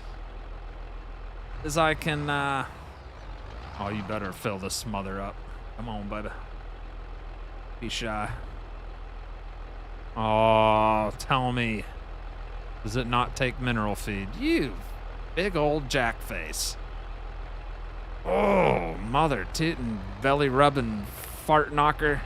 is I can, oh, you better fill this mother up. Come on, baby. Be shy. Oh, tell me. Does it not take mineral feed? You big old jackface. Oh, mother tootin', belly rubbing, fart knocker.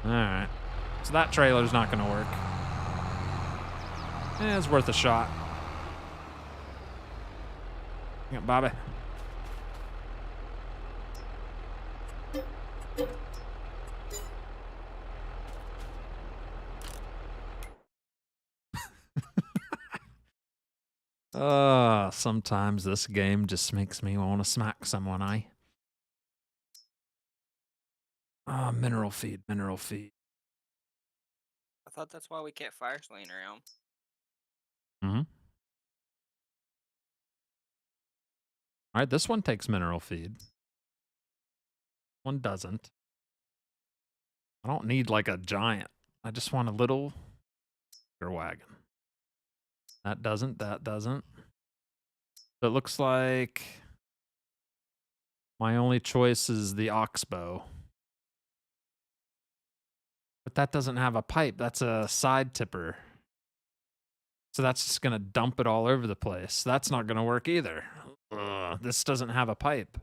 Alright. So that trailer's not gonna work. It's worth a shot. Yeah, Bobby. Sometimes this game just makes me want to smack someone, mineral feed, mineral feed. I thought that's why we kept fires laying around. Mm-hmm. All right, this one takes mineral feed. One doesn't. I don't need like a giant. I just want a little wagon. That doesn't, that doesn't. So it looks like my only choice is the oxbow. But that doesn't have a pipe. That's a side tipper. So that's just going to dump it all over the place. That's not going to work either. This doesn't have a pipe.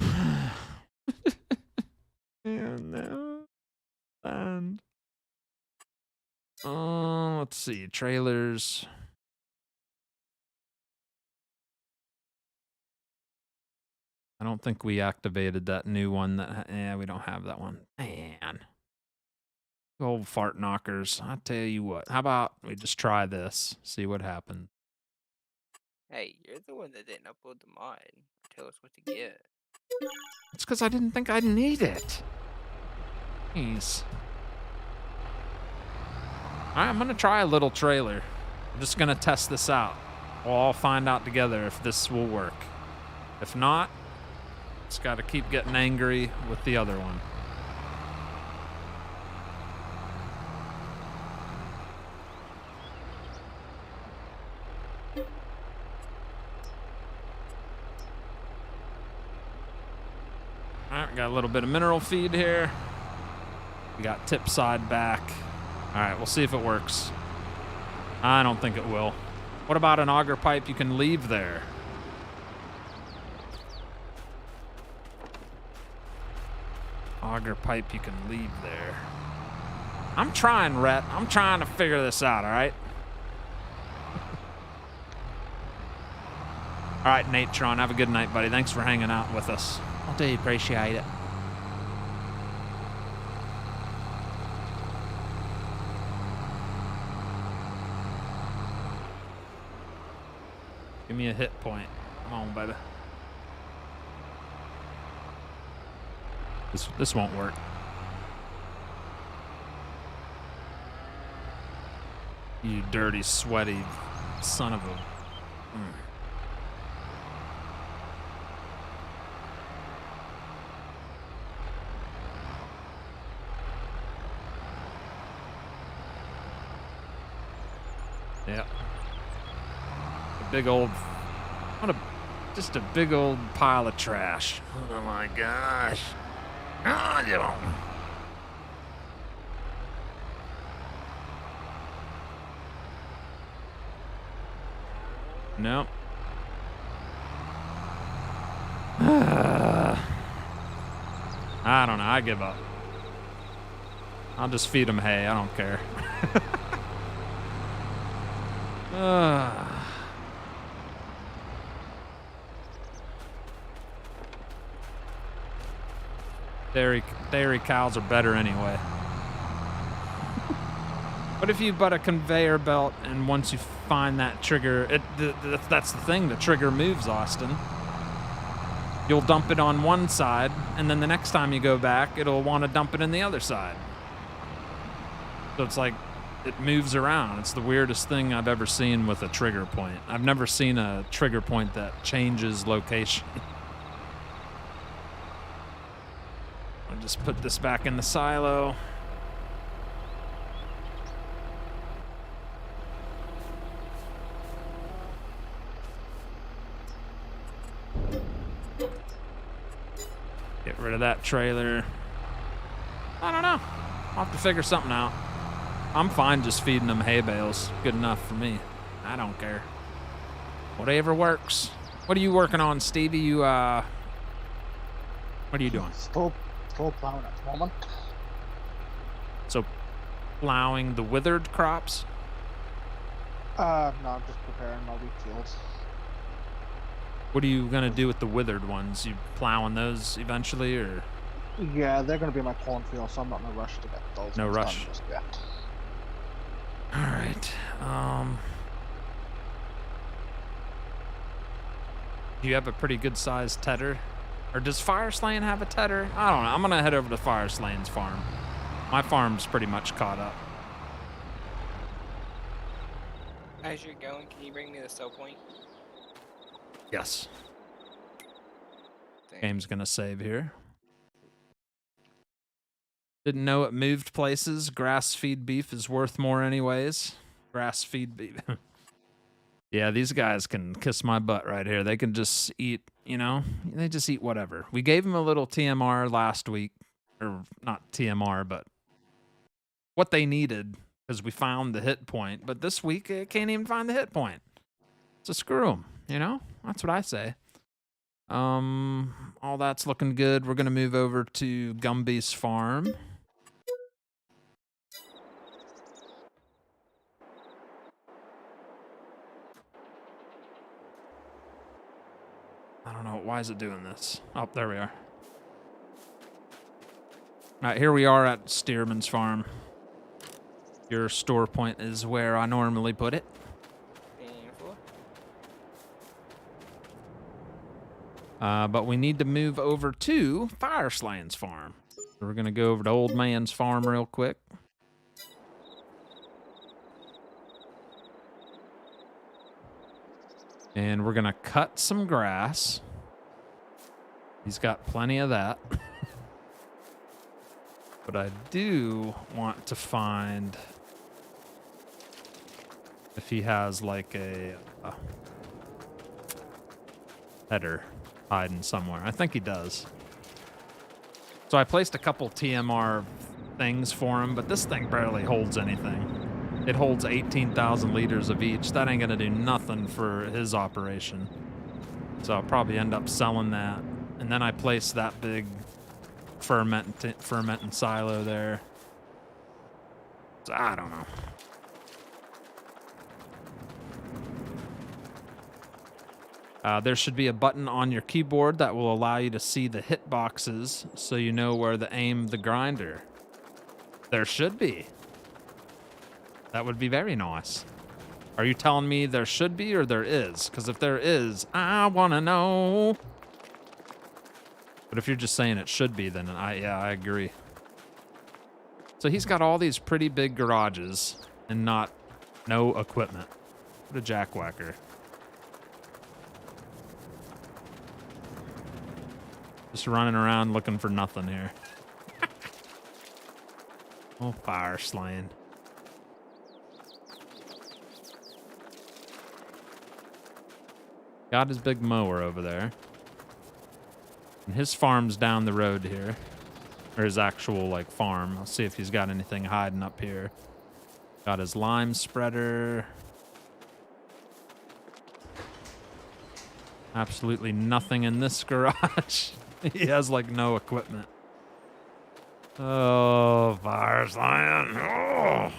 Oh, no. And Let's see, trailers. I don't think we activated that new one. Yeah, we don't have that one. Man. Old fart knockers. I tell you what. How about we just try this, see what happens. Hey, you're the one that didn't upload the mod. Tell us what to get. It's because I didn't think I'd need it. Jeez. Alright, I'm going to try a little trailer. I'm just going to test this out. We'll all find out together if this will work. If not, just got to keep getting angry with the other one. Alright, got a little bit of mineral feed here. We got tip side back. Alright, we'll see if it works. I don't think it will. What about an auger pipe you can leave there? Auger pipe you can leave there. I'm trying, Rhett. I'm trying to figure this out, alright? Alright, Natron, have a good night, buddy. Thanks for hanging out with us. I do appreciate it. Give me a hit point. Come on, baby. This won't work. You dirty, sweaty son of a... Yeah. A big old... Just a big old pile of trash. Oh my gosh. Oh, yeah. No. I don't know. I give up. I'll just feed them hay. I don't care. Dairy cows are better anyway. But if you butt a conveyor belt and once you find that trigger, that's the thing, the trigger moves, Austin. You'll dump it on one side, and then the next time you go back, it'll want to dump it in the other side. So it's like, it moves around. It's the weirdest thing I've ever seen with a trigger point. I've never seen a trigger point that changes location. I'll just put this back in the silo. Get rid of that trailer. I don't know. I'll have to figure something out. I'm fine just feeding them hay bales. Good enough for me. I don't care. Whatever works. What are you working on, Stevie? You, what are you doing? Still plowing at the moment. So, plowing the withered crops? No, I'm just preparing my wheat fields. What are you gonna do with the withered ones? You plowing those eventually, or? Yeah, they're gonna be my cornfield, so I'm not in a rush to get those. No rush. Just yet. All right. Do you have a pretty good sized tedder? Or does Fireslane have a tedder? I don't know. I'm gonna head over to Fireslane's farm. My farm's pretty much caught up. As you're going, can you bring me the sell point? Yes. Thank Game's gonna save here. Didn't know it moved places. Grass-feed beef is worth more anyways. Grass-feed beef. Yeah, these guys can kiss my butt right here. They can just eat, you know, they just eat whatever. We gave them a little TMR last week. Or not TMR, but what they needed, because we found the hit point. But this week, it can't even find the hit point. So screw them, you know? That's what I say. All that's looking good. We're going to move over to Gumby's farm. I don't know. Why is it doing this? Oh, there we are. All right, here we are at Stearman's farm. Your store point is where I normally put it. Painful. But we need to move over to Fireslane's farm. So we're going to go over to Old Man's farm real quick. And we're going to cut some grass. He's got plenty of that. But I do want to find if he has like a header hiding somewhere. I think he does. So I placed a couple TMR things for him, but this thing barely holds anything. It holds 18,000 liters of each. That ain't gonna do nothing for his operation. So I'll probably end up selling that. And then I placed that big fermenting silo there. So I don't know. There should be a button on your keyboard that will allow you to see the hit boxes so you know where to aim the grinder. There should be. That would be very nice. Are you telling me there should be or there is? Because if there is, I want to know. But if you're just saying it should be, then I agree. So he's got all these pretty big garages and no equipment. What a jackwhacker. Just running around looking for nothing here. Oh, Fireslane. Got his big mower over there. And his farm's down the road here. Or his actual, like, farm. I'll see if he's got anything hiding up here. Got his lime spreader. Absolutely nothing in this garage. He has, like, no equipment. Oh, Fireslane. Oh.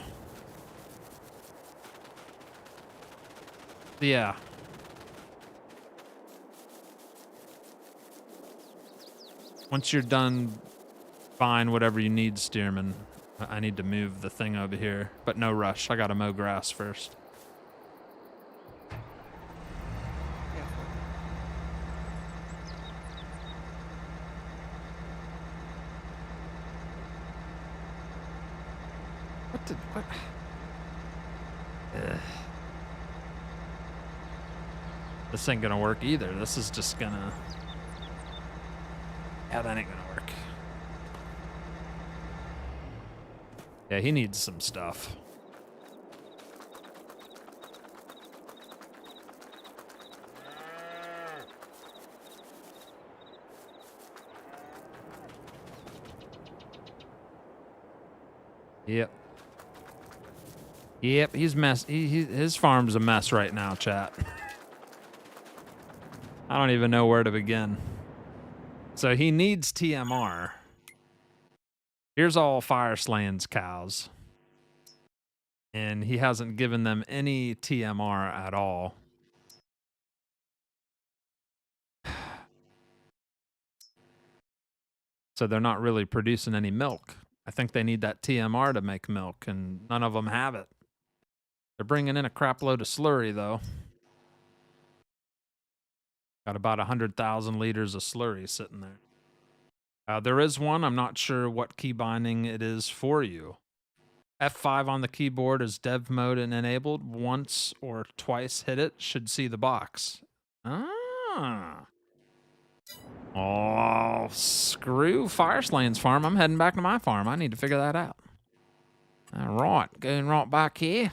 Yeah. Once you're done buying whatever you need, Stearman, I need to move the thing over here. But no rush. I gotta mow grass first. What? This ain't gonna work either. This is just gonna... Yeah, that ain't gonna work. Yeah, he needs some stuff. Yep. Yep, he's his farm's a mess right now, chat. I don't even know where to begin. So he needs TMR. Here's all Fireslane's cows. And he hasn't given them any TMR at all. So they're not really producing any milk. I think they need that TMR to make milk, and none of them have it. They're bringing in a crap load of slurry, though. Got about 100,000 liters of slurry sitting there. There is one. I'm not sure what key binding it is for you. F5 on the keyboard is dev mode and enabled. Once or twice hit it, should see the box. Ah. Oh, screw Fireslane's farm. I'm heading back to my farm. I need to figure that out. All right, going right back here.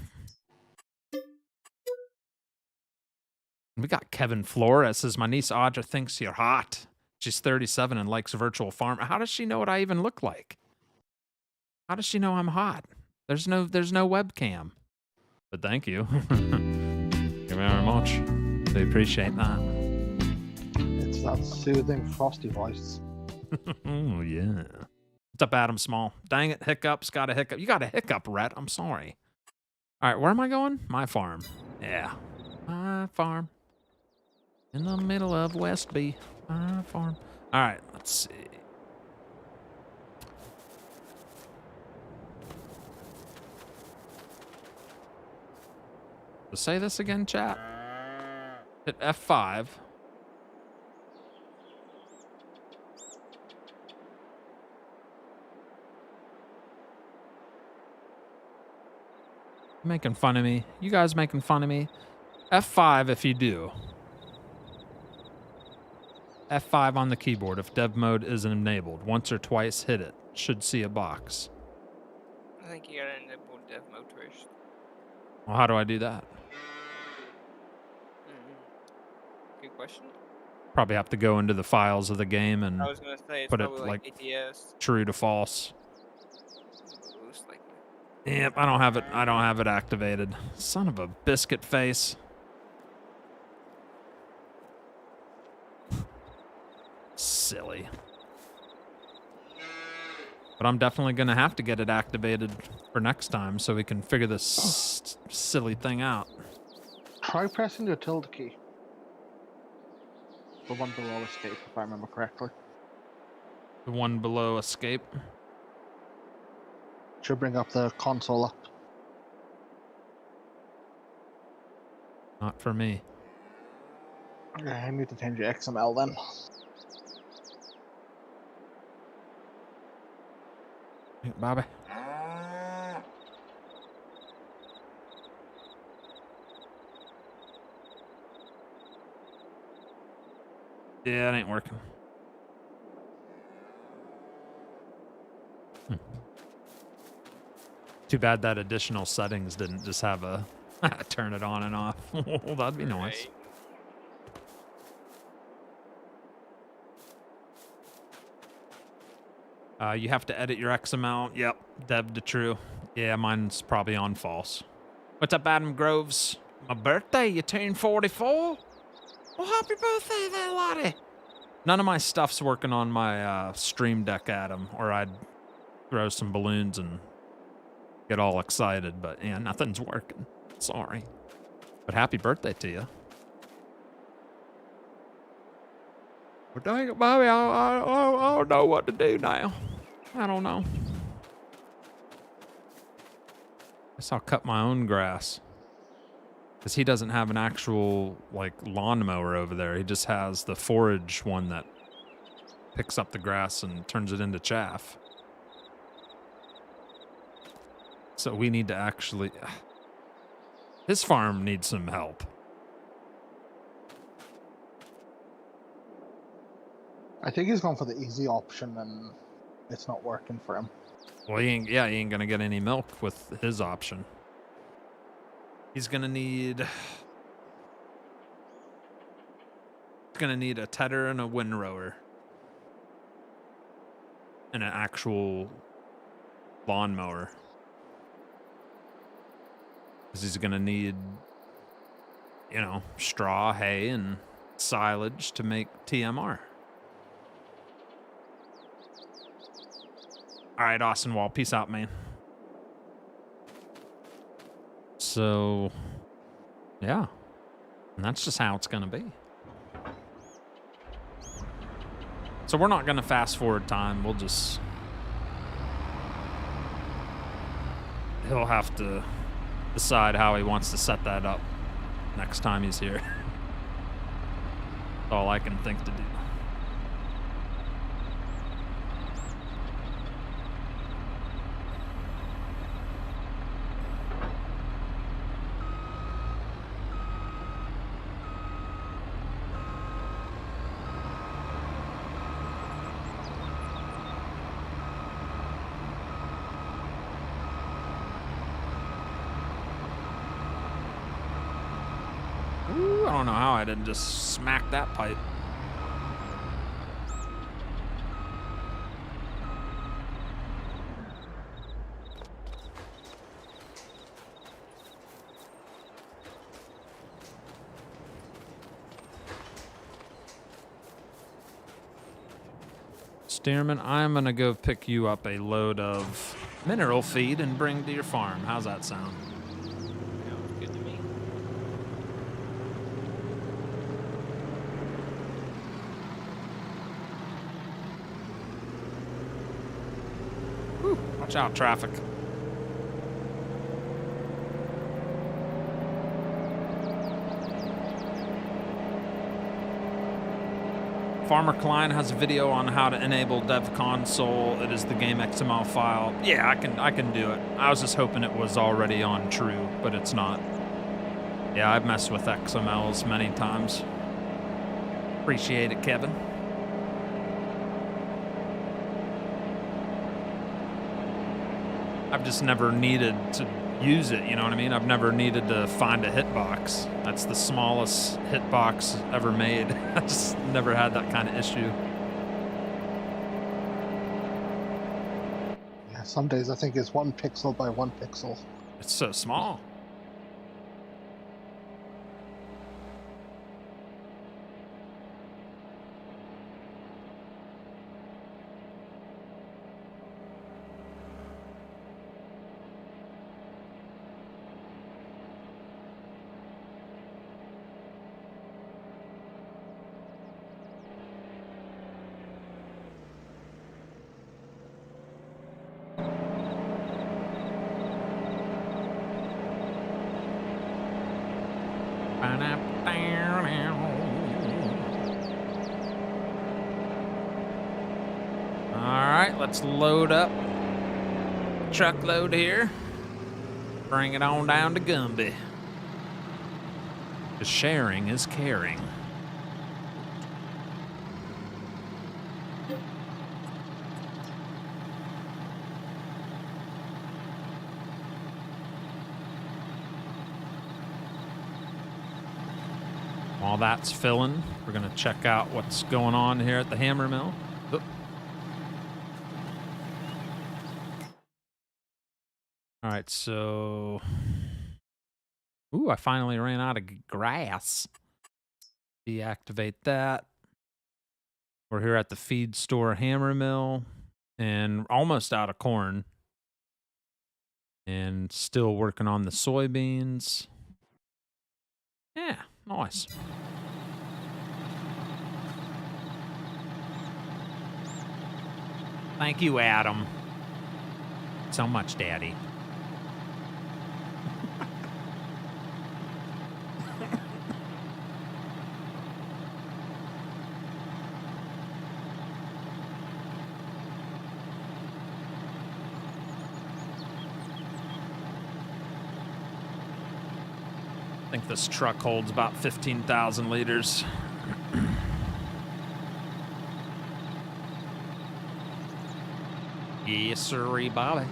We got Kevin Flores says, my niece Audra thinks you're hot. She's 37 and likes virtual farm. How does she know what I even look like? How does she know I'm hot? There's no webcam. But thank you. Thank you very much. We appreciate that. It's that soothing frosty voice. Oh, yeah. What's up, Adam Small? Dang it, hiccups. Got a hiccup. You got a hiccup, Rhett. I'm sorry. All right, where am I going? My farm. Yeah. My farm. In the middle of Westby farm. All right, let's see. So say this again, chat. Hit F5. Making fun of me. You guys making fun of me. F5 if you do. F5 on the keyboard if dev mode isn't enabled. Once or twice, hit it. Should see a box. I think you gotta enable dev mode first. Well, how do I do that? Good question. Probably have to go into the files of the game and I was gonna say it's put it probably like ATS. true to false. Most likely. Yep, I don't have it. I don't have it activated. Son of a biscuit face. Silly. But I'm definitely gonna have to get it activated for next time so we can figure this silly thing out. Try pressing the tilde key. The one below escape, if I remember correctly. The one below escape. Should bring up the console up. Not for me. I need to change your XML then. Hey, Bobby. Yeah, it ain't working. Too bad that additional settings didn't just have a turn it on and off. Well, that'd be nice. You have to edit your XML. Yep, dev to true. Yeah, mine's probably on false. What's up, Adam Groves? My birthday, you turned 44? Well, happy birthday there, laddie. None of my stuff's working on my Stream Deck, Adam, or I'd throw some balloons and get all excited, but yeah, nothing's working. Sorry. But happy birthday to you. But dang it, Bobby, I don't know what to do now. I don't know. Guess I'll cut my own grass. Because he doesn't have an actual, like, lawnmower over there. He just has the forage one that picks up the grass and turns it into chaff. So we need to actually... His farm needs some help. I think he's going for the easy option and it's not working for him. Well, he ain't gonna get any milk with his option. He's gonna need a tedder and a windrower. And an actual lawnmower. Because he's gonna need, you know, straw, hay, and silage to make TMR. All right, Austin Wall, peace out, man. So, yeah. And that's just how it's gonna be. So we're not gonna fast forward time. We'll just... He'll have to decide how he wants to set that up next time he's here. That's all I can think to do. Ooh, I don't know how I didn't just smack that pipe. Stearman, I'm gonna go pick you up a load of mineral feed and bring to your farm. How's that sound? Sounds good to me. Watch out, traffic. Farmer Klein has a video on how to enable Dev Console. It is the game XML file. Yeah, I can do it. I was just hoping it was already on true, but it's not. Yeah, I've messed with XMLs many times. Appreciate it, Kevin. I've just never needed to use it, you know what I mean? I've never needed to find a hitbox. That's the smallest hitbox ever made. I just never had that kind of issue. Yeah, some days I think it's 1 pixel by 1 pixel. It's so small. Let's load up truckload here. Bring it on down to Gumby. The sharing is caring. While that's filling, we're gonna check out what's going on here at the hammer mill. Oop. All right, so... Ooh, I finally ran out of grass. Deactivate that. We're here at the feed store hammer mill and almost out of corn. And still working on the soybeans. Yeah, nice. Thank you, Adam. So much, Daddy. I think this truck holds about 15,000 liters. Yes, sirree, Bobby.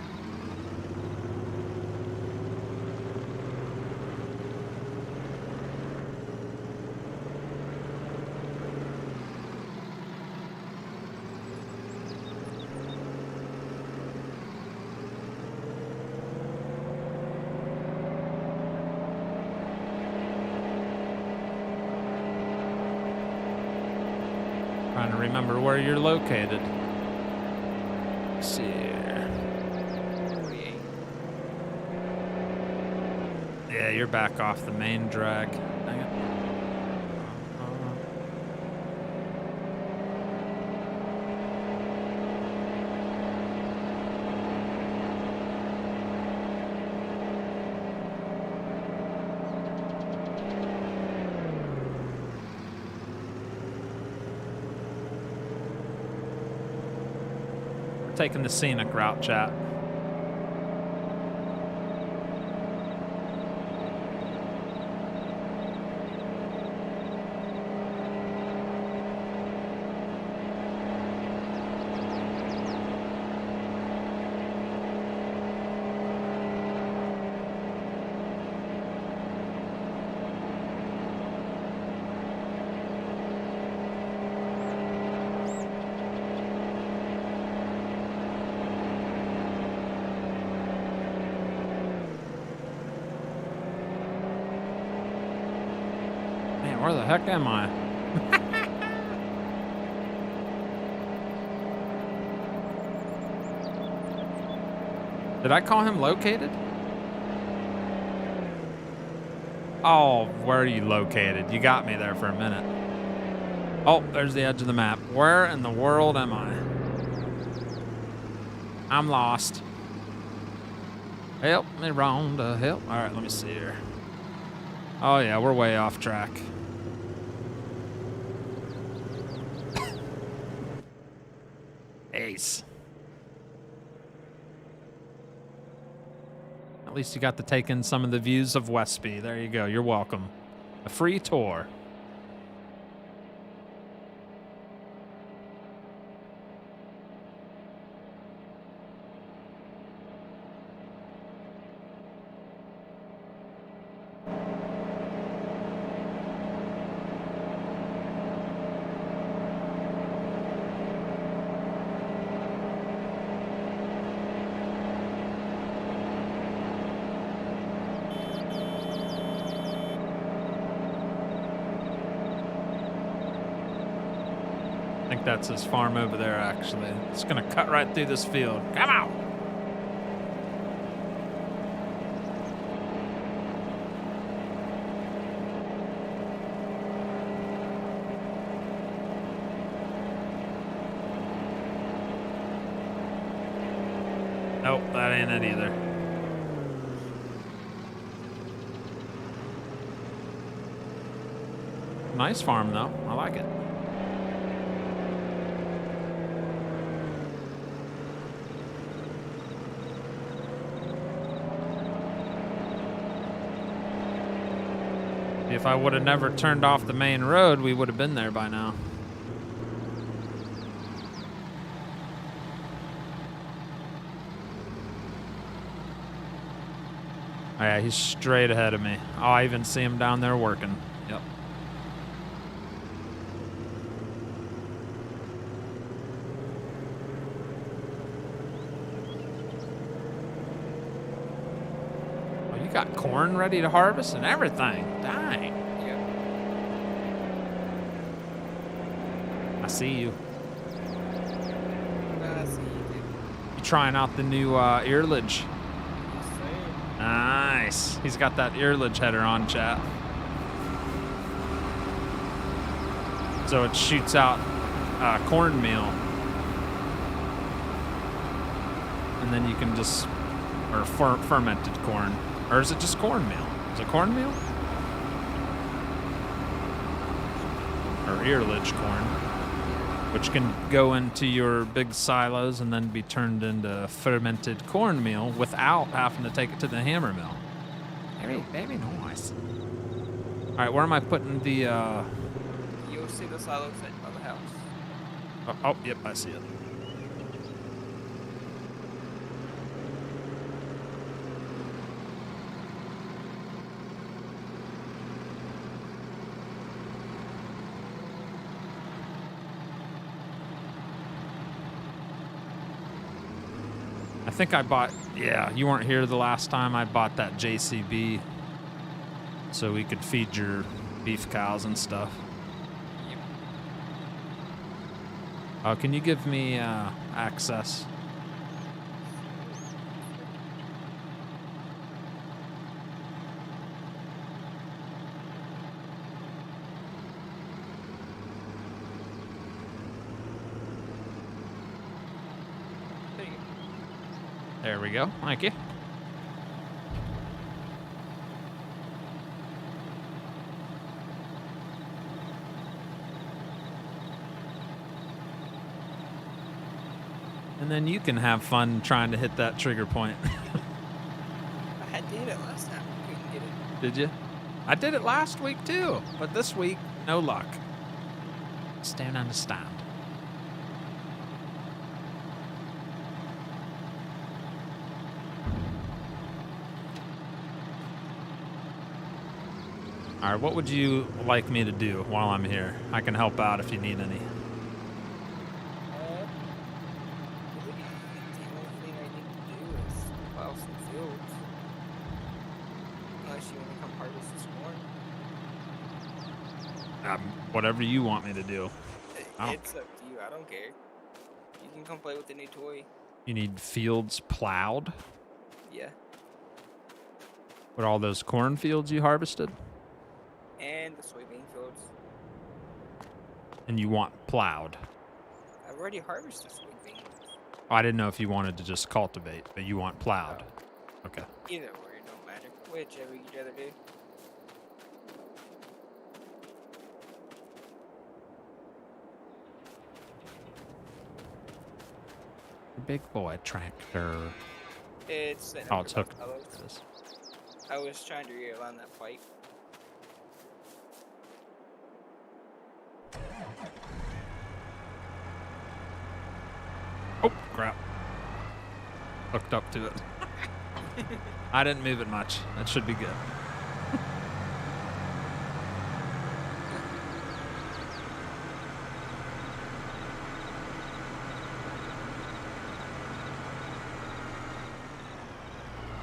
Trying to remember where you're located. Let's see here. 48. Yeah, you're back off the main drag. Dang it. Taking the scenic route, chat. Where the heck am I? Did I call him located? Oh, where are you located? You got me there for a minute. Oh, there's the edge of the map. Where in the world am I? I'm lost. Help me round to help. All right, let me see here. Oh, yeah, we're way off track. Ace. At least you got to take in some of the views of Westby. There you go. You're welcome. A free tour. I think that's his farm over there, actually. It's gonna cut right through this field. Come out! Nope, that ain't it either. Nice farm, though. I like it. If I would have never turned off the main road, we would have been there by now. Oh yeah, he's straight ahead of me. Oh, I even see him down there working. Yep. Oh, you got corn ready to harvest and everything. Dang. Yep. I see you. I see you, dude. You trying out the new Earlege? Yes, sir. Nice. He's got that Earlege header on, chat. So it shoots out cornmeal. And then you can just, or fermented corn. Or is it just cornmeal? Is it cornmeal? Or Earlege corn. Which can go into your big silos and then be turned into fermented cornmeal without having to take it to the hammer mill. Very nice. All right, where am I putting the... You'll see the silo set by the house. Oh, yep, I see it. I think I bought, yeah, you weren't here the last time. I bought that JCB so we could feed your beef cows and stuff. Yep. Oh, can you give me access? There you go. There we go. Thank you. And then you can have fun trying to hit that trigger point. I had to hit it last time. Couldn't get it. Did you? I did it last week too, but this week, no luck. Stand understand. All right, what would you like me to do while I'm here? I can help out if you need any. Really, the only thing I need to do is plow some fields. Unless you want to come harvest this corn. Whatever you want me to do. I don't- It's up to you. I don't care. You can come play with the new toy. You need fields plowed? Yeah. With all those cornfields you harvested? And the soybean fields. And you want plowed? I've already harvested soybeans. I didn't know if you wanted to just cultivate, but you want plowed. Okay. Either or, it don't matter. Whichever you'd rather do. Big boy tractor. It's Oh, it's hooked. I was trying to realign that pipe. Oh, crap. Hooked up to it. I didn't move it much. That should be good.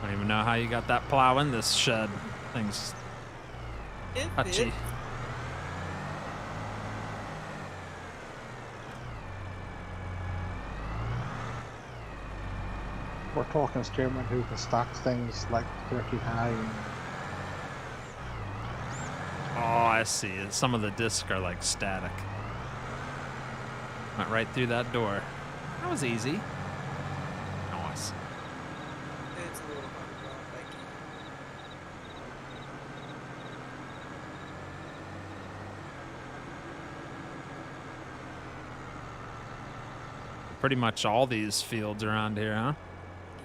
I don't even know how you got that plow in this shed. Thing's touchy. We're talking steermen who can stack things like pretty high. Oh, I see. Some of the discs are like static. Went right through that door. That was easy. Nice. It's a little hard to go, like. Pretty much all these fields around here, huh?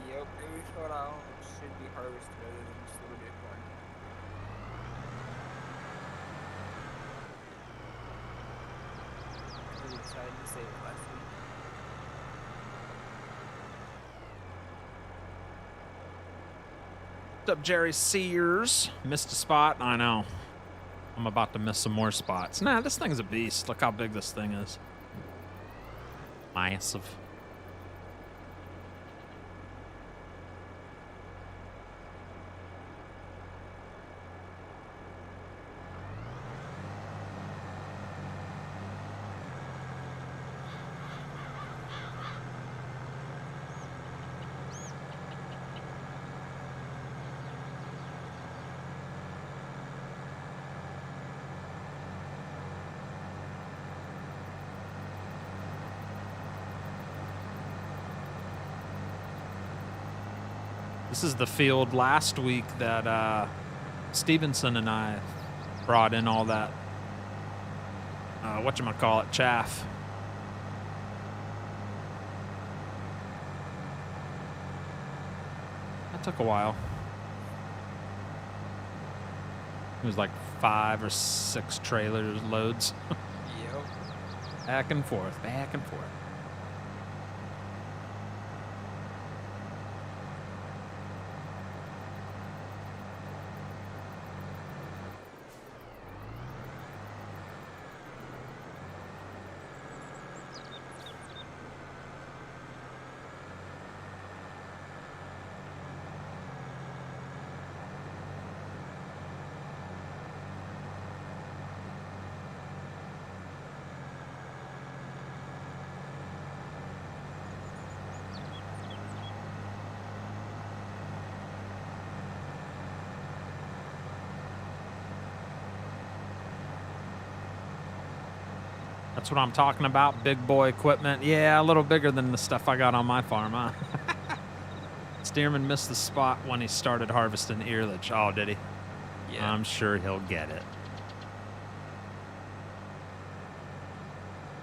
Yep, every field I own should be harvested other than just a little bit more. We decided to save it last week. What's up, Jerry Sears? Missed a spot? I know. I'm about to miss some more spots. Nah, this thing's a beast. Look how big this thing is. Massive. This is the field last week that Stevenson and I brought in all that, whatchamacallit, chaff. That took a while. It was like 5 or 6 trailers loads. Yep. Back and forth, back and forth. That's what I'm talking about, big boy equipment. Yeah, a little bigger than the stuff I got on my farm, huh? Steerman missed the spot when he started harvesting Earlege. Oh, did he? Yeah. I'm sure he'll get it.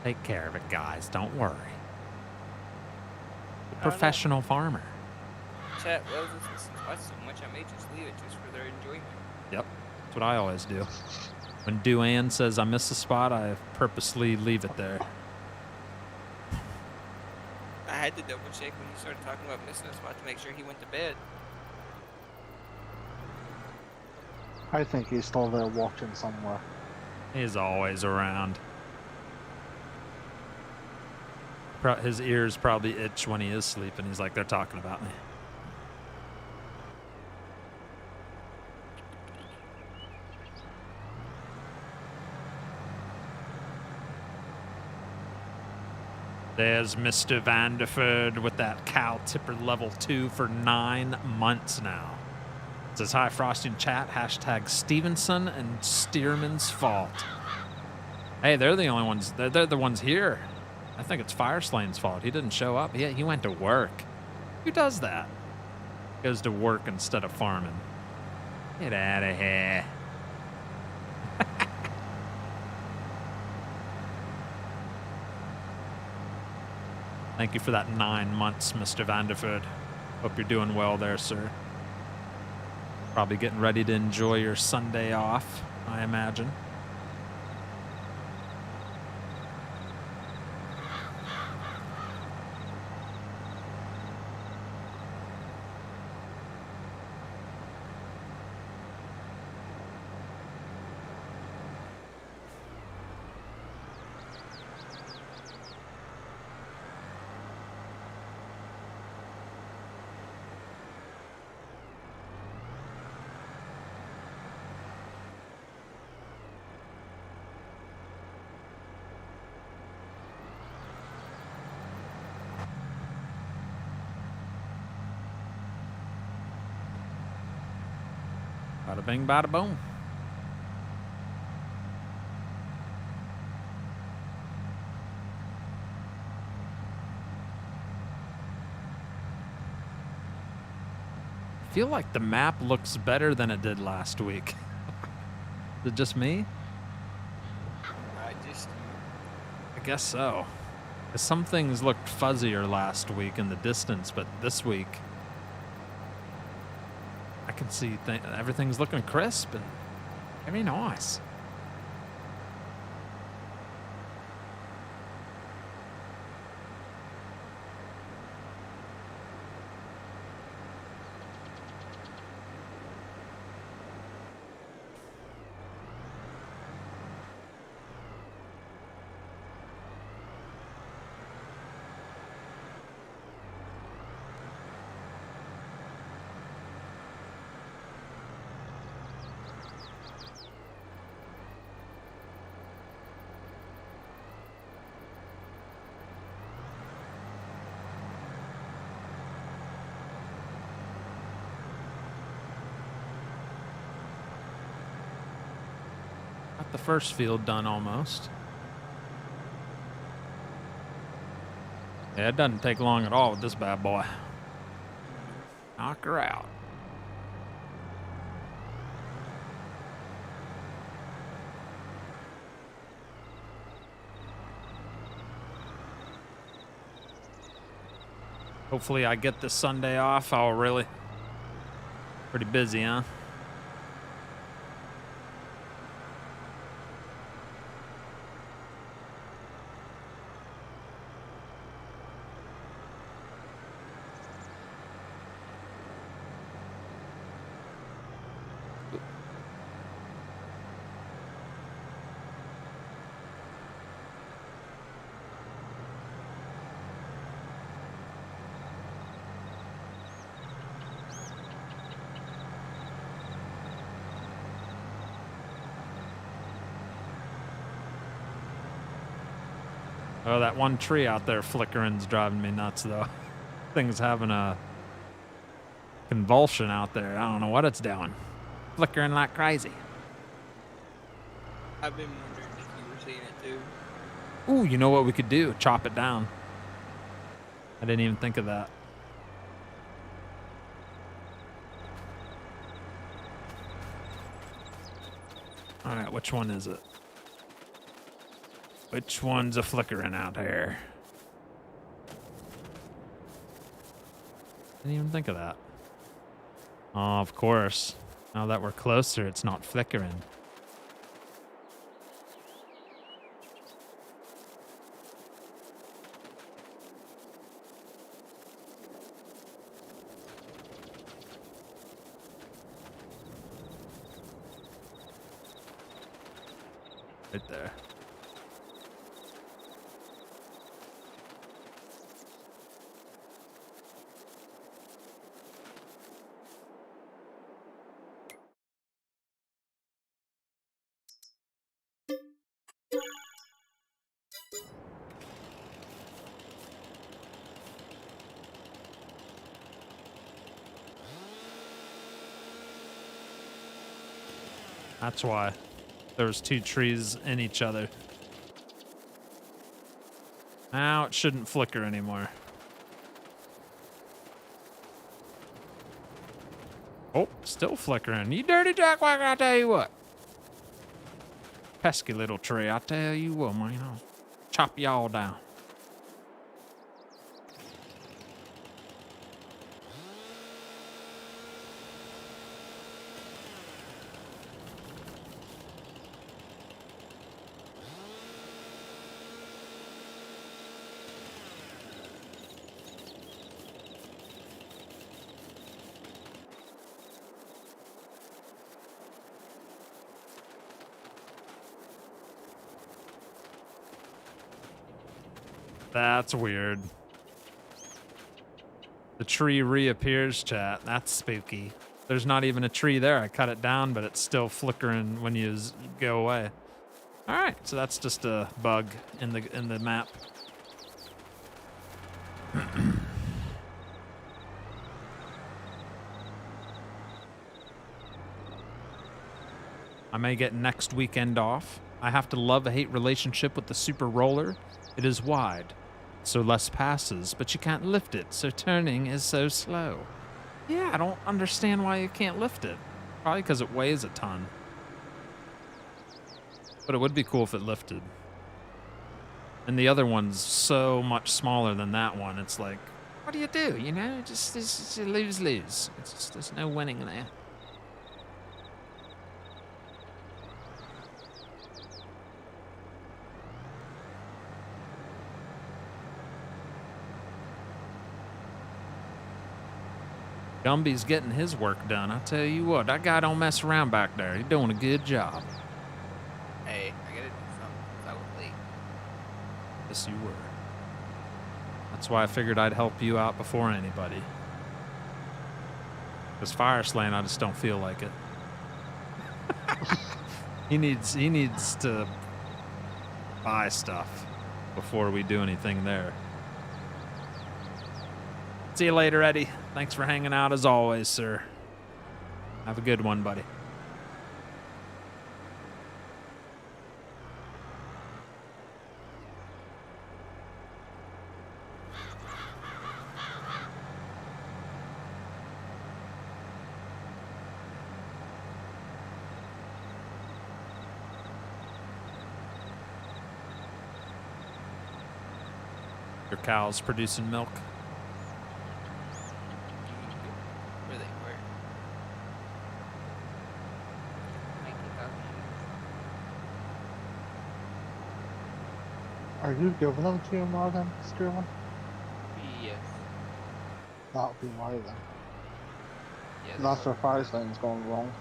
Take care of it, guys. Don't worry. Professional farmer. Chat loves this watch so much I may just leave it just for their enjoyment. Yep. That's what I always do. When Duane says I miss a spot, I purposely leave it there. I had to double check when he started talking about missing a spot to make sure he went to bed. I think he's still there watching somewhere. He's always around. His ears probably itch when he is sleeping. He's like, they're talking about me. There's Mr. Vanderford with that cow tipper level 2 for 9 months now. It says, hi, Frosty in chat, hashtag Stevenson and Stearman's fault. Hey, they're the only ones, they're the ones here. I think it's Fireslane's fault. He didn't show up. He went to work. Who does that? Goes to work instead of farming. Get out of here. Thank you for that 9 months, Mr. Vanderford. Hope you're doing well there, sir. Probably getting ready to enjoy your Sunday off, I imagine. Bada bing, bada boom. I feel like the map looks better than it did last week. Is it just me? I guess so. 'Cause some things looked fuzzier last week in the distance, but this week I can see everything's looking crisp and very nice. The first field done almost. Yeah, it doesn't take long at all with this bad boy. Knock her out. Hopefully I get this Sunday off. Oh, really? Pretty busy, huh? Oh, that one tree out there flickering's driving me nuts, though. Thing's having a convulsion out there. I don't know what it's doing. Flickering like crazy. I've been wondering if you were seeing it too. Ooh, you know what we could do? Chop it down. I didn't even think of that. All right, which one is it? Which one's a flickering out here? Didn't even think of that. Oh, of course. Now that we're closer, it's not flickering. Right there. That's why there was two trees in each other. Now it shouldn't flicker anymore. Oh, still flickering. You dirty jackwhacker, I tell you what. Pesky little tree, I tell you what, man. I'll chop you all down. That's weird. The tree reappears, chat. That's spooky. There's not even a tree there. I cut it down, but it's still flickering when you go away. All right, so that's just a bug in the map. I may get next weekend off. I have to love-hate relationship with the super roller. It is wide, so less passes, but you can't lift it, so turning is so slow. Yeah, I don't understand why you can't lift it. Probably because it weighs a ton. But it would be cool if it lifted. And the other one's so much smaller than that one. It's like, what do you do? You know, just it's a lose-lose. There's no winning there. Gumby's getting his work done. I tell you what, that guy don't mess around back there. He's doing a good job. Hey, I gotta do something. I was late. Yes, you were. That's why I figured I'd help you out before anybody. Because Fireslane, I just don't feel like it. He needs to buy stuff before we do anything there. See you later, Eddie. Thanks for hanging out as always, sir. Have a good one, buddy. Your cow's producing milk. Where they were. Are you giving them to your Morgan, Sterling? Yes. That would be why then. Yes. That's where Fireline's going wrong.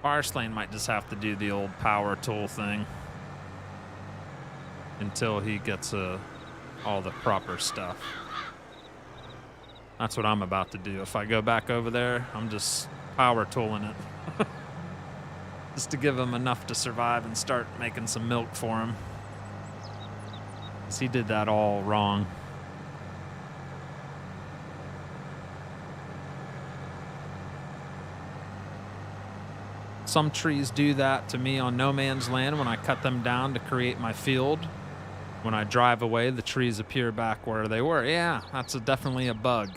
Fireslane might just have to do the old power tool thing until he gets all the proper stuff. That's what I'm about to do. If I go back over there, I'm just power tooling it. Just to give him enough to survive and start making some milk for him. 'Cause he did that all wrong. Some trees do that to me on no man's land when I cut them down to create my field. When I drive away, the trees appear back where they were. Yeah, that's definitely a bug.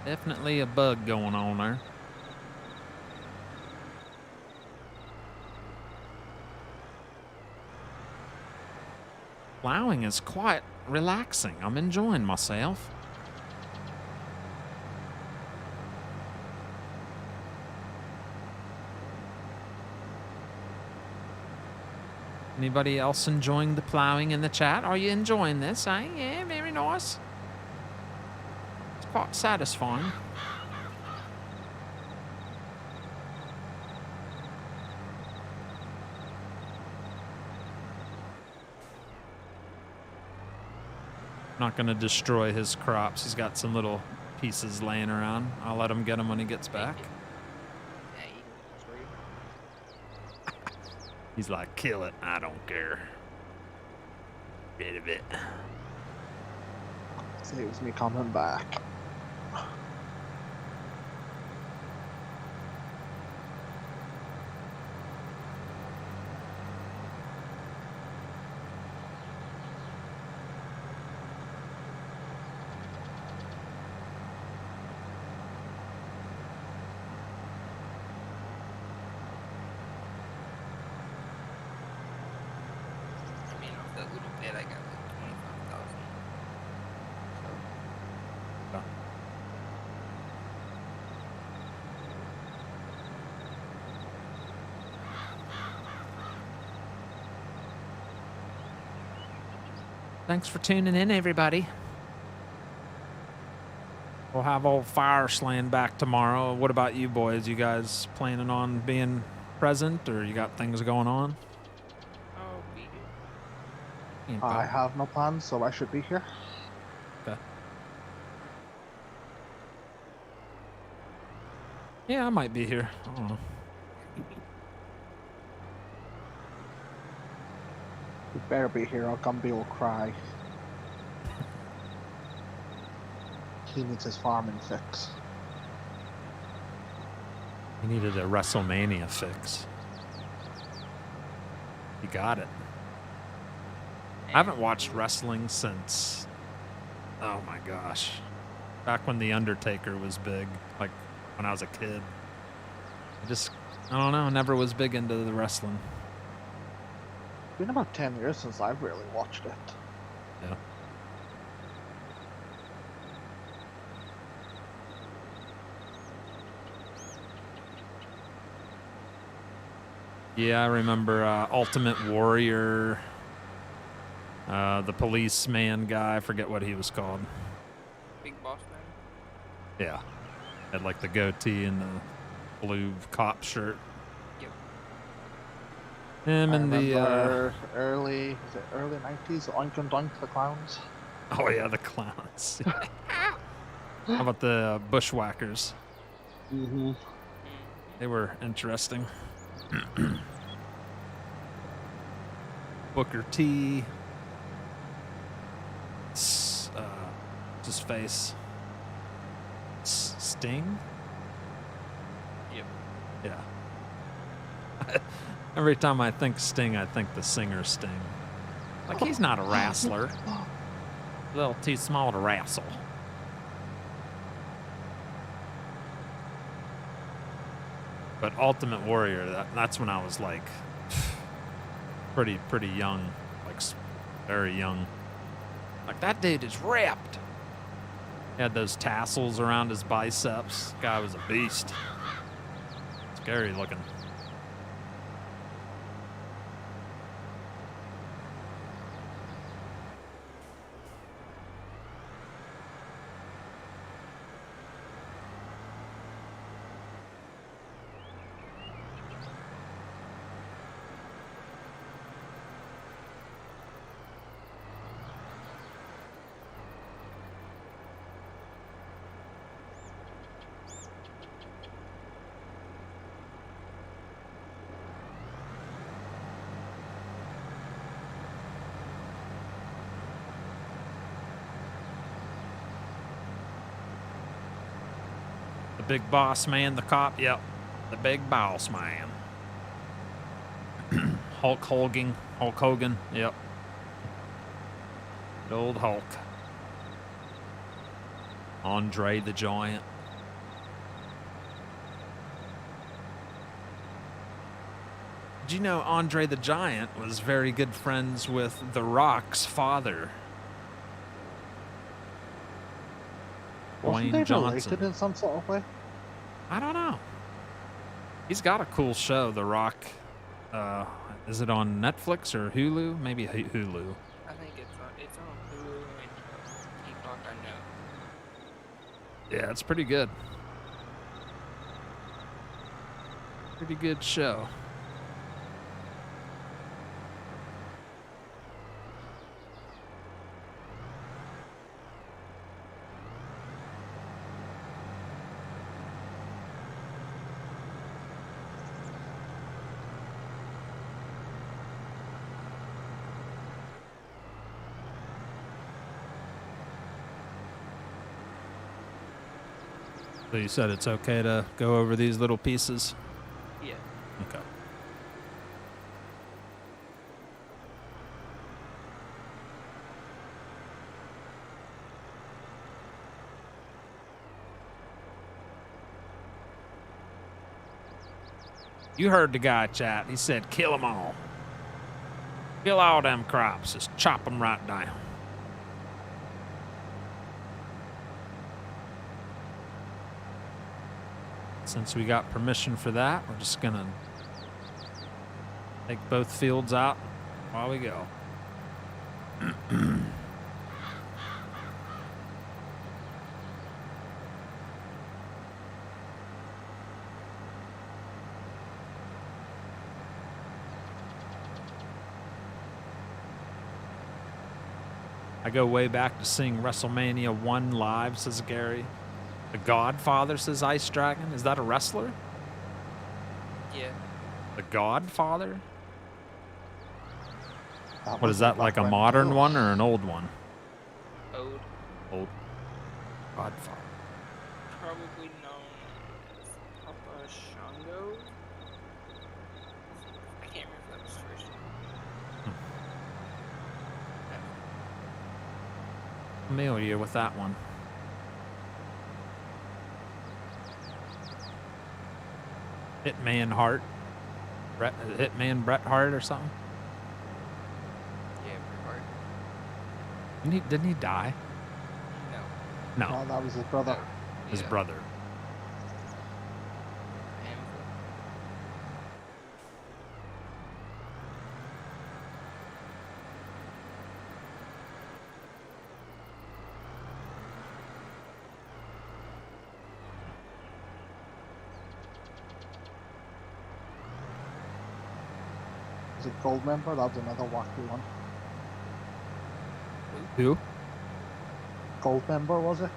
Definitely a bug going on there. Plowing is quite relaxing. I'm enjoying myself. Anybody else enjoying the plowing in the chat? Are you enjoying this? Eh? Yeah, very nice. It's quite satisfying. Not going to destroy his crops. He's got some little pieces laying around. I'll let him get them when he gets back. Yeah, you can destroy it. He's like, kill it. I don't care. Bit of it. Saves me coming back. little bit. I got like 25,000. Yeah. Thanks for tuning in, everybody. We'll have old Fire Slaying back tomorrow. What about you boys? You guys planning on being present, or you got things going on? I'll be here. I have no plans, so I should be here. Okay. Yeah, I might be here. I don't know. You better be here, or Gumby will cry. He needs his farming fix. He needed a WrestleMania fix. He got it. I haven't watched wrestling since, oh my gosh, back when The Undertaker was big, like when I was a kid. I don't know, never was big into the wrestling. It's been about 10 years since I've really watched it. Yeah. Yeah, I remember Ultimate Warrior, the policeman guy, I forget what he was called. Big Boss Man. Yeah. Had like the goatee and the blue cop shirt. Yep. Him and the early 90s, Oink and Doink the clowns. oh yeah, the clowns. How about the bushwhackers? Mm-hmm. They were interesting. Booker T. What's his face? Sting? Yep. Yeah. Every time I think Sting, I think the singer Sting. Like, he's not a wrestler. A little too small to wrestle. But Ultimate Warrior, that's when I was like pretty young, like very young. Like, that dude is ripped. He had those tassels around his biceps. Guy was a beast. Scary looking. Big boss man, the cop, yep. The big boss man. Hulk Hogan, yep. Good old Hulk. Andre the Giant. Did you know Andre the Giant was very good friends with The Rock's father? Wasn't Dwayne they Johnson. related in some sort of way? I don't know. He's got a cool show, The Rock. Is it on Netflix or Hulu? Maybe Hulu. I think it's on Hulu and Peacock, I know. Yeah, it's pretty good. Pretty good show. So you said it's okay to go over these little pieces? Yeah. Okay. You heard the guy, chat. He said, kill them all. Kill all them crops. Just chop them right down. Since we got permission for that, we're just gonna take both fields out while we go. I go way back to seeing WrestleMania 1 live, says Gary. The Godfather, says Ice Dragon. Is that a wrestler? Yeah. The Godfather? That What is that, like a modern one or an old one? Old. Old. Godfather. Probably known as Papa Shango. I can't remember if that was first. Familiar with that one. Hitman Hart. Hitman Bret Hart or something? Yeah, Bret Hart. Didn't he die? No. No, No, that was his brother. his Yeah. brother. Anvil. Was it Gold Member? That was another wacky one. Who? Gold Member, was it?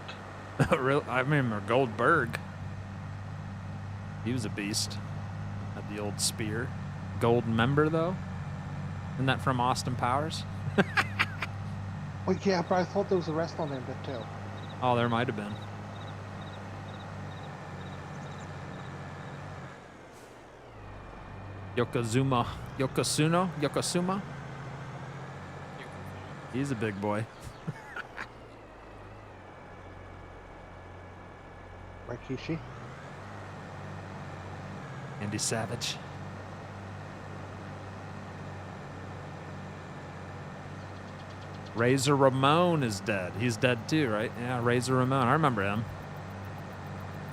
Real? I remember Goldberg. He was a beast. Had the old spear. Gold Member, though? Isn't that from Austin Powers? Well, yeah, but I thought there was a wrestling name bit too. Oh, there might have been. Yokozuna? He's a big boy. Rikishi. Andy Savage. Razor Ramon is dead. He's dead too, right? Yeah, Razor Ramon. I remember him.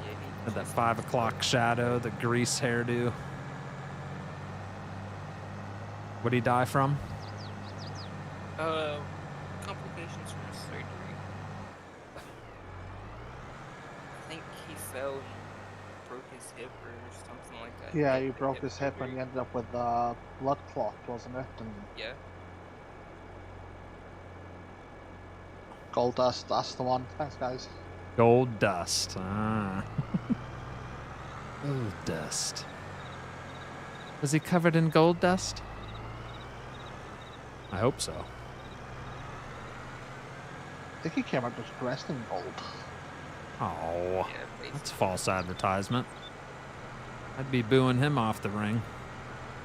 Yeah, Had that 5 o'clock shadow, the grease hairdo. What'd he die from? Complications from surgery. I think he fell and broke his hip or something like that. Yeah, Had he a broke his hip and he surgery. ended up with blood clot, wasn't it? And Yeah. gold dust, that's the one. Thanks, guys. Gold dust. Ah. Gold dust. Was he covered in gold dust? I hope so. I think he came out just dressed in gold. Oh, Yeah, that's basically. false advertisement. I'd be booing him off the ring.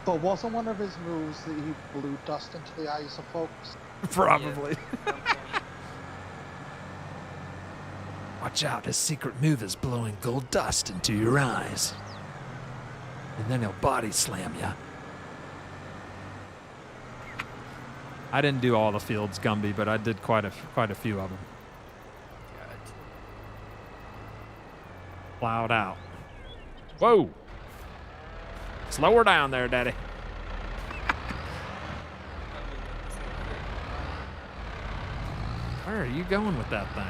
But wasn't one of his moves that he blew dust into the eyes of folks? Probably. At some point. Watch out, his secret move is blowing gold dust into your eyes. And then he'll body slam you. I didn't do all the fields, Gumby, but I did quite a few of them. God. Plowed out. Whoa! Slow her down there, Daddy. Where are you going with that thing?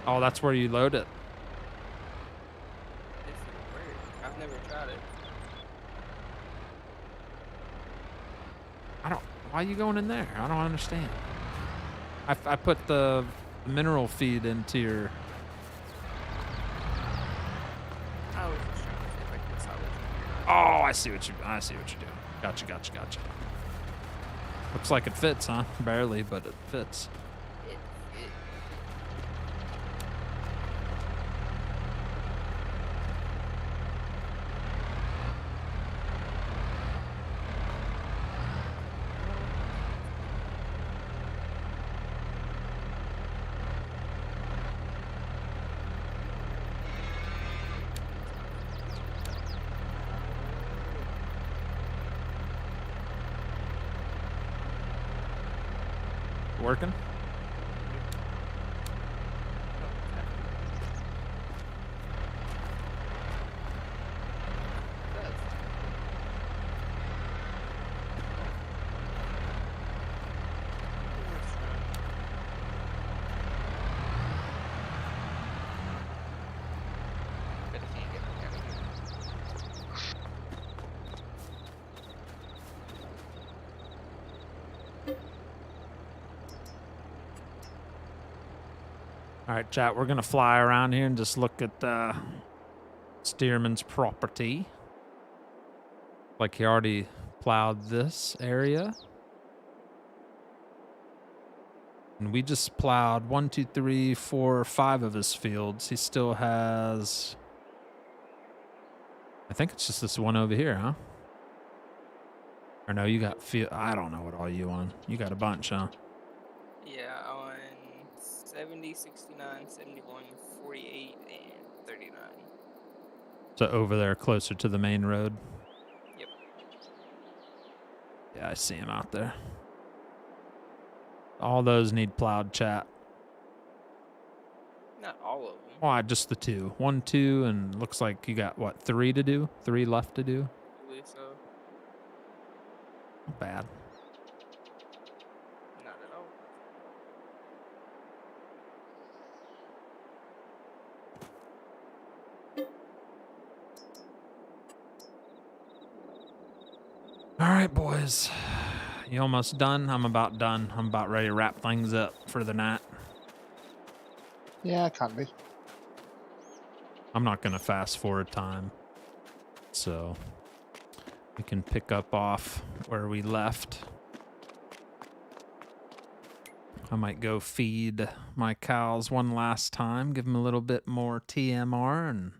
Oh, that's where you load it. If it worked. I've never tried it. Why are you going in there? I don't understand. I put the mineral feed into your... I was just trying to see if I could salvage it. Oh, I see what you're doing. Gotcha. Looks like it fits, huh? Barely, but it fits. It working? All right, chat, we're going to fly around here and just look at Stearman's property. Like he already plowed this area. And we just plowed 1, 2, 3, 4, 5 of his fields. He still has... I think it's just this one over here, huh? Or no, you got field... I don't know what all you on. You got a bunch, huh? Yeah, on 70, 69, 71, 48, and 39. So over there, closer to the main road? Yep. Yeah, I see him out there. All those need plowed, chat. Not all of them. Why, just the 2. 1, 2, and looks like you got, what, 3 to do? 3 left to do? I believe so. Not bad. Not at all. All right, boys. You almost done? I'm about done. I'm about ready to wrap things up for the night. Yeah, it can be. I'm not going to fast forward time. So we can pick up off where we left. I might go feed my cows one last time, give them a little bit more TMR and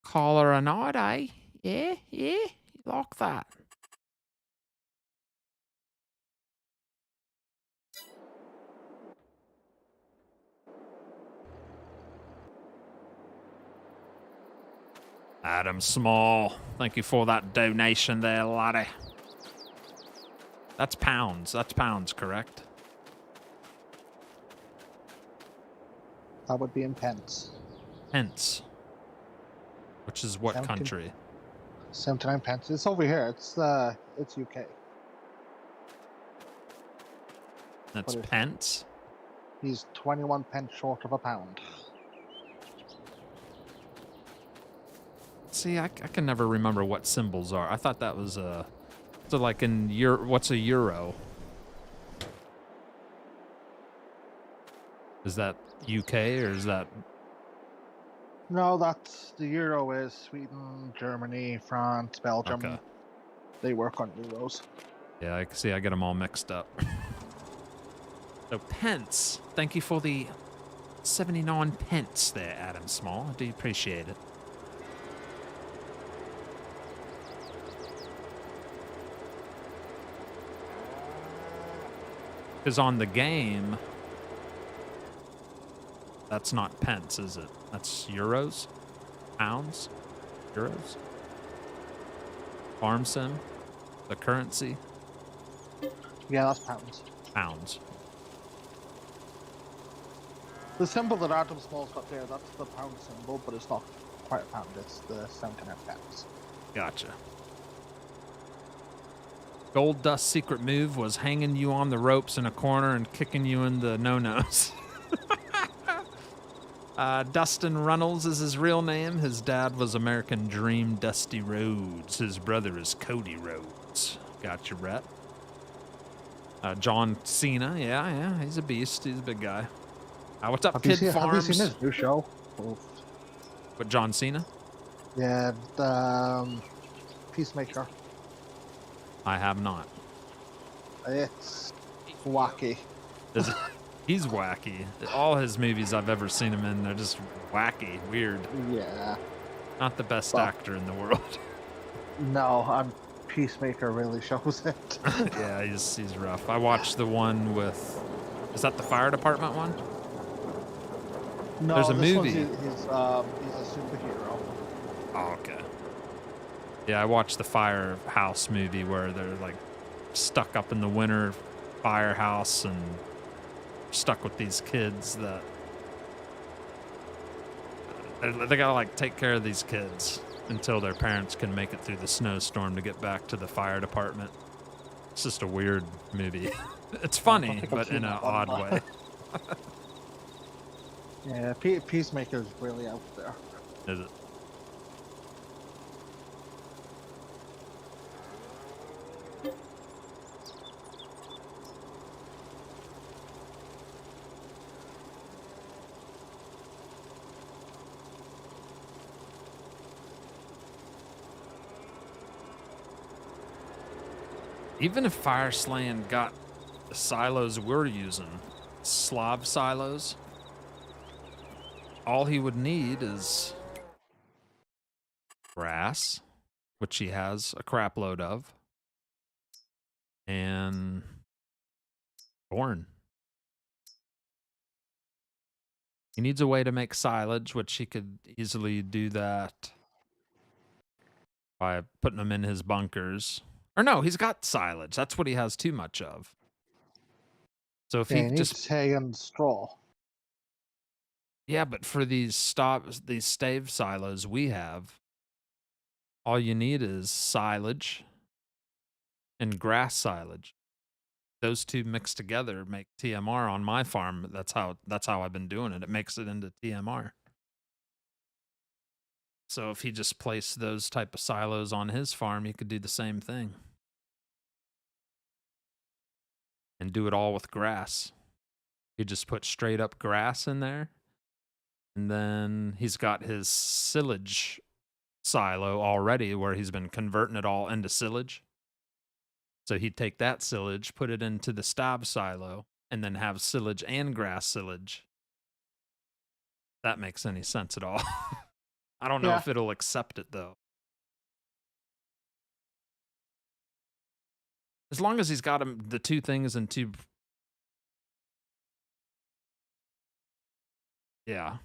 call her a night, eh? Yeah, yeah, like that. Adam Small, thank you for that donation there, laddie. That's pounds. That's pounds, correct? That would be in pence. Pence. Which is what 17 country? 79 pence. It's over here. It's UK. That's What is- pence? He's 21 pence short of a pound. See, I can never remember what symbols are. I thought that was so like in Euro, what's a euro? Is that UK or is that? No, that's the euro is Sweden, Germany, France, Belgium. Okay. They work on euros. Yeah, I see. I get them all mixed up. So pence. Thank you for the 79 pence there, Adam Small. I do appreciate it. Because on the game, that's not pence, is it? That's euros? Pounds? Euros? Farm sim? The currency? Yeah, that's pounds. Pounds. The symbol that Adam Small's got there, that's the pound symbol, but it's not quite a pound. It's the 79 pence. Gotcha. Gold Dust's secret move was hanging you on the ropes in a corner and kicking you in the no-nos. Dustin Runnels is his real name. His dad was American Dream Dusty Rhodes. His brother is Cody Rhodes. Gotcha, Brett. John Cena. Yeah, he's a beast. He's a big guy. What's up, Kid Farms? Have you seen his new show? What, John Cena? Yeah, the Peacemaker. I have not. It's wacky. He's wacky. All his movies I've ever seen him in, they're just wacky, weird. Yeah. Not the best Well, actor in the world. No, Peacemaker really shows it. Yeah, he's rough. I watched the one with... Is that the fire department one? No, There's a this movie. He's a superhero. Oh, okay. Yeah, I watched the Firehouse movie where they're like stuck up in the winter firehouse and stuck with these kids that they gotta like take care of these kids until their parents can make it through the snowstorm to get back to the fire department. It's just a weird movie. It's funny, but in an odd way. Yeah, Peacemaker's really out there. Is it? Even if Firesland got the silos we're using, Slav silos, all he would need is grass, which he has a crap load of, and corn. He needs a way to make silage, which he could easily do that by putting them in his bunkers. Or no, he's got silage. That's what he has too much of. So if he just hay and straw. Yeah, but for these stave silos we have, all you need is silage and grass silage. Those two mixed together make TMR on my farm. That's how I've been doing it. It makes it into TMR. So if he just placed those type of silos on his farm, he could do the same thing. And do it all with grass. He just put straight up grass in there. And then he's got his silage silo already where he's been converting it all into silage. So he'd take that silage, put it into the stab silo, and then have silage and grass silage. If that makes any sense at all. I don't know if it'll accept it, though. As long as he's got the two things in two... Yeah.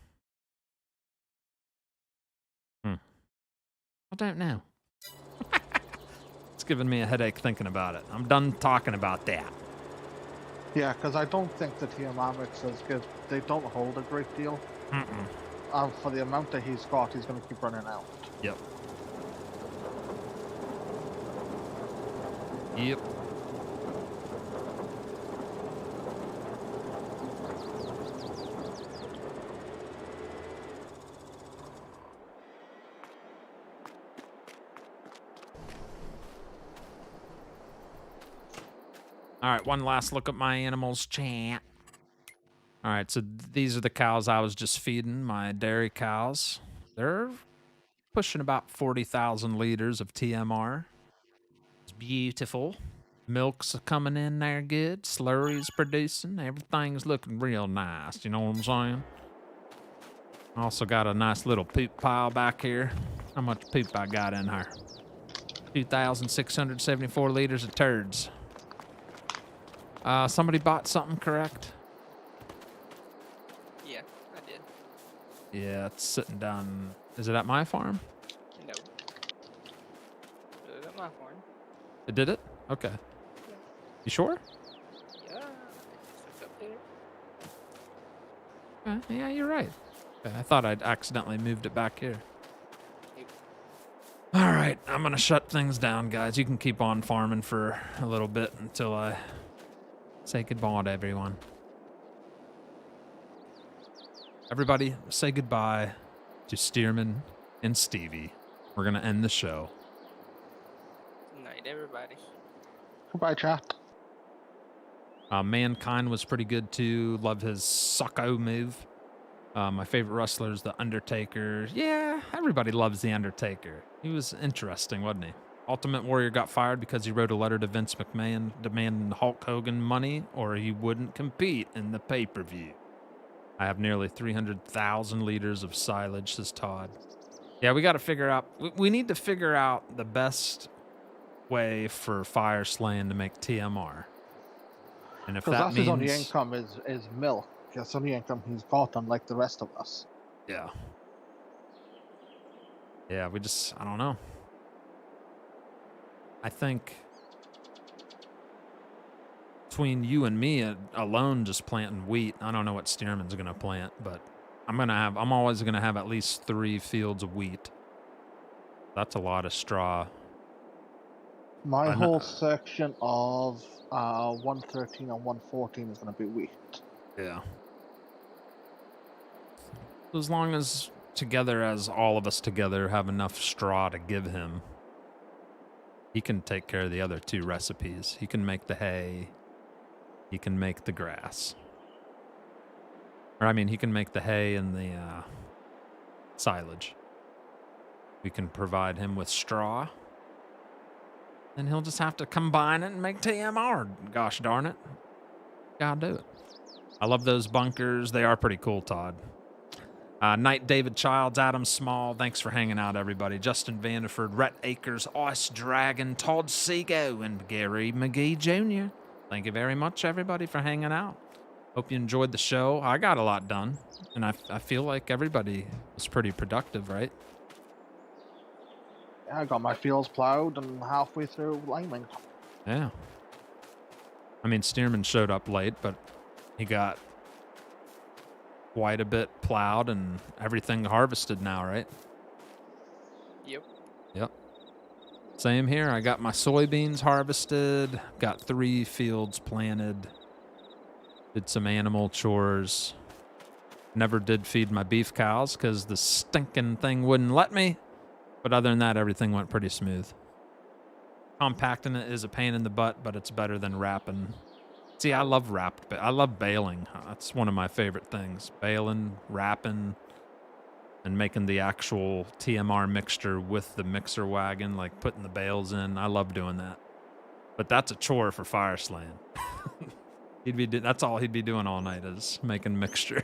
I don't know. It's giving me a headache thinking about it. I'm done talking about that. Yeah, because I don't think the TMR mixers, because they don't hold a great deal. For the amount that he's got, he's going to keep running out. Yep. Yep. All right, one last look at my animals, chat. All right, so these are the cows I was just feeding, my dairy cows. They're pushing about 40,000 liters of TMR. It's beautiful. Milk's coming in there good. Slurry's producing. Everything's looking real nice. You know what I'm saying? Also got a nice little poop pile back here. How much poop I got in here? 2,674 liters of turds. Somebody bought something, correct? Yeah, I did. Yeah, it's sitting down. Is it at my farm? No. It was at my farm. It did it? Okay. Yeah. You sure? Yeah, it's up there. Yeah, you're right. Okay, I thought I'd accidentally moved it back here. Nope. All right, I'm going to shut things down, guys. You can keep on farming for a little bit until I say goodbye to everyone. Everybody, say goodbye to Stearman and Stevie. We're going to end the show. Night, everybody. Goodbye, chat. Mankind was pretty good, too. Love his Socko move. My favorite wrestler is The Undertaker. Yeah, everybody loves The Undertaker. He was interesting, wasn't he? Ultimate Warrior got fired because he wrote a letter to Vince McMahon demanding Hulk Hogan money or he wouldn't compete in the pay-per-view. I have nearly 300,000 liters of silage, says Todd. Yeah, we got to figure out... We need to figure out the best way for Firesland to make TMR. And if that that's means... his only income is milk. That's the only income he's got, unlike the rest of us. Yeah. Yeah, we just... I don't know. I think between you and me alone just planting wheat, I don't know what Stearman's going to plant, but I'm always going to have at least 3 fields of wheat. That's a lot of straw. My whole section of 113 and 114 is going to be wheat. Yeah. As long as all of us together have enough straw to give him, he can take care of the other 2 recipes. He can make the hay. He can make the grass. Or, I mean, he can make the hay and the silage. We can provide him with straw. And he'll just have to combine it and make TMR. Gosh darn it. Gotta do it. I love those bunkers. They are pretty cool, Todd. Knight David Childs, Adam Small, thanks for hanging out, everybody. Justin Vanderford, Rhett Akers, Ice Dragon, Todd Seago, and Gary McGee Jr. Thank you very much, everybody, for hanging out. Hope you enjoyed the show. I got a lot done, and I feel like everybody was pretty productive, right? Yeah, I got my fields plowed and halfway through liming. Yeah. I mean, Stearman showed up late, but he got quite a bit plowed and everything harvested now, right? Yep. Yep. Same here. I got my soybeans harvested, got 3 fields planted, did some animal chores. Never did feed my beef cows because the stinking thing wouldn't let me. But other than that, everything went pretty smooth. Compacting it is a pain in the butt, but it's better than wrapping. See, I love I love baling. That's one of my favorite things. Baling, wrapping, and making the actual TMR mixture with the mixer wagon, like putting the bales in. I love doing that. But that's a chore for Fire Slaying. That's all he'd be doing all night is making mixture.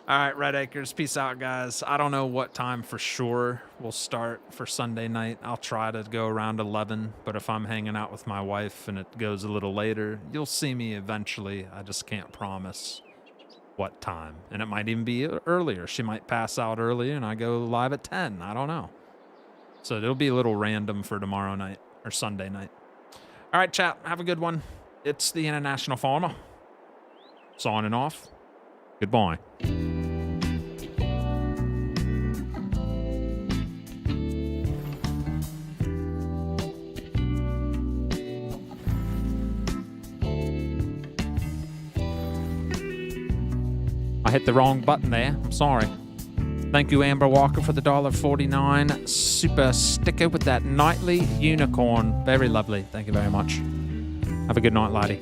All right, Red Acres, peace out, guys. I don't know what time for sure we'll start for Sunday night. I'll try to go around 11, but if I'm hanging out with my wife and it goes a little later, you'll see me eventually. I just can't promise what time. And it might even be earlier. She might pass out early and I go live at 10. I don't know. So it'll be a little random for tomorrow night or Sunday night. All right, chat, have a good one. It's the International Farmer. Signing off. Goodbye. I hit the wrong button there. I'm sorry. Thank you, Amber Walker, for the $1.49 super sticker with that nightly unicorn. Very lovely. Thank you very much. Have a good night, laddie.